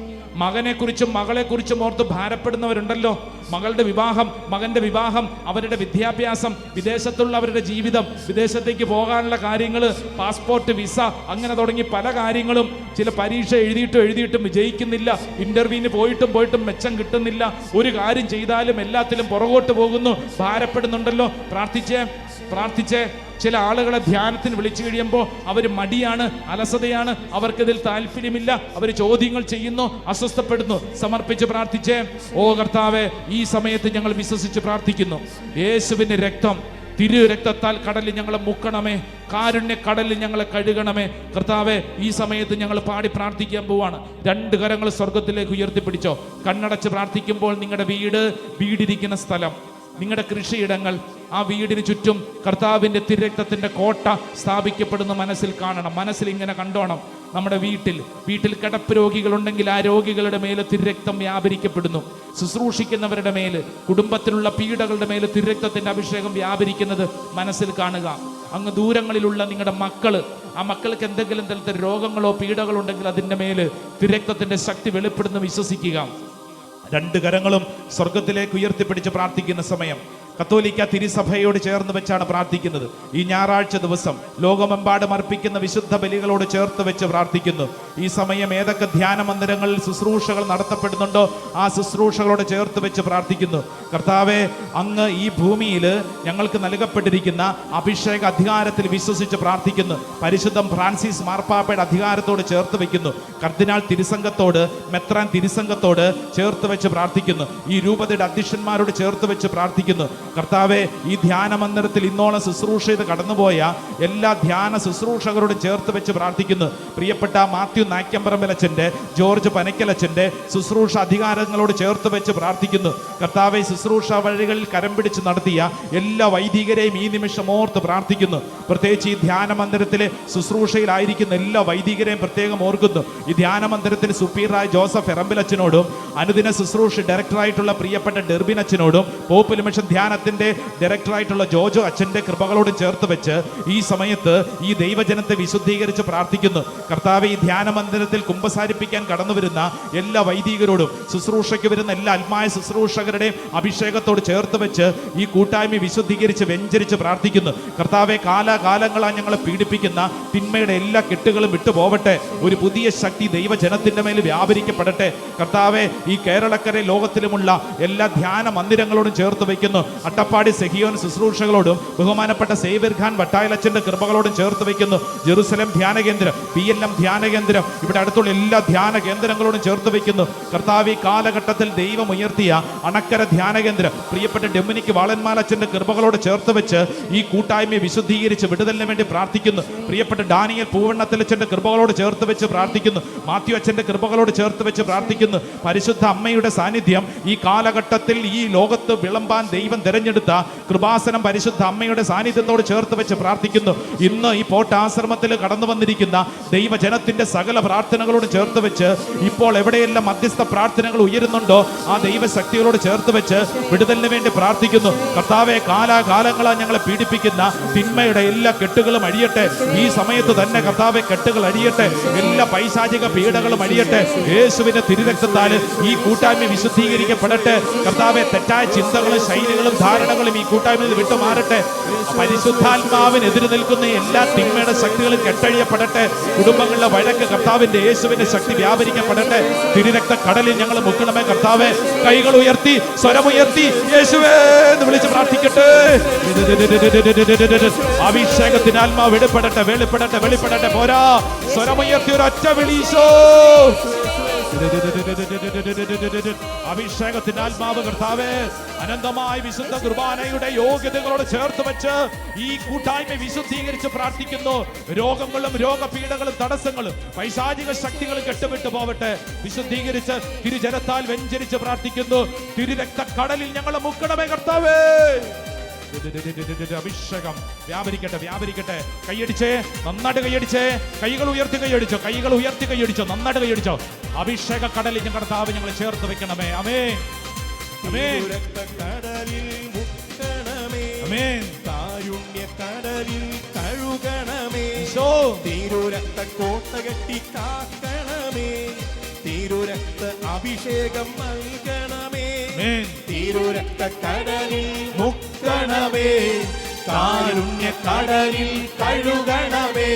മകനെക്കുറിച്ചും മകളെക്കുറിച്ചും ഓർത്ത് ഭാരപ്പെടുന്നവരുണ്ടല്ലോ. മകളുടെ വിവാഹം, മകന്റെ വിവാഹം, അവരുടെ വിദ്യാഭ്യാസം, വിദേശത്തുള്ള അവരുടെ ജീവിതം, വിദേശത്തേക്ക് പോകാനുള്ള കാര്യങ്ങൾ, പാസ്പോർട്ട്, വിസ, അങ്ങനെ തുടങ്ങി പല കാര്യങ്ങളും. ചില പരീക്ഷ എഴുതിയിട്ടും വിജയിക്കുന്നില്ല. ഇന്റർവ്യൂവിന് പോയിട്ടും മെച്ചം കിട്ടുന്നില്ല. ഒരു കാര്യം ചെയ്താലും എല്ലാത്തിലും പുറകോട്ട് പോകുന്നു. ഭാരപ്പെടുന്നുണ്ടല്ലോ. പ്രാർത്ഥിച്ചേ. ചില ആളുകളെ ധ്യാനത്തിന് വിളിച്ചു കഴിയുമ്പോൾ അവർ മടിയാണ്, അലസതയാണ്, അവർക്കിതിൽ താല്പര്യമില്ല, അവർ ചോദ്യങ്ങൾ ചെയ്യുന്നു, അസ്വസ്ഥപ്പെടുന്നു. സമർപ്പിച്ച് പ്രാർത്ഥിച്ചേ. ഓ കർത്താവേ, ഈ സമയത്ത് ഞങ്ങൾ വിശ്വസിച്ച് പ്രാർത്ഥിക്കുന്നു. യേശുവിന്റെ രക്തം, തിരു രക്തത്താൽ കടലിൽ ഞങ്ങളെ മുക്കണമേ. കാരുണ്യ കടലിൽ ഞങ്ങളെ കഴുകണമേ. കർത്താവേ, ഈ സമയത്ത് ഞങ്ങൾ പാടി പ്രാർത്ഥിക്കാൻ പോവാണ്. 2 കരങ്ങൾ സ്വർഗത്തിലേക്ക് ഉയർത്തിപ്പിടിച്ചോ. കണ്ണടച്ച് പ്രാർത്ഥിക്കുമ്പോൾ നിങ്ങളുടെ വീടിരിക്കുന്ന സ്ഥലം, നിങ്ങളുടെ കൃഷിയിടങ്ങൾ, ആ വീടിന് ചുറ്റും കർത്താവിൻ്റെ തിരുരക്തത്തിൻ്റെ കോട്ട സ്ഥാപിക്കപ്പെടുന്ന മനസ്സിൽ കാണണം. മനസ്സിൽ ഇങ്ങനെ കണ്ടോണം. നമ്മുടെ വീട്ടിൽ കിടപ്പ് രോഗികളുണ്ടെങ്കിൽ ആ രോഗികളുടെ മേലെ തിരുരക്തം വ്യാപരിക്കപ്പെടുന്നു. ശുശ്രൂഷിക്കുന്നവരുടെ മേല്, കുടുംബത്തിലുള്ള പീഡകളുടെ മേല് തിരുരക്തത്തിൻ്റെ അഭിഷേകം വ്യാപരിക്കുന്നത് മനസ്സിൽ കാണുക. അങ്ങ് ദൂരങ്ങളിലുള്ള നിങ്ങളുടെ ആ മക്കൾക്ക് എന്തെങ്കിലും തരത്തിൽ രോഗങ്ങളോ പീഡകളോ ഉണ്ടെങ്കിൽ അതിൻ്റെ മേല് തിരുരക്തത്തിൻ്റെ ശക്തി വെളിപ്പെടുന്നു വിശ്വസിക്കുക. 2 കരങ്ങളും സ്വർഗത്തിലേക്ക് ഉയർത്തിപ്പിടിച്ച് പ്രാർത്ഥിക്കുന്ന സമയം കത്തോലിക്ക തിരുസഭയോട് ചേർന്ന് വെച്ചാണ് പ്രാർത്ഥിക്കുന്നത്. ഈ ഞായറാഴ്ച ദിവസം ലോകമെമ്പാടും അർപ്പിക്കുന്ന വിശുദ്ധ ബലികളോട് ചേർത്ത് വെച്ച് പ്രാർത്ഥിക്കുന്നു. ഈ സമയം ഏതൊക്കെ ധ്യാന മന്ദിരങ്ങളിൽ ശുശ്രൂഷകൾ നടത്തപ്പെടുന്നുണ്ടോ ആ ശുശ്രൂഷകളോട് ചേർത്ത് വെച്ച് പ്രാർത്ഥിക്കുന്നു. കർത്താവെ, അങ്ങ് ഈ ഭൂമിയിൽ ഞങ്ങൾക്ക് നൽകപ്പെട്ടിരിക്കുന്ന അഭിഷേക അധികാരത്തിൽ വിശ്വസിച്ച് പ്രാർത്ഥിക്കുന്നു. പരിശുദ്ധ ഫ്രാൻസിസ് മാർപ്പാപ്പയുടെ അധികാരത്തോട് ചേർത്ത് വെക്കുന്നു. കർദിനാൾ തിരുസംഘത്തോട്, മെത്രാൻ തിരുസംഘത്തോട് ചേർത്ത് വെച്ച് പ്രാർത്ഥിക്കുന്നു. ഈ രൂപതയുടെ അധ്യക്ഷന്മാരോട് ചേർത്ത് വെച്ച് പ്രാർത്ഥിക്കുന്നു. കർത്താവെ, ഈ ധ്യാന മന്ദിരത്തിൽ ഇന്നോളം ശുശ്രൂഷ ചെയ്ത് കടന്നുപോയ എല്ലാ ധ്യാന ശുശ്രൂഷകരോടും ചേർത്ത് വെച്ച് പ്രാർത്ഥിക്കുന്നു. പ്രിയപ്പെട്ട മാത്യു നായ്ക്കമ്പറമ്പലച്ചൻ്റെ, ജോർജ് പനക്കലച്ചൻ്റെ ശുശ്രൂഷ അധികാരങ്ങളോട് ചേർത്ത് വെച്ച് പ്രാർത്ഥിക്കുന്നു. കർത്താവെ, ശുശ്രൂഷ വഴികളിൽ കരം പിടിച്ച് നടത്തിയ എല്ലാ വൈദികരെയും ഈ നിമിഷം ഓർത്ത് പ്രാർത്ഥിക്കുന്നു. പ്രത്യേകിച്ച് ഈ ധ്യാന മന്ദിരത്തിലെ ശുശ്രൂഷയിലായിരിക്കുന്ന എല്ലാ വൈദികരെയും പ്രത്യേകം ഓർക്കുന്നു. ഈ ധ്യാന മന്ദിരത്തിന് സുപ്പീറായ ജോസഫ് എറമ്പിലച്ചനോടും അനുദിന ശുശ്രൂഷ ഡയറക്ടറായിട്ടുള്ള പ്രിയപ്പെട്ട ഡെർബിനച്ചനോടും പോപ്പ് നിമിഷം ധ്യാനത്തിന്റെ ഡയറക്ടറായിട്ടുള്ള ജോജോ അച്ഛന്റെ കൃപകളോടും ചേർത്ത് വെച്ച് ഈ സമയത്ത് ഈ ദൈവജനത്തെ വിശുദ്ധീകരിച്ച് പ്രാർത്ഥിക്കുന്നു. കർത്താവെ, ഈ ധ്യാന മന്ദിരത്തിൽ കുമ്പസാരിപ്പിക്കാൻ കടന്നു വരുന്ന എല്ലാ വൈദികരോടും ശുശ്രൂഷയ്ക്ക് വരുന്ന എല്ലാ ആത്മായ ശുശ്രൂഷകരുടെയും അഭിഷേകത്തോട് ചേർത്ത് വെച്ച് ഈ കൂട്ടായ്മ വിശുദ്ധീകരിച്ച് വെഞ്ചരിച്ച് പ്രാർത്ഥിക്കുന്നു. കർത്താവെ, കാലാകാലങ്ങളായി ഞങ്ങളെ പീഡിപ്പിക്കുന്ന തിന്മയുടെ എല്ലാ കെട്ടുകളും വിട്ടുപോവട്ടെ. ഒരു പുതിയ ശക്തി ദൈവജനത്തിന്റെ മേൽ വ്യാപരിക്കപ്പെടട്ടെ. കർത്താവെ, ഈ കേരളക്കരെ ലോകത്തിലുമുള്ള എല്ലാ ധ്യാന മന്ദിരങ്ങളോടും ചേർത്ത് വയ്ക്കുന്നു. അട്ടപ്പാടി സെഹിയോൻ ശുശ്രൂഷകളോടും ബഹുമാനപ്പെട്ട സേവ്യർ ഖാൻ വട്ടായിലച്ചന്റെ കൃപകളോടും ചേർത്ത് വയ്ക്കുന്നു. ജെറുസലേം ധ്യാന കേന്ദ്രം, PLM ധ്യാന കേന്ദ്രം, ഇവിടെ അടുത്തുള്ള എല്ലാ ധ്യാന കേന്ദ്രങ്ങളോടും ചേർത്ത് വയ്ക്കുന്നു. കർത്താവ് ഈ കാലഘട്ടത്തിൽ ദൈവം ഉയർത്തിയ അണക്കര ധ്യാന കേന്ദ്രം പ്രിയപ്പെട്ട ഡൊമിനിക് വാളന്മാലച്ചന്റെ കൃപകളോട് ചേർത്ത് വെച്ച് ഈ കൂട്ടായ്മയെ വിശുദ്ധീകരിച്ച് വിടുതലിന് വേണ്ടി പ്രാർത്ഥിക്കുന്നു. പ്രിയപ്പെട്ട ഡാനിയൽ പൂവണ്ണത്തിലച്ചന്റെ കൃപകളോട് ചേർത്ത് വെച്ച് പ്രാർത്ഥിക്കുന്നു. മാത്യു അച്ഛന്റെ കൃപകളോട് ചേർത്ത് വെച്ച് പ്രാർത്ഥിക്കുന്നു. പരിശുദ്ധ അമ്മയുടെ സാന്നിധ്യം ഈ കാലഘട്ടത്തിൽ ഈ ലോകത്ത് വിളമ്പാൻ ദൈവം തിരഞ്ഞെടുത്ത കൃപാസനം പരിശുദ്ധ അമ്മയുടെ സാന്നിധ്യത്തോട് ചേർത്ത് വെച്ച് പ്രാർത്ഥിക്കുന്നു. ഇന്ന് ഈ പോട്ട് ആശ്രമത്തിൽ കടന്നു വന്നിരിക്കുന്ന ദൈവജനത്തിന്റെ സകല പ്രാർത്ഥനകളോട് ചേർത്ത് വെച്ച് ഇപ്പോൾ എവിടെയെല്ലാം മധ്യസ്ഥ പ്രാർത്ഥനകൾ ഉയരുന്നുണ്ടോ ആ ദൈവശക്തികളോട് ചേർത്ത് വെച്ച് വിടുതലിന് വേണ്ടി പ്രാർത്ഥിക്കുന്നു. കർത്താവെ, കാലാകാലങ്ങളാ ഞങ്ങളെ പീഡിപ്പിക്കുന്ന തിന്മയുടെ എല്ലാ കെട്ടുകളും അഴിയട്ടെ. ഈ സമയത്ത് തന്നെ കർത്താവെ, കെട്ടുകൾ അഴിയട്ടെ. എല്ലാ പൈശാചിക പീഡകളും അഴിയട്ടെ. യേശുവിന്റെ തിരുരക്തത്താൽ ഈ കൂട്ടായ്മ വിശുദ്ധീകരിക്കപ്പെടട്ടെ. കർത്താവെ, തെറ്റായ ചിന്തകളും ശൈലികളും ധാരണകളും ഈ കൂട്ടായ്മയിൽ വിട്ടുമാറട്ടെ. പരിശുദ്ധാത്മാവിനെതിരെ നിൽക്കുന്ന എല്ലാ തിന്മയുടെ ശക്തികളും കെട്ടഴിയപ്പെടട്ടെ. കുടുംബങ്ങളിലെ വഴക്ക് കർത്താവിന്റെ യേശുവിന്റെ ശക്തി വ്യാപരിക്കപ്പെടട്ടെ. തിരുരക്ത കടലിൽ ഞങ്ങൾ മുക്കണമേ കർത്താവെ. കൈകൾ ഉയർത്തി സ്വരമുയർത്തി യേശുവേ എന്ന് വിളിച്ച് പ്രാർത്ഥിക്കട്ടെ. അഭിഷേകത്തിന് ആത്മാവ് വെളിപ്പെടട്ടെ, വെളിപ്പെടട്ടെ, വെളിപ്പെടട്ടെ. പോരാ, സ്വരമുയർത്തി ഒരൊറ്റ വിളീശോ. അഭിഷേകത്തിന്റെ ആത്മാവ് കർത്താവേ, അനന്തമായ വിശുദ്ധ കുർബാനയുടെ യോഗ്യതകളോട് ചേർത്ത് വെച്ച് ഈ കൂട്ടായ്മ വിശുദ്ധീകരിച്ച് പ്രാർത്ഥിക്കുന്നു. രോഗങ്ങളും രോഗപീഠകളും തടസ്സങ്ങളും പൈശാചിക ശക്തികളും കെട്ടുവിട്ടു പോവട്ടെ. വിശുദ്ധീകരിച്ച് തിരുജനത്താൽ വെഞ്ചരിച്ച് പ്രാർത്ഥിക്കുന്നു. തിരുരക്ത കടലിൽ ഞങ്ങളെ മുക്കണമേ കർത്താവേ. അഭിഷേകം വ്യാപരിക്കട്ടെ, വ്യാപരിക്കട്ടെ. കൈയടിച്ചേ, നന്നായിട്ട് കൈയടിച്ചേ. കൈകൾ ഉയർത്തി കൈയടിച്ചോ, കൈകൾ ഉയർത്തി കൈയടിച്ചോ, നന്നായിട്ട് കൈയടിച്ചോ. അഭിഷേക കടലിൽ ഞങ്ങളുടെ കർത്താവ് ഞങ്ങളെ ചേർത്ത് വെക്കണമേ. ആമേൻ, ആമേൻ, ആമേൻ. കാരുണ്യക്കടലിൽ കഴുകണമേ. തിരുരക്ത കോട്ട കെട്ടി കാക്കണമേ. തിരുരക്ത അഭിഷേകം നൽകണമേ. തിരുരക്ത കടലിൽ മുക്കണമേ. കാരുണ്യക്കടലിൽ കഴുകണമേ.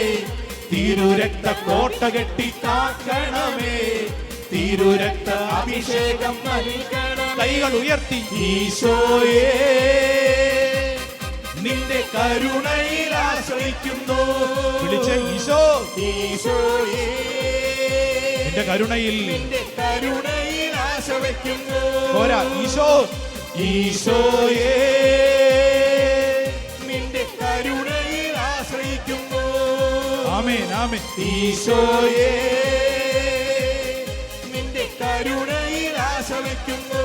തിരുരക്ത കോട്ട കെട്ടി കാക്കണമേ. തിരുരക്ത അഭിഷേകം നൽകണം. കൈകൾ ഉയർത്തി. ഈശോയേ, നിന്റെ കരുണയിൽ ആശ്രയിക്കുന്നു. വിളിച്ച ഈശോ, ഈശോയേ, നിന്റെ കരുണയിൽ, നിന്റെ കരുണയിൽ ആശ്രയിക്കുന്നു. പോരാ, ഈശോ, ഈശോയേ, നിന്റെ കരുണയിൽ ആശ്രയിക്കുന്നു. ആമേൻ, ആമേൻ. ഈശോയേ, നിന്റെ കരുണയിൽ ആശ്രയിക്കുന്നു.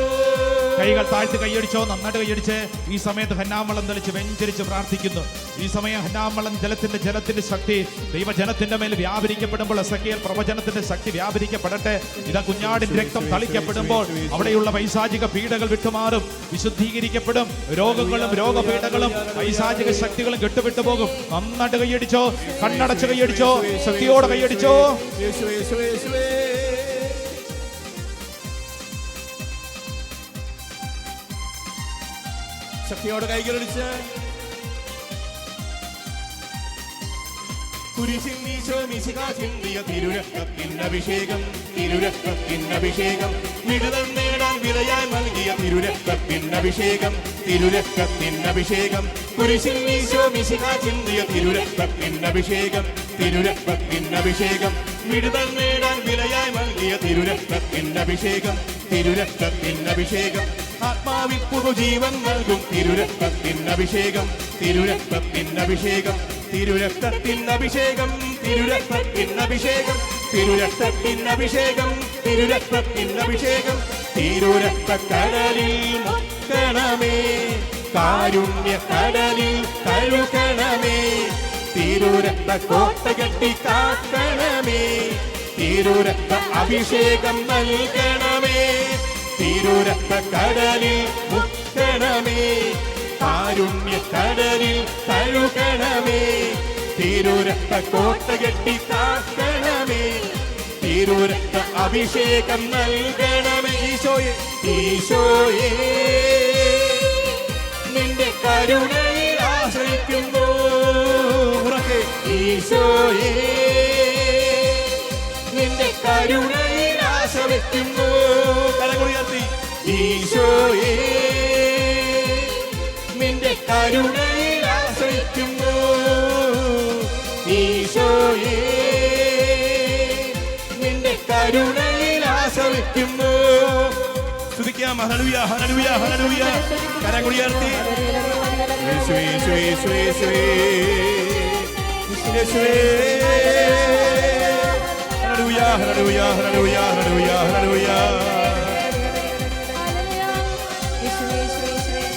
കൈകൾ താഴ്ത്തി കൈയടിച്ചോ, നന്നായിട്ട് കൈയടിച്ച്. ഈ സമയത്ത് ഹന്നാമളം തെളിച്ച് വെഞ്ചരിച്ച് പ്രാർത്ഥിക്കുന്നു. ഈ സമയം ഹന്നാമളം ജലത്തിന്റെ ശക്തി ദൈവജനത്തിന്റെ മേൽ വ്യാപരിക്കപ്പെടുമ്പോൾ എസെക്കിയേൽ പ്രവചനത്തിന്റെ ശക്തി വ്യാപരിക്കപ്പെടട്ടെ. ഇതാ കുഞ്ഞാടിന്റെ രക്തം തളിക്കപ്പെടുമ്പോൾ അവിടെയുള്ള പൈശാചിക പീഡകൾ വിട്ടുമാറും, വിശുദ്ധീകരിക്കപ്പെടും. രോഗങ്ങളും രോഗപീഡകളും പൈശാചിക ശക്തികളും കെട്ടുവിട്ടു പോകും. നന്നായിട്ട് കൈയടിച്ചോ, കണ്ണടച്ച് കൈയടിച്ചോ, ശക്തിയോടെ കൈയടിച്ചോ. ശക്തിയോടെ കൈകളടിച്ച് കുരിശിൽ ഈശോ മിശിഹ ചിന്തിയ തിരുരക്തത്തിനഭിഷേകം. തിരുരക്തത്തിനഭിഷേകം വിടുതൽ നേടാൻ വിലയായി നൽകിയ തിരുരക്തത്തിനഭിഷേകം. തിരുരക്തത്തിനഭിഷേകം കുരിശിൽ ഈശോ മിശിഹ ചിന്തിയ തിരുരക്തത്തിനഭിഷേകം. തിരുരക്തത്തിനഭിഷേകം വിടുതൽ നേടാൻ വിലയായി നൽകിയ തിരുരക്തത്തിനഭിഷേകം. തിരുരക്തത്തിനഭിഷേകം ആത്മാവിൽ പുതുജീവൻ നൽകും. തിരുരക്തത്തിനഭിഷേകം. തിരുരക്തത്തിനഭിഷേകം. തിരുരക്തത്തിനഭിഷേകം. തിരുരക്തത്തിനഭിഷേകം. തിരുരക്തത്തിനഭിഷേകം. തിരുരക്തത്തിനഭിഷേകം. തിരുരക്തക്കടലിൽ മുക്കണമേ. കാരുണ്യക്കടലിൽ കഴുകണമേ. തിരുരക്ത കോട്ട കെട്ടി കാക്കണമേ. തിരുരക്ത അഭിഷേകം നൽകണമേ. തിരുരക്ത കടലിൽ മുക്കണമേ. കാരുണ്യക്കടലിൽ കഴുകണമേ. തിരുരക്ത കോട്ട കെട്ടി കാക്കണമേ. തിരുരക്ത അഭിഷേകം നൽകണമേ. ഈശോയെ, ഈശോയെ, നിന്റെ കരുണയിൽ ആശ്രയിക്കുന്നു. ഈശോയെ, നിന്റെ കരുണയിൽ ആശ്രയിക്കുന്നു. കരങ്ങളുയർത്തി. ഈശോയെ, കരുണയിൽ ആശ്രയിക്കുന്നു. ഈശോയേ നിന്റെ കരുണയിൽ ആശ്രയിക്കുന്നു. സ്തുതിക്കാം. Hallelujah hallelujah hallelujah. കരങ്ങൾ ഉയർത്തി യേശുവേ യേശുവേ യേശുവേ യേശുവേ യേശുവേ. Hallelujah hallelujah hallelujah hallelujah hallelujah.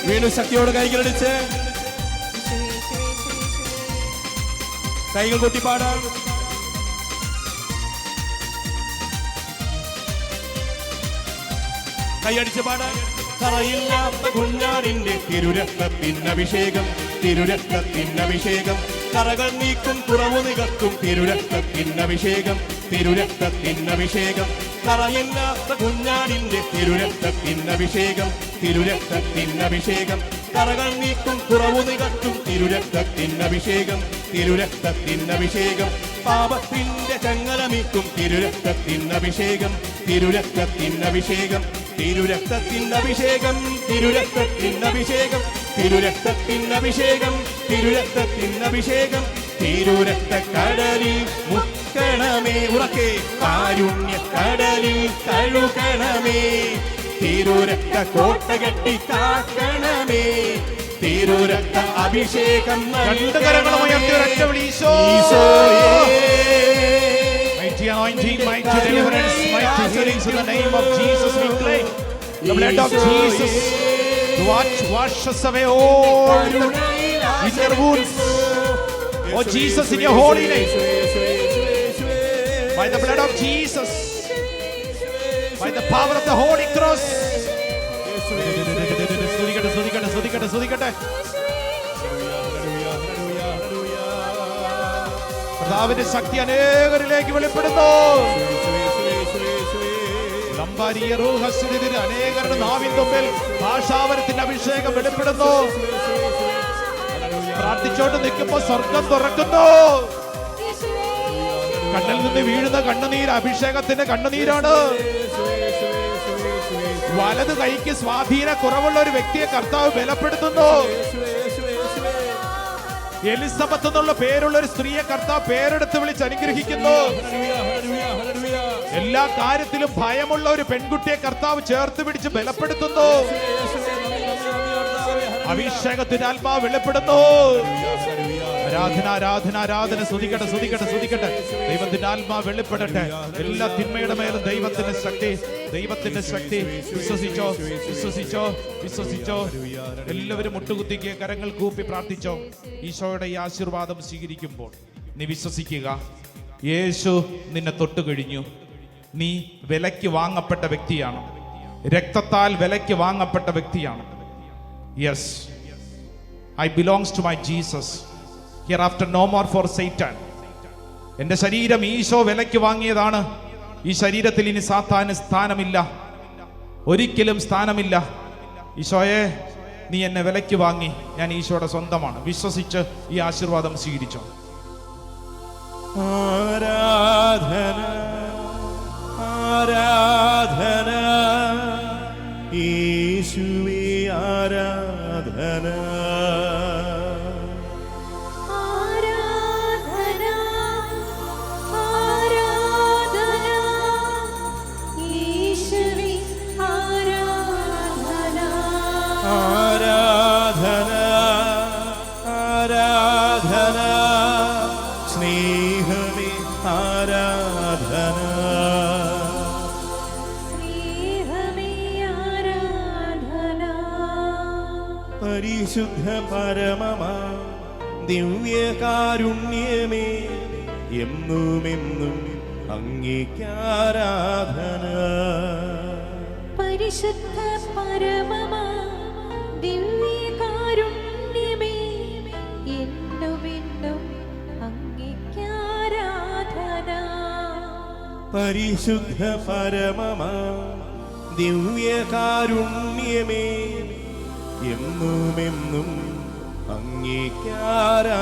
വീണ്ടും ശക്തിയോട് കൈകളടിച്ച് കൈകൾ കൊട്ടിപ്പാടാം. കൈയടിച്ച് പാടാം. കറയില്ലാത്ത കുഞ്ഞാടിന്റെ തിരുരക്തത്തിനഭിഷേകം, തിരുരക്തത്തിനഭിഷേകം. കറകൾ നീക്കും കുറവു നികത്തും തിരുരക്തത്തിനഭിഷേകം, തിരുരക്തത്തിനഭിഷേകം. കറയില്ലാത്ത കുഞ്ഞാടിന്റെ തിരുരക്തത്തിനഭിഷേകം, തിരുരക്തത്തിനഭിഷേകം. കറകൾ നീക്കും കുറവു നികത്തും തിരുരക്തത്തിനഭിഷേകം, തിരുരക്തത്തിനഭിഷേകം. പാപത്തിന്റെ ചങ്ങല നീക്കും തിരുരക്തത്തിനഭിഷേകം, തിരുരക്തത്തിനഭിഷേകം. തിരുരക്തത്തിനഭിഷേകം, തിരുരക്തത്തിനഭിഷേകം, തിരുരക്തത്തിനഭിഷേകം, തിരുരക്തത്തിനഭിഷേകം. തിരുരക്തക്കടലിൽ മുക്കണമേ, ഉറക്കെ കാരുണ്യക്കടലിൽ കഴുകണമേ. തിരുരക്ത കോട്ട കെട്ടി കാക്കണമേ. തിരുരക്ത അഭിഷേകം Mighty anointing, mighty deliverance, mighty healings in the name of Jesus we claim. The blood of Jesus wash us away all inner wounds. Oh Jesus, in your holy name, by the blood of Jesus, by the power of the Holy Cross. സ്തുതിക്കട്ടെ. കർത്താവിന്റെ ശക്തി അനേകരിലേക്ക് വെളിപ്പെടുന്നു. അനേകരുടെ നാവിൻ തുമ്പിൽ ഭാഷാവരത്തിന്റെ അഭിഷേകം വെളിപ്പെടുന്നു. പ്രാർത്ഥിച്ചോണ്ട് നിൽക്കുമ്പോ സ്വർഗം തുറക്കുന്നു. കണ്ണിൽ നിന്ന് വീഴുന്ന കണ്ണുനീര് അഭിഷേകത്തിന്റെ കണ്ണുനീരാണ്. വലത് കൈക്ക് സ്വാധീന കുറവുള്ള ഒരു വ്യക്തിയെ കർത്താവ് ബലപ്പെടുത്തുന്നു. എലിസബത്ത് എന്നുള്ള പേരുള്ള ഒരു സ്ത്രീയെ കർത്താവ് പേരെടുത്ത് വിളിച്ച് അനുഗ്രഹിക്കുന്നു. എല്ലാ കാര്യത്തിലും ഭയമുള്ള ഒരു പെൺകുട്ടിയെ കർത്താവ് ചേർത്ത് പിടിച്ച് ബലപ്പെടുത്തുന്നു. അഭിഷേകത്തിന്റെ ആത്മാവ് വെളിപ്പെടുന്നു. ആരാധന. സ്തുതിക്കട്ടെ. ദൈവത്തിന്റെ ആത്മാവ് വെളിപ്പെടട്ടെ. എല്ലാ തിന്മയുടെ മേലും ദൈവത്തിന്റെ ശക്തി. വിശ്വസിച്ചോ. എല്ലാവരും മുട്ടുകുത്തിക്ക് കരങ്ങൾ കൂപ്പി പ്രാർത്ഥിച്ചോ. ഈശോയുടെ ഈ ആശീർവാദം സ്വീകരിക്കുമ്പോൾ നീ വിശ്വസിക്കുക, യേശു നിന്നെ തൊട്ടു കഴിഞ്ഞു. നീ വിലയ്ക്ക് വാങ്ങപ്പെട്ട വ്യക്തിയാണ്. രക്തത്താൽ വിലയ്ക്ക് വാങ്ങപ്പെട്ട വ്യക്തിയാണ്. Yes, I belongs to my Jesus. Hereafter no more for Satan. എൻ്റെ ശരീരം ഈശോ വിലയ്ക്ക് വാങ്ങിയതാണ്. ഈ ശരീരത്തിൽ ഇനി സാത്താന് സ്ഥാനമില്ല, ഒരിക്കലും സ്ഥാനമില്ല. ഈശോയെ, നീ എന്നെ വിലയ്ക്ക് വാങ്ങി, ഞാൻ ഈശോയുടെ സ്വന്തമാണ്. വിശ്വസിച്ച് ഈ ആശീർവാദം സ്വീകരിച്ചോ. ആരാധന ആരാധന യേശുവേ ആരാധന. ആരാധന ആരാധന സ്നേഹമേ ആരാധന. പരിശുദ്ധ പരമമാ ദിവ്യകാരുണ്യമേ എന്നുമെന്നും അങ്ങേക്കാരാധന. പരിശുദ്ധ പരമമാ ദിവ്യകാരുണ്യമേ എന്നുമെന്നും അങ്ങേക്കാരാധന. പരിശുദ്ധ പരമമാ ദിവ്യകാരുണ്യമേ എന്നുമെന്നും അങ്ങേക്കാരാധന.